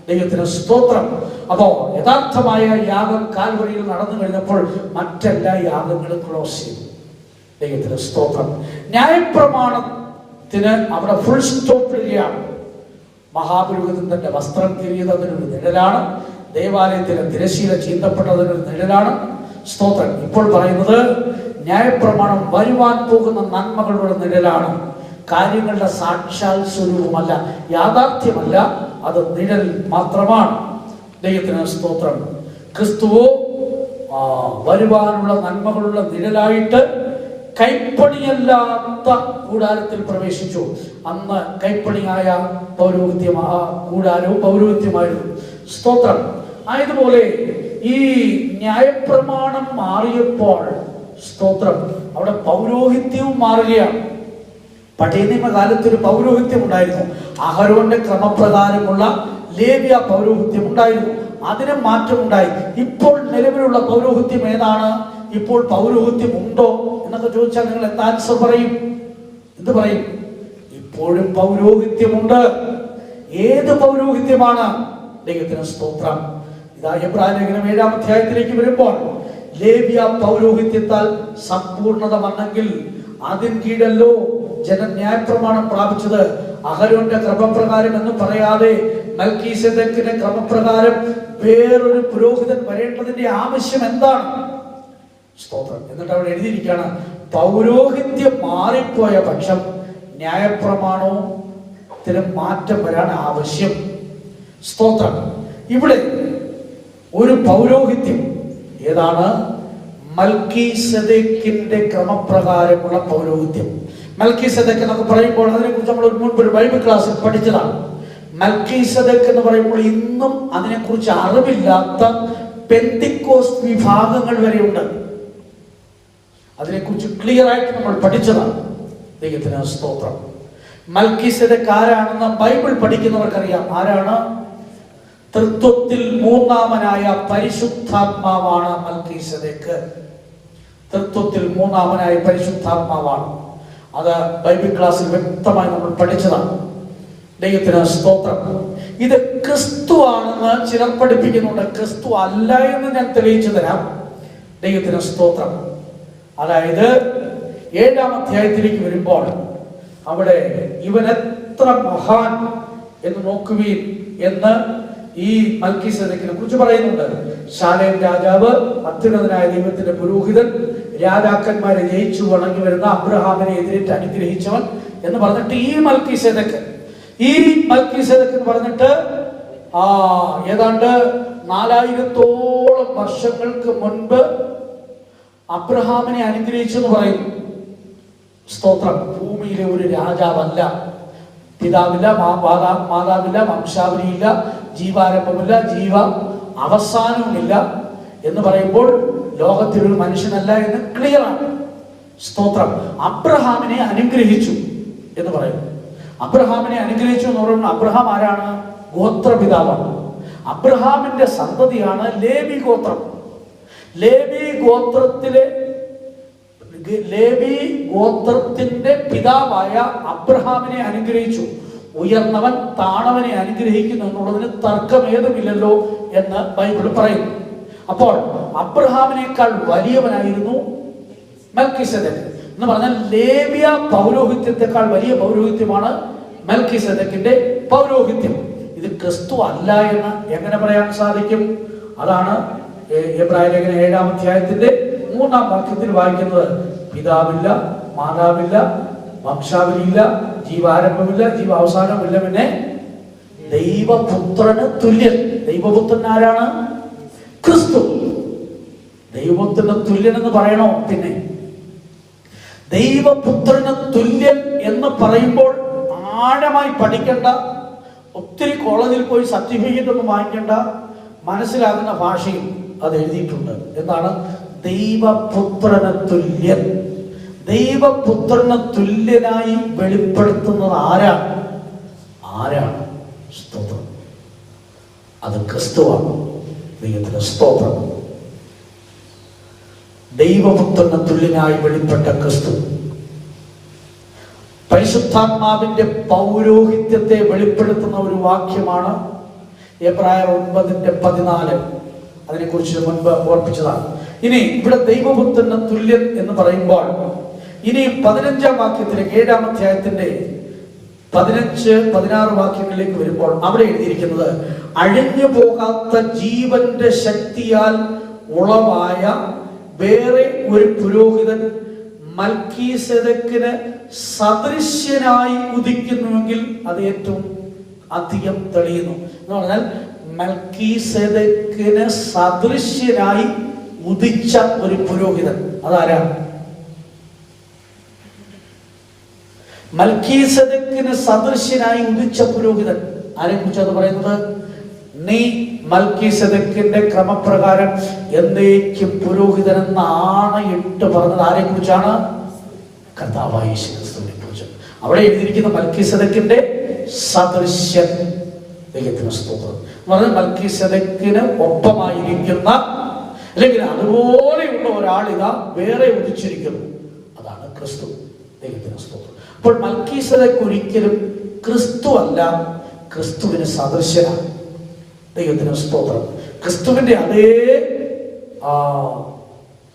ദൈവത്തിന് സ്തോത്രം. അപ്പോ യഥാർത്ഥമായ യാഗം കാൽവരിയിൽ നടന്നു കഴിഞ്ഞപ്പോൾ മറ്റെല്ലാ യാഗങ്ങളും ക്ലോസ് ചെയ്തു. ദൈവത്തിന് സ്തോത്രം. ന്യായപ്രമാണത്തിന് അവിടെ ഫുൾ സ്റ്റോപ്പ് ഇടുകയാണ്. മഹാപുരോഹിതൻ തന്റെ വസ്ത്രം കീറിയത് അതിനൊരു നിഴലാണ്. ദേവാലയത്തിലെ തിരശീല ചീന്തപ്പെട്ടതിനൊരു നിഴലാണ്. സ്തോത്രം. ഇപ്പോൾ പറയുന്നത് ന്യായപ്രമാണം വരുവാൻ പോകുന്ന നന്മകളുടെ നിഴലാണ്. കാര്യങ്ങളുടെ സാക്ഷാൽ സ്വരൂപമല്ല, യാഥാർത്ഥ്യമല്ല, അത് നിഴൽ മാത്രമാണ്. ദൈവത്തിന് സ്തോത്രം. ക്രിസ്തുവോ വരുവാനുള്ള നന്മകളുള്ള നിഴലായിട്ട് കൈപ്പണിയല്ലാത്ത കൂടാരത്തിൽ പ്രവേശിച്ചു. അന്ന് കൈപ്പണിയായ പൗരോഹിത്യം, കൂടാരവും പൗരോഹിത്യമായിരുന്നു. സ്തോത്രം. ആയതുപോലെ ഈ ന്യായപ്രമാണം മാറിയപ്പോൾ സ്തോത്രം അവിടെ പൗരോഹിത്യവും മാറുകയാണ്. പഴയ നിയമകാലത്ത് ഒരു പൗരോഹിത്യം ഉണ്ടായിരുന്നു. അഹരോന്റെ ക്രമപ്രകാരമുള്ള ലേവ്യ പൗരോഹിത്യം ഉണ്ടായിരുന്നു. അതിന് മാറ്റമുണ്ടായി. ഇപ്പോൾ നിലവിലുള്ള പൗരോഹിത്യം ഏതാണ്? ഇപ്പോൾ പൗരോഹിത്യം ഉണ്ടോ എന്നൊക്കെ ചോദിച്ചാൽ നിങ്ങൾ എന്താ ആൻസർ പറയും? എന്ത് പറയും? ഇപ്പോഴും പൗരോഹിത്യമുണ്ട്. ഏത് പൗരോഹിത്യമാണ്? ദൈവത്തിന് സ്തോത്രം. ഇതാ എബ്രായ ലേഖനം 7-ാം അധ്യായത്തിലേക്ക് വരുമ്പോൾ ലേവ്യ പൗരോഹിത്യത്താൽ സമ്പൂർണത വന്നെങ്കിൽ അതിന് കീഴല്ലോ ജനം ന്യായപ്രമാണം പ്രാപിച്ചത്. അഹരോന്റെ ക്രമപ്രകാരം എന്ന് പറയാതെ മൽക്കീസേദെക്കിന്റെ ക്രമപ്രകാരം വേറൊരു പുരോഹിതൻ വരേണ്ടതിന്റെ ആവശ്യം എന്താണ്? സ്തോത്രം. എന്നിട്ട് അവിടെ എഴുതിയിരിക്കുകയാണ്, പൗരോഹിത്യം മാറിപ്പോയ പക്ഷം ന്യായപ്രമാണത്തിന് മാറ്റം വരാൻ ആവശ്യം. സ്തോത്രം. ഇവിടെ ഒരു പൗരോഹിത്യം ഏതാണ്? മൽക്കീസേദെക്കിന്റെ ക്രമപ്രകാരമുള്ള പൗരോഹിത്യം. മൽക്കീസേദെക്ക് എന്നൊക്കെ പറയുമ്പോൾ അതിനെക്കുറിച്ച് നമ്മൾ മുൻപ് ഒരു ബൈബിൾ ക്ലാസ്സിൽ പഠിച്ചതാണ്. മൽക്കീസേദെക്ക് എന്ന് പറയുമ്പോൾ ഇന്നും അതിനെക്കുറിച്ച് അറിവില്ലാത്ത പെന്തിക്കോസ്ത് വിഭാഗങ്ങൾ വരെയുണ്ട്. അതിനെക്കുറിച്ച് ക്ലിയർ ആയിട്ട് നമ്മൾ പഠിച്ചതാണ്. ദൈവത്തിന് സ്തോത്രം. മൽക്കീസേദെക്ക് ആരാണെന്ന് ബൈബിൾ പഠിക്കുന്നവർക്കറിയാം. ആരാണ്? തൃത്വത്തിൽ മൂന്നാമനായ പരിശുദ്ധാത്മാവാണ് മൽക്കീസേദെക്ക്. തൃത്വത്തിൽ മൂന്നാമനായ പരിശുദ്ധാത്മാവാണ്. അത് ബൈബിൾ ക്ലാസ്സിൽ വ്യക്തമായി നമ്മൾ പഠിച്ചതാണ്. ദൈവത്തിന് സ്തോത്രം. ഇത് ക്രിസ്തു ആണെന്ന് ചിലർ പഠിപ്പിക്കുന്നുണ്ട്. ക്രിസ്തു അല്ല എന്ന് ഞാൻ തെളിയിച്ചു തരാം. ദൈവത്തിന് സ്തോത്രം. അതായത് 7-ാം അധ്യായത്തിലേക്ക് വരുമ്പോൾ അവിടെ ഇവൻ എത്ര മഹാൻ എന്ന് നോക്കുവീൻ എന്ന് ഈ മൽക്കീസേദെക്കിനെ കുറിച്ച് പറയുന്നുണ്ട്. ശാലേം രാജാവ്, അത്യുന്നതനായ ദൈവത്തിന്റെ പുരോഹിതൻ, രാജാക്കന്മാരെ ജയിച്ചു വണങ്ങി വരുന്ന അബ്രഹാമിനെ എതിരേറ്റ് അനുഗ്രഹിച്ചവൻ എന്ന് പറഞ്ഞിട്ട് ഈ മൽക്കീസേദെക്ക് എന്ന് പറഞ്ഞിട്ട് ഏതാണ്ട് 4000-ഓളം വർഷങ്ങൾക്ക് മുൻപ് അബ്രഹാമിനെ അനുഗ്രഹിച്ചെന്ന് പറയുന്നു. സ്തോത്രം. ഭൂമിയിലെ ഒരു രാജാവല്ല, പിതാവില്ല, മാതാവില്ല, വംശാവലിയില്ല, ജീവാരംഭമില്ല, ജീവ അവസാനവുമില്ല. എന്ന് പറയുമ്പോൾ ലോകത്തിലൊരു മനുഷ്യനല്ല എന്ന് ക്ലിയറാണ്. സ്തോത്രം. അബ്രഹാമിനെ അനുഗ്രഹിച്ചു എന്ന് പറയുന്നു. അബ്രഹാമിനെ അനുഗ്രഹിച്ചു എന്ന് പറയുമ്പോൾ അബ്രഹാം ആരാണ്? ഗോത്രപിതാവാണ്. അബ്രഹാമിന്റെ സന്തതിയാണ് ലേവി ഗോത്രം. ലേവി ഗോത്രത്തിന്റെ പിതാവായ അബ്രഹാമിനെ അനുഗ്രഹിച്ചു. ഉയർന്നവൻ താണവനെ അനുഗ്രഹിക്കുന്നു എന്നുള്ളതിന് തർക്കമേതുമില്ലല്ലോ എന്ന് ബൈബിൾ പറയുന്നു. അപ്പോൾ അബ്രഹാമിനേക്കാൾ വലിയവനായിരുന്നു മെൽക്കിസെദെക്ക് എന്ന് പറഞ്ഞാൽ ലേവ്യ പൗരോഹിത്യത്തെക്കാൾ വലിയ പൗരോഹിത്യമാണ് മെൽക്കിസെദെക്കിന്റെ പൗരോഹിത്യം. ഇത് ക്രിസ്തു അല്ല എന്ന് എങ്ങനെ പറയാൻ സാധിക്കും? അതാണ് എബ്രായ ലേഖനം 7-ാം അധ്യായത്തിന്റെ 3-ാം വാക്യത്തിൽ വായിക്കുന്നത്. പിതാവില്ല, മാതാവില്ല, വംശാവലിയില്ല, ജീവാരംഭമില്ല, ജീവാവസാനമില്ല, പിന്നെ ദൈവപുത്രന് തുല്യൻ. ദൈവപുത്രൻ ആരാണ്? ക്രിസ്തു. ദൈവപുത്രന് തുല്യൻ എന്ന് പറയണോ? പിന്നെ ദൈവപുത്രന് തുല്യൻ എന്ന് പറയുമ്പോൾ ആഴമായി പഠിക്കേണ്ട, ഒത്തിരി കോളേജിൽ പോയി സർട്ടിഫിക്കറ്റ് ഒന്നും വാങ്ങിക്കേണ്ട, മനസ്സിലാകുന്ന ഭാഷയിൽ അത് എഴുതിയിട്ടുണ്ട്. എന്താണ് ദൈവപുത്രന് തുല്യൻ? ദൈവപുത്രന് തുല്യനായി വെളിപ്പെടുത്തുന്നത് ആരാണ്? സ്തോത്രം. അത് ക്രിസ്തുവാണ്. ദൈവത്തിന് സ്തോത്രം. ദൈവപുത്രന് തുല്യനായി വെളിപ്പെട്ട ക്രിസ്തു പരിശുദ്ധാത്മാവിന്റെ പൗരോഹിത്യത്തെ വെളിപ്പെടുത്തുന്ന ഒരു വാക്യമാണ് എബ്രായർ 9:14. അതിനെക്കുറിച്ച് മുൻപ് ഓർപ്പിച്ചതാണ്. ഇനി ഇവിടെ ദൈവപുത്രന് തുല്യൻ എന്ന് പറയുമ്പോൾ ഇനി 15-ാം വാക്യത്തിലേക്ക് 7-ാം അധ്യായത്തിന്റെ 15-16 വാക്യങ്ങളിലേക്ക് വരുമ്പോൾ അവിടെ എഴുതിയിരിക്കുന്നത് അഴിഞ്ഞു പോകാത്ത ജീവന്റെ ശക്തിയാൽ ഉളവായ വേറെ ഒരു പുരോഹിതൻ മൽക്കീസെദെക്കിന് സദൃശ്യനായി ഉദിക്കുന്നുവെങ്കിൽ അത് ഏറ്റവും അധികം തെളിയുന്നു. എന്ന് പറഞ്ഞാൽ മൽക്കീസെദെക്കിന് സദൃശ്യനായി ഉദിച്ച ഒരു പുരോഹിതൻ അതാരാണ്? മൽക്കീസെദെക്കിന് സദൃശ്യനായി ഉദിച്ച പുരോഹിതൻ ആരെ കുറിച്ചാണ് പറയുന്നത്? നീ മൽക്കീസെദെക്കിന്റെ ക്രമപ്രകാരം എന്നേക്കും പുരോഹിതൻ എന്ന് ആണയിട്ട് പറഞ്ഞത് ആരെ കുറിച്ചാണ്? കർത്താവായ യേശു ക്രിസ്തുവിനെ കുറിച്ച്. അവിടെ എഴുതിയിരിക്കുന്ന മൽക്കീസെദെക്കിന്റെ സദൃശ്യൻ. ദൈവത്തിന് സ്തോത്രം. എന്ന് പറഞ്ഞാൽ മൽക്കീസെദെക്കിന് ഒപ്പമായിരിക്കുന്ന അല്ലെങ്കിൽ അതുപോലെയുള്ള ഒരാളിതാ വേറെ ഉദിച്ചിരിക്കുന്നു. അതാണ് ക്രിസ്തു. ദൈവത്തിന് സ്തോത്രം. അപ്പോൾ മൽക്കീസെദെക്ക് ഒരിക്കലും ക്രിസ്തു അല്ല, ക്രിസ്തുവിന് സദൃശ്യനാണ്. ദൈവത്തിന് സ്തോത്രം. ക്രിസ്തുവിന്റെ അതേ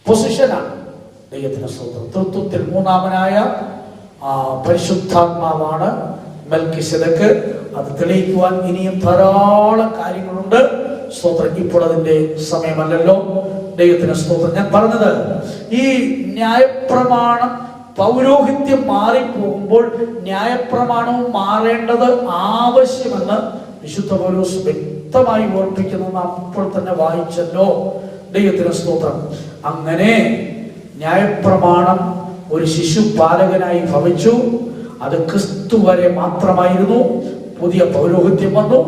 പൊസിഷനാണ്. ദൈവത്തിന് സ്തോത്രം. തൃത്വത്തിൽ മൂന്നാമനായ പരിശുദ്ധാത്മാവാണ് മെൽക്കിസെദെക്ക്. അത് തെളിയിക്കുവാൻ ഇനിയും ധാരാളം കാര്യങ്ങളുണ്ട്. സ്തോത്രം. ഇപ്പോൾ അതിന്റെ സമയമല്ലല്ലോ. ദൈവത്തിന് സ്തോത്രം. ഞാൻ പറഞ്ഞത് ഈ ന്യായപ്രമാണം പൗരോഹിത്യം മാറിപ്പോകുമ്പോൾ ന്യായപ്രമാണവും മാറേണ്ടത് ആവശ്യമെന്ന് വിശുദ്ധ പൗലോസ് വ്യക്തമായി ഓർപ്പിക്കുന്നത് അപ്പോൾ തന്നെ വായിച്ചല്ലോ. ദൈവത്തിന് സ്തോത്രം. അങ്ങനെ ന്യായപ്രമാണം ഒരു ശിശുപാലകനായി ഭവിച്ചു. അത് ക്രിസ്തു വരെ മാത്രമായിരുന്നു. പുതിയ പൗരോഹിത്യം വന്നു.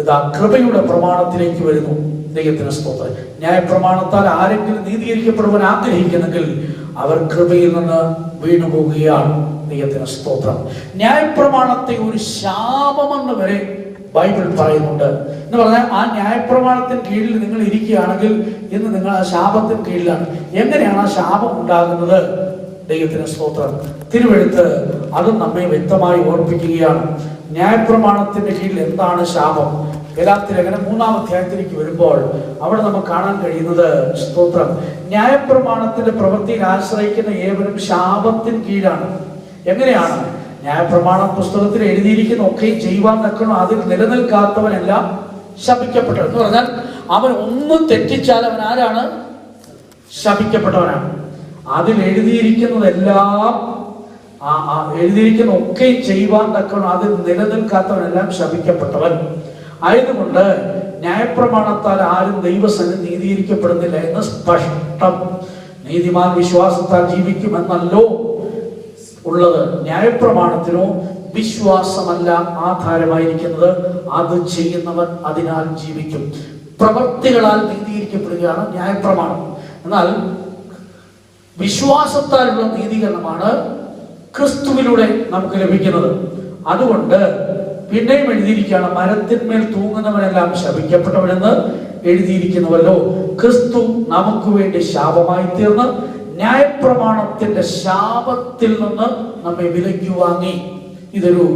ഇതാ കൃപയുടെ പ്രമാണത്തിലേക്ക് വരുന്നു. ദൈവത്തിന് സ്തോത്രം. ന്യായപ്രമാണത്താൽ ആരെങ്കിലും നീതീകരിക്കപ്പെടുവാൻ ആഗ്രഹിക്കുന്നെങ്കിൽ അവർ കൃപയിൽ നിന്ന് വീണുപോകുകയാണ്. ദൈവത്തിന് സ്തോത്രം. ന്യായപ്രമാണത്തെ ഒരു ശാപമെന്ന് വരെ ബൈബിൾ പറയുന്നുണ്ട്. എന്ന് പറഞ്ഞാൽ ആ ന്യായപ്രമാണത്തിന് കീഴിൽ നിങ്ങൾ ഇരിക്കുകയാണെങ്കിൽ ഇന്ന് നിങ്ങൾ ആ ശാപത്തിന് കീഴിലാണ്. എങ്ങനെയാണ് ആ ശാപം ഉണ്ടാകുന്നത്? ദൈവത്തിന് സ്തോത്രം. തിരുവെഴുത്ത് അതും നമ്മെ വ്യക്തമായി ഓർപ്പിക്കുകയാണ്. ന്യായപ്രമാണത്തിന്റെ കീഴിൽ എന്താണ് ശാപം? ഗലാത്യലേഖനം 3-ാം അധ്യായത്തിലേക്ക് വരുമ്പോൾ അവിടെ നമുക്ക് കാണാൻ കഴിയുന്നത് സ്തോത്രം ന്യായപ്രമാണത്തിന്റെ പ്രവൃത്തിയിൽ ആശ്രയിക്കുന്ന ഏവരും ശാപത്തിന് കീഴാണ്. എങ്ങനെയാണ്? ന്യായപ്രമാണ പുസ്തകത്തിൽ എഴുതിയിരിക്കുന്ന ഒക്കെ ചെയ്യുവാൻ തക്കണം അതിൽ നിലനിൽക്കാത്തവനെല്ലാം ശപിക്കപ്പെട്ടവൻ. എന്ന് പറഞ്ഞാൽ അവൻ ഒന്നും തെറ്റിച്ചാൽ അവൻ ആരാണ്? ശപിക്കപ്പെട്ടവനാണ്. അതിൽ എഴുതിയിരിക്കുന്നതെല്ലാം എഴുതിയിരിക്കുന്ന ഒക്കെ ചെയ്യുവാൻ തക്കണം അതിൽ നിലനിൽക്കാത്തവനെല്ലാം ശപിക്കപ്പെട്ടവൻ ആയതുകൊണ്ട് ന്യായപ്രമാണത്താൽ ആരും ദൈവസന്നിധി നീതീകരിക്കപ്പെടുന്നില്ല എന്ന് സ്പഷ്ടം. നീതിമാൻ വിശ്വാസത്താൽ ജീവിക്കുമെന്നല്ലോ ഉള്ളത്. ന്യായപ്രമാണത്തിനോ വിശ്വാസമല്ല ആധാരമായിരിക്കുന്നത്, അത് ചെയ്യുന്നവൻ അതിനാൽ ജീവിക്കും. പ്രവൃത്തികളാൽ നീതീകരിക്കപ്പെടുകയാണ് ന്യായപ്രമാണം. എന്നാൽ വിശ്വാസത്താലുള്ള നീതീകരണമാണ് ക്രിസ്തുവിലൂടെ നമുക്ക് ലഭിക്കുന്നത്. അതുകൊണ്ട് പിന്നെയും എഴുതിയിരിക്കുകയാണ്, മരത്തിന്മേൽ തൂങ്ങുന്നവനെല്ലാം ശപിക്കപ്പെട്ടവനെന്ന് എഴുതിയിരിക്കുന്നുവല്ലോ. ക്രിസ്തു നമുക്ക് വേണ്ടി ശാപമായി തീർന്ന് ന്യായപ്രമാണത്തിന്റെ ശാപത്തിൽ നിന്ന് നമ്മെ വിലയ്ക്ക് വാങ്ങി. ഇതൊരു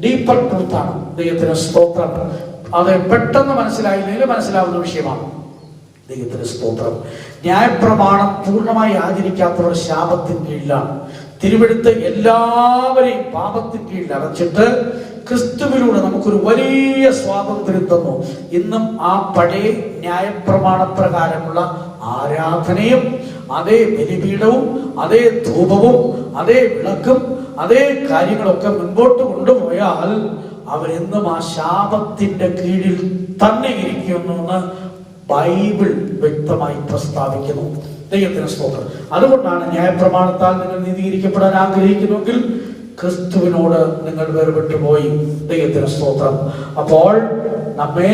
ഡീപ്പർ ട്രൂത്താണ്. ദൈവത്തിന് സ്തോത്രം. അത് പെട്ടെന്ന് മനസ്സിലായില്ലെങ്കിൽ മനസ്സിലാവുന്ന വിഷയമാണ്. ദൈവത്തിന് സ്തോത്രം. ന്യായപ്രമാണം പൂർണ്ണമായി ആചരിക്കാത്തവർ ശാപത്തിന് കീഴിലാണ്. തിരുവെടുത്ത് എല്ലാവരെയും പാപത്തിന് കീഴിൽ അടച്ചിട്ട് ക്രിസ്തുവിലൂടെ നമുക്കൊരു വലിയ സ്വാതന്ത്ര്യം തന്നു. ഇന്നും ആ പഴയ ന്യായപ്രമാണ പ്രകാരമുള്ള ആരാധനയും അതേ ബലിപീഠവും അതേ ധൂപവും അതേ വിളക്കും അതേ കാര്യങ്ങളൊക്കെ മുൻപോട്ട് കൊണ്ടുപോയാൽ അവരെന്നും ആ ശാപത്തിന്റെ കീഴിൽ തന്നെ ഇരിക്കുമെന്ന് ബൈബിൾ വ്യക്തമായി പ്രസ്താവിക്കുന്നു. ദൈവത്തിന് സ്തോത്രം. അതുകൊണ്ടാണ് ന്യായപ്രമാണത്താൽ നിങ്ങൾ നീതീകരിക്കപ്പെടാൻ ആഗ്രഹിക്കുന്നുവെങ്കിൽ ക്രിസ്തുവിനോട് നിങ്ങൾ വേർപെട്ടു പോയി. ദൈവത്തിന് സ്തോത്രം. അപ്പോൾ നമ്മെ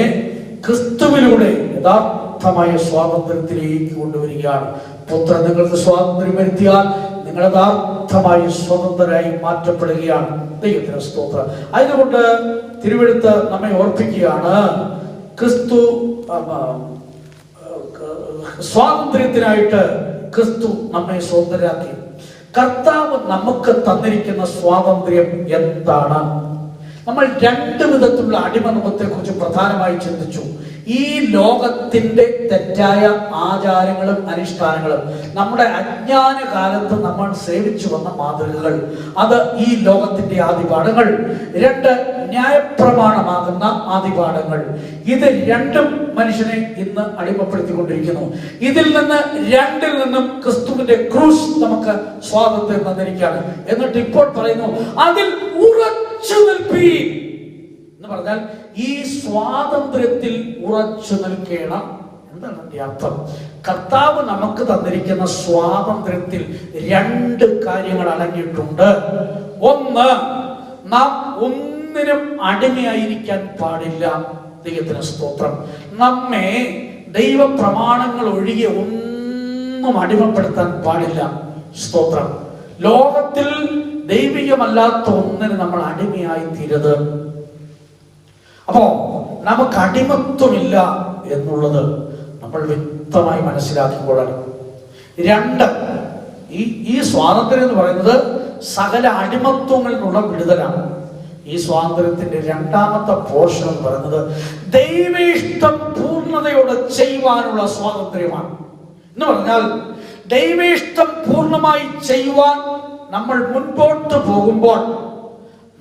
ക്രിസ്തുവിലൂടെ യഥാർത്ഥമായ സ്വാതന്ത്ര്യത്തിലേക്ക് കൊണ്ടുവരികയാണ്. പുത്രൻ നിങ്ങൾക്ക് സ്വാതന്ത്ര്യം വരുത്തിയാൽ നിങ്ങൾ യഥാർത്ഥമായി സ്വതന്ത്രരായി മാറ്റപ്പെടുകയാണ്. ദൈവത്തിന് സ്തോത്രം. അതുകൊണ്ട് തിരുവെഴുത്ത് നമ്മെ ഓർപ്പിക്കുകയാണ്, ക്രിസ്തു സ്വാതന്ത്ര്യത്തിനായിട്ട് ക്രിസ്തു നമ്മെ സ്വതന്ത്രരാക്കി. കർത്താവ് നമുക്ക് തന്നിരിക്കുന്ന സ്വാതന്ത്ര്യം എന്താണ്? നമ്മൾ രണ്ട് വിധത്തിലുള്ള അടിമനുഭവത്തെ കുറിച്ച് പ്രധാനമായി ചിന്തിച്ചു. ഈ ലോകത്തിന്റെ തെറ്റായ ആചാരങ്ങളും അനുഷ്ഠാനങ്ങളും, നമ്മുടെ അജ്ഞാന കാലത്ത് നമ്മൾ സേവിച്ചു വന്ന മാതൃകകൾ, അത് ഈ ലോകത്തിന്റെ ആദിപാഠങ്ങൾ. രണ്ട്, ന്യായപ്രമാണമാകുന്ന ആദിപാഠങ്ങൾ. ഇത് രണ്ടും മനുഷ്യനെ ഇന്ന് അടിമപ്പെടുത്തിക്കൊണ്ടിരിക്കുന്നു. ഇതിൽ നിന്ന് രണ്ടിൽ നിന്നും ക്രിസ്തുവിന്റെ ക്രൂസ് നമുക്ക് സ്വാതന്ത്ര്യം തന്നിരിക്കുകയാണ്. എന്നിട്ട് ഇപ്പോൾ പറയുന്നു, അതിൽ ഉറച്ചു നിൽപ്പീൻ എന്ന് പറഞ്ഞാൽ ഈ സ്വാതന്ത്ര്യത്തിൽ ഉറച്ചു നിൽക്കണം. എന്താണ് അതിന്റെ അർത്ഥം? കർത്താവ് നമുക്ക് തന്നിരിക്കുന്ന സ്വാതന്ത്ര്യത്തിൽ രണ്ട് കാര്യങ്ങൾ അടങ്ങിയിട്ടുണ്ട്. ഒന്ന്, നാം ഒന്നിനും അടിമയായിരിക്കാൻ പാടില്ല. ദൈവത്തിന് സ്തോത്രം. നമ്മെ ദൈവ പ്രമാണങ്ങൾ ഒഴികെ ഒന്നും അടിമപ്പെടുത്താൻ പാടില്ല. സ്തോത്രം. ലോകത്തിൽ ദൈവികമല്ലാത്ത ഒന്നിന് നമ്മൾ അടിമയായി തീരരുത്. അപ്പോ നമുക്ക് അടിമത്വമില്ല എന്നുള്ളത് നമ്മൾ വ്യക്തമായി മനസ്സിലാക്കിക്കൊള്ളണം. രണ്ട്, ഈ സ്വാതന്ത്ര്യം എന്ന് പറയുന്നത് സകല അടിമത്വങ്ങളിൽ നിന്നുള്ള വിടുതലാണ്. ഈ സ്വാതന്ത്ര്യത്തിന്റെ രണ്ടാമത്തെ പോർഷൻ എന്ന് പറയുന്നത് ദൈവേഷ്ടം പൂർണ്ണതയോടെ ചെയ്യുവാനുള്ള സ്വാതന്ത്ര്യമാണ്. എന്ന് പറഞ്ഞാൽ ദൈവേഷ്ടം പൂർണ്ണമായി ചെയ്യുവാൻ നമ്മൾ മുൻപോട്ട് പോകുമ്പോൾ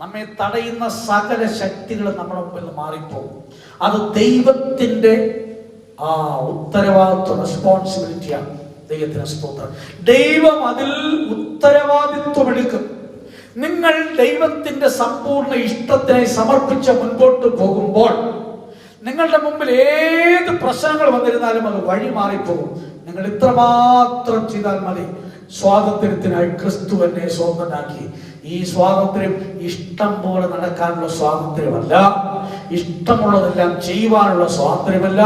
നമ്മെ തടയുന്ന സകല ശക്തികളും നമ്മുടെ മുമ്പിൽ മാറിപ്പോകും. അത് ദൈവത്തിന്റെ ഉത്തരവാദിത്വ റെസ്പോൺസിബിലിറ്റിയാണ്. ദൈവത്തിന് സ്തോത്രം. ദൈവം അതിൽ ഉത്തരവാദിത്വം എടുക്കും. നിങ്ങൾ ദൈവത്തിന്റെ സമ്പൂർണ്ണ ഇഷ്ടത്തിനായി സമർപ്പിച്ച് മുൻപോട്ട് പോകുമ്പോൾ നിങ്ങളുടെ മുമ്പിൽ ഏത് പ്രശ്നങ്ങൾ വന്നിരുന്നാലും അത് വഴി മാറിപ്പോകും. നിങ്ങൾ ഇത്രമാത്രം ചെയ്താൽ മതി. സ്വാതന്ത്ര്യത്തിനായി ക്രിസ്തു എന്നെ സ്വതന്ത്രനാക്കി. ഈ സ്വാതന്ത്ര്യം ഇഷ്ടം പോലെ നടക്കാനുള്ള സ്വാതന്ത്ര്യമല്ല, ഇഷ്ടമുള്ളതെല്ലാം ചെയ്യുവാനുള്ള സ്വാതന്ത്ര്യമല്ല,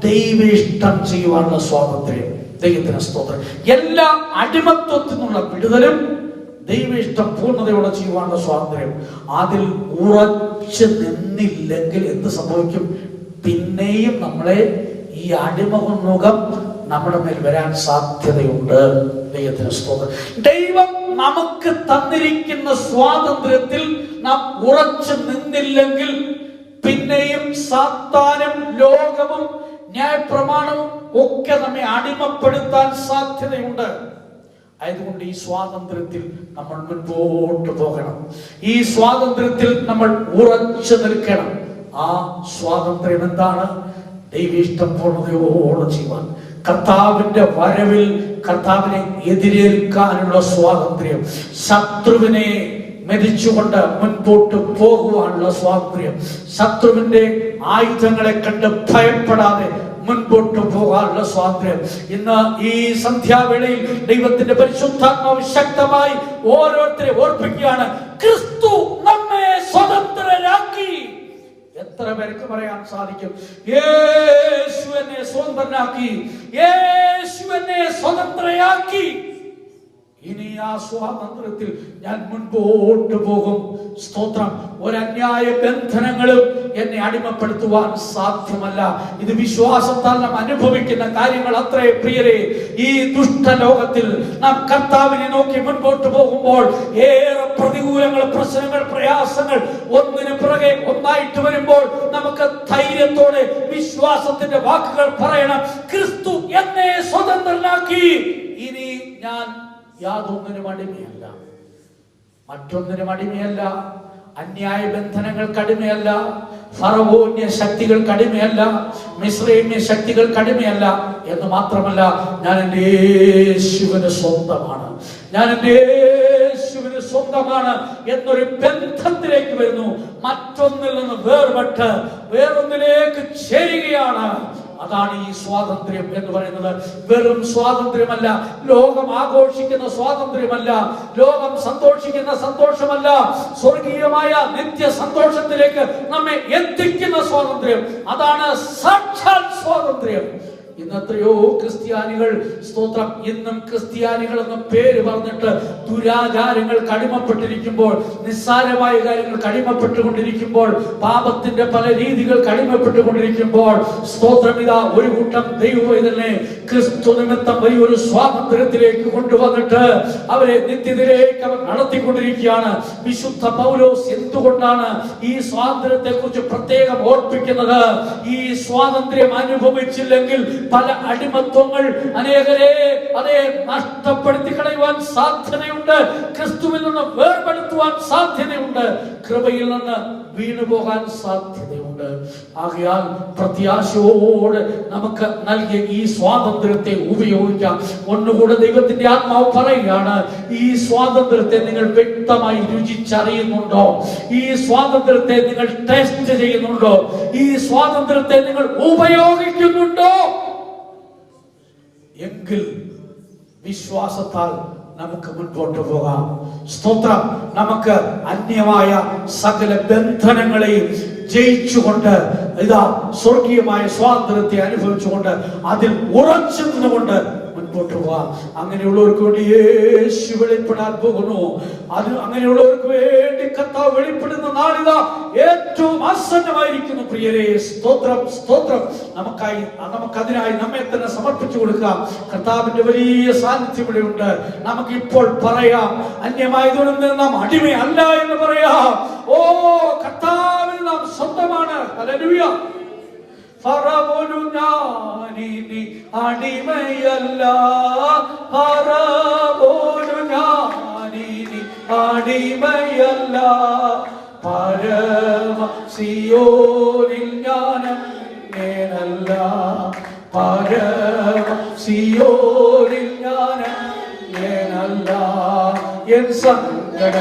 ദൈവ ഇഷ്ടം ചെയ്യുവാനുള്ള സ്വാതന്ത്ര്യം. ദൈവത്തിന് സ്തോത്രം. എല്ലാ അടിമത്വത്തിൽ നിന്നുള്ള വിടുതലും ദൈവ ഇഷ്ടം പൂർണ്ണതയോടെ ചെയ്യുവാനുള്ള സ്വാതന്ത്ര്യം. അതിൽ ഉറച്ചു നിന്നില്ലെങ്കിൽ എന്ത് സംഭവിക്കും? പിന്നെയും നമ്മളെ ഈ അടിമമുഖം നമ്മുടെ മേൽ വരാൻ സാധ്യതയുണ്ട്. ദൈവത്തിന് സ്തോത്രം. ദൈവം നമുക്ക് തന്നിരിക്കുന്ന സ്വാതന്ത്ര്യത്തിൽ നാം ഉറച്ചു നിന്നില്ലെങ്കിൽ പിന്നെയും സാത്താനും ലോകവും ന്യായപ്രമാണവും ഒക്കെ നമ്മെ അടിമപ്പെടുത്താൻ സാധ്യതയുണ്ട്. ആയതുകൊണ്ട് ഈ സ്വാതന്ത്ര്യത്തിൽ നമ്മൾ മുൻപോട്ട് പോകണം. ഈ സ്വാതന്ത്ര്യത്തിൽ നമ്മൾ ഉറച്ചു നിൽക്കണം. ആ സ്വാതന്ത്ര്യം എന്താണ്? ദൈവീഷ്ടം പൂർണ്ണതയോടെ ചെയ്യുവാൻ, കർത്താവിന്റെ വരവിൽ കർത്താവിനെ എതിരേൽക്കാനുള്ള സ്വാതന്ത്ര്യം, ശത്രുവിനെ മെതിച്ചുകൊണ്ട് മുൻപോട്ട് പോകുവാനുള്ള സ്വാതന്ത്ര്യം, ശത്രുവിന്റെ ആയുധങ്ങളെ കണ്ട് ഭയപ്പെടാതെ മുൻപോട്ട് പോകാനുള്ള സ്വാതന്ത്ര്യം. ഇന്ന് ഈ സന്ധ്യാവേളയിൽ ദൈവത്തിന്റെ പരിശുദ്ധാത്മാവ് ശക്തമായി ഓരോരുത്തരെ ഓർപ്പിക്കുകയാണ്, ക്രിസ്തു നമ്മെ സ്വതന്ത്രരാക്കി. എത്ര പേർക്ക് പറയാൻ സാധിക്കും, യേശു എന്നെ സ്വതന്ത്രനാക്കി, യേശു എന്നെ സ്വതന്ത്രയാക്കി, ഇനി ആ സ്വാതന്ത്ര്യത്തിൽ ഞാൻ മുൻപോട്ട് പോകും. സ്തോത്രം. ഒരന്യായ ബന്ധനങ്ങളും എന്നെ അടിമപ്പെടുത്തുവാൻ സാധ്യമല്ല. ഇത് വിശ്വാസത്താൽ നാം അനുഭവിക്കുന്ന കാര്യങ്ങൾ അത്രേ പ്രിയരെ. ഈ ദുഷ്ടലോകത്തിൽ നാം കർത്താവിനെ നോക്കി മുൻപോട്ട് പോകുമ്പോൾ ഏറെ പ്രതികൂലങ്ങൾ, പ്രശ്നങ്ങൾ, പ്രയാസങ്ങൾ ഒന്നിനു പിറകെ ഒന്നായിട്ട് വരുമ്പോൾ നമുക്ക് ധൈര്യത്തോടെ വിശ്വാസത്തിന്റെ വാക്കുകൾ പറയണം. ക്രിസ്തു എന്നെ സ്വതന്ത്രനാക്കി, ഇനി ഞാൻ യാതൊന്നിനും അടിമയല്ല, മറ്റൊന്നിനും അടിമയല്ല, അന്യായ ബന്ധനങ്ങൾക്ക് അടിമയല്ല, ഫറവോന്യ ശക്തികൾക്ക് അടിമയല്ല, മിസ്രൈമ്യ ശക്തികൾക്ക് അടിമയല്ല എന്ന് മാത്രമല്ല, ഞാൻ എൻ്റെ യേശുവിന് സ്വന്തമാണ്, ഞാൻ എൻ്റെ യേശുവിന് സ്വന്തമാണ് എന്നൊരു ബന്ധത്തിലേക്ക് വരുന്നു. മറ്റൊന്നിൽ നിന്ന് വേർപെട്ട് വേറൊന്നിലേക്ക് ചേരുകയാണ്. അതാണ് ഈ സ്വാതന്ത്ര്യം എന്ന് പറയുന്നത്. വെറും സ്വാതന്ത്ര്യമല്ല, ലോകം ആഘോഷിക്കുന്ന സ്വാതന്ത്ര്യമല്ല, ലോകം സന്തോഷിക്കുന്ന സന്തോഷമല്ല, സ്വർഗീയമായ നിത്യ സന്തോഷത്തിലേക്ക് നമ്മെ എത്തിക്കുന്ന സ്വാതന്ത്ര്യം. അതാണ് സാക്ഷാൽ സ്വാതന്ത്ര്യം. ഇന്നത്തെയോ ക്രിസ്ത്യാനികൾ, സ്തോത്രം, ഇന്നും ക്രിസ്ത്യാനികൾ എന്ന പേര് പറഞ്ഞിട്ട് ദുരാചാരങ്ങൾക്ക് അടിമപ്പെട്ടിരിക്കുമ്പോൾ, നിസ്സാരമായ കാര്യങ്ങൾക്ക് അടിമപ്പെട്ടുകൊണ്ടിരിക്കുമ്പോൾ, പാപത്തിന്റെ പല രീതികൾക്ക് അടിമപ്പെട്ടുകൊണ്ടിരിക്കുമ്പോൾ, സ്തോത്രം, ഇതാ ഒരു കൂട്ടം ദൈവവൈതലിനെ ക്രിസ്തു നിമിത്തം വലിയൊരു സ്വാതന്ത്ര്യത്തിലേക്ക് കൊണ്ടുവന്നിട്ട് അവരെ നിത്യതയിലേക്ക് അവർ നടത്തിക്കൊണ്ടിരിക്കുകയാണ്. വിശുദ്ധ പൗലോസ് എന്തുകൊണ്ടാണ് ഈ സ്വാതന്ത്ര്യത്തെ കുറിച്ച് പ്രത്യേകം ഓർപ്പിക്കുന്നത്? ഈ സ്വാതന്ത്ര്യം അനുഭവിച്ചില്ലെങ്കിൽ പല അടിമത്വങ്ങൾ അനേകരെ അതേ നഷ്ടപ്പെടുത്തി കളയുവാൻ സാധ്യതയുണ്ട്, ക്രിസ്തുവിൽ നിന്ന് വേർപെടുത്തുവാൻ സാധ്യതയുണ്ട്, കൃപയിൽ നിന്ന് വീണുപോകാൻ സാധ്യതയുണ്ട്. ആകയാൽ പ്രത്യാശയോടെ നമുക്ക് നൽകിയ ഈ സ്വാതന്ത്ര്യത്തെ ഉപയോഗിക്കാം. ഒന്നുകൂടെ ദൈവത്തിന്റെ ആത്മാവ് പറയുകയാണ്, ഈ സ്വാതന്ത്ര്യത്തെ നിങ്ങൾ വ്യക്തമായി രുചിച്ചറിയുന്നുണ്ടോ? ഈ സ്വാതന്ത്ര്യത്തെ നിങ്ങൾ ടെസ്റ്റ് ചെയ്യുന്നുണ്ടോ? ഈ സ്വാതന്ത്ര്യത്തെ നിങ്ങൾ ഉപയോഗിക്കുന്നുണ്ടോ? എങ്കിൽ വിശ്വാസത്താൽ നമുക്ക് മുൻപോട്ട് പോകാം. സ്തോത്രം. നമുക്ക് അന്യമായ സകല ബന്ധനങ്ങളെയും ജയിച്ചുകൊണ്ട് ഇതാ സ്വർഗീയമായ സ്വാതന്ത്ര്യത്തെ അനുഭവിച്ചുകൊണ്ട് അതിൽ ഉറച്ചു നിന്നുകൊണ്ട് മുൻപോട്ട് പോകാം. അങ്ങനെയുള്ളവർക്ക് വേണ്ടി യേശു വെളിപ്പെടാൻ പോകുന്നു. അത് അങ്ങനെയുള്ളവർക്ക് വേണ്ടി കർത്താവ് വെളിപ്പെടുന്ന നാളിതാ ഏറ്റവും ആസന്നമായിരിക്കുന്നു പ്രിയരെ. സ്തോത്രം, സ്തോത്രം. നമുക്കതിനായി നമ്മെ തന്നെ സമർപ്പിച്ചു കൊടുക്കാം. കർത്താവിന്റെ വലിയ സാന്നിധ്യം ഇവിടെ ഉണ്ട്. നമുക്ക് ഇപ്പോൾ പറയാം, അന്യമായതുകൊണ്ട് നാം അടിമയല്ല എന്ന് പറയാം. ഓ, കർത്താവിൽ നാം സ്വന്തമാണ്. ഹല്ലേലൂയ. ഫറവോനു ഞാനിനി അടിമയല്ല, ഫറവോനു ഞാനിനി അടിമയല്ല, പരമ സിയോനിൽ ഞാനല്ല, പരമ സിയോനിൽ ഞാനല്ല, എൻ സങ്കട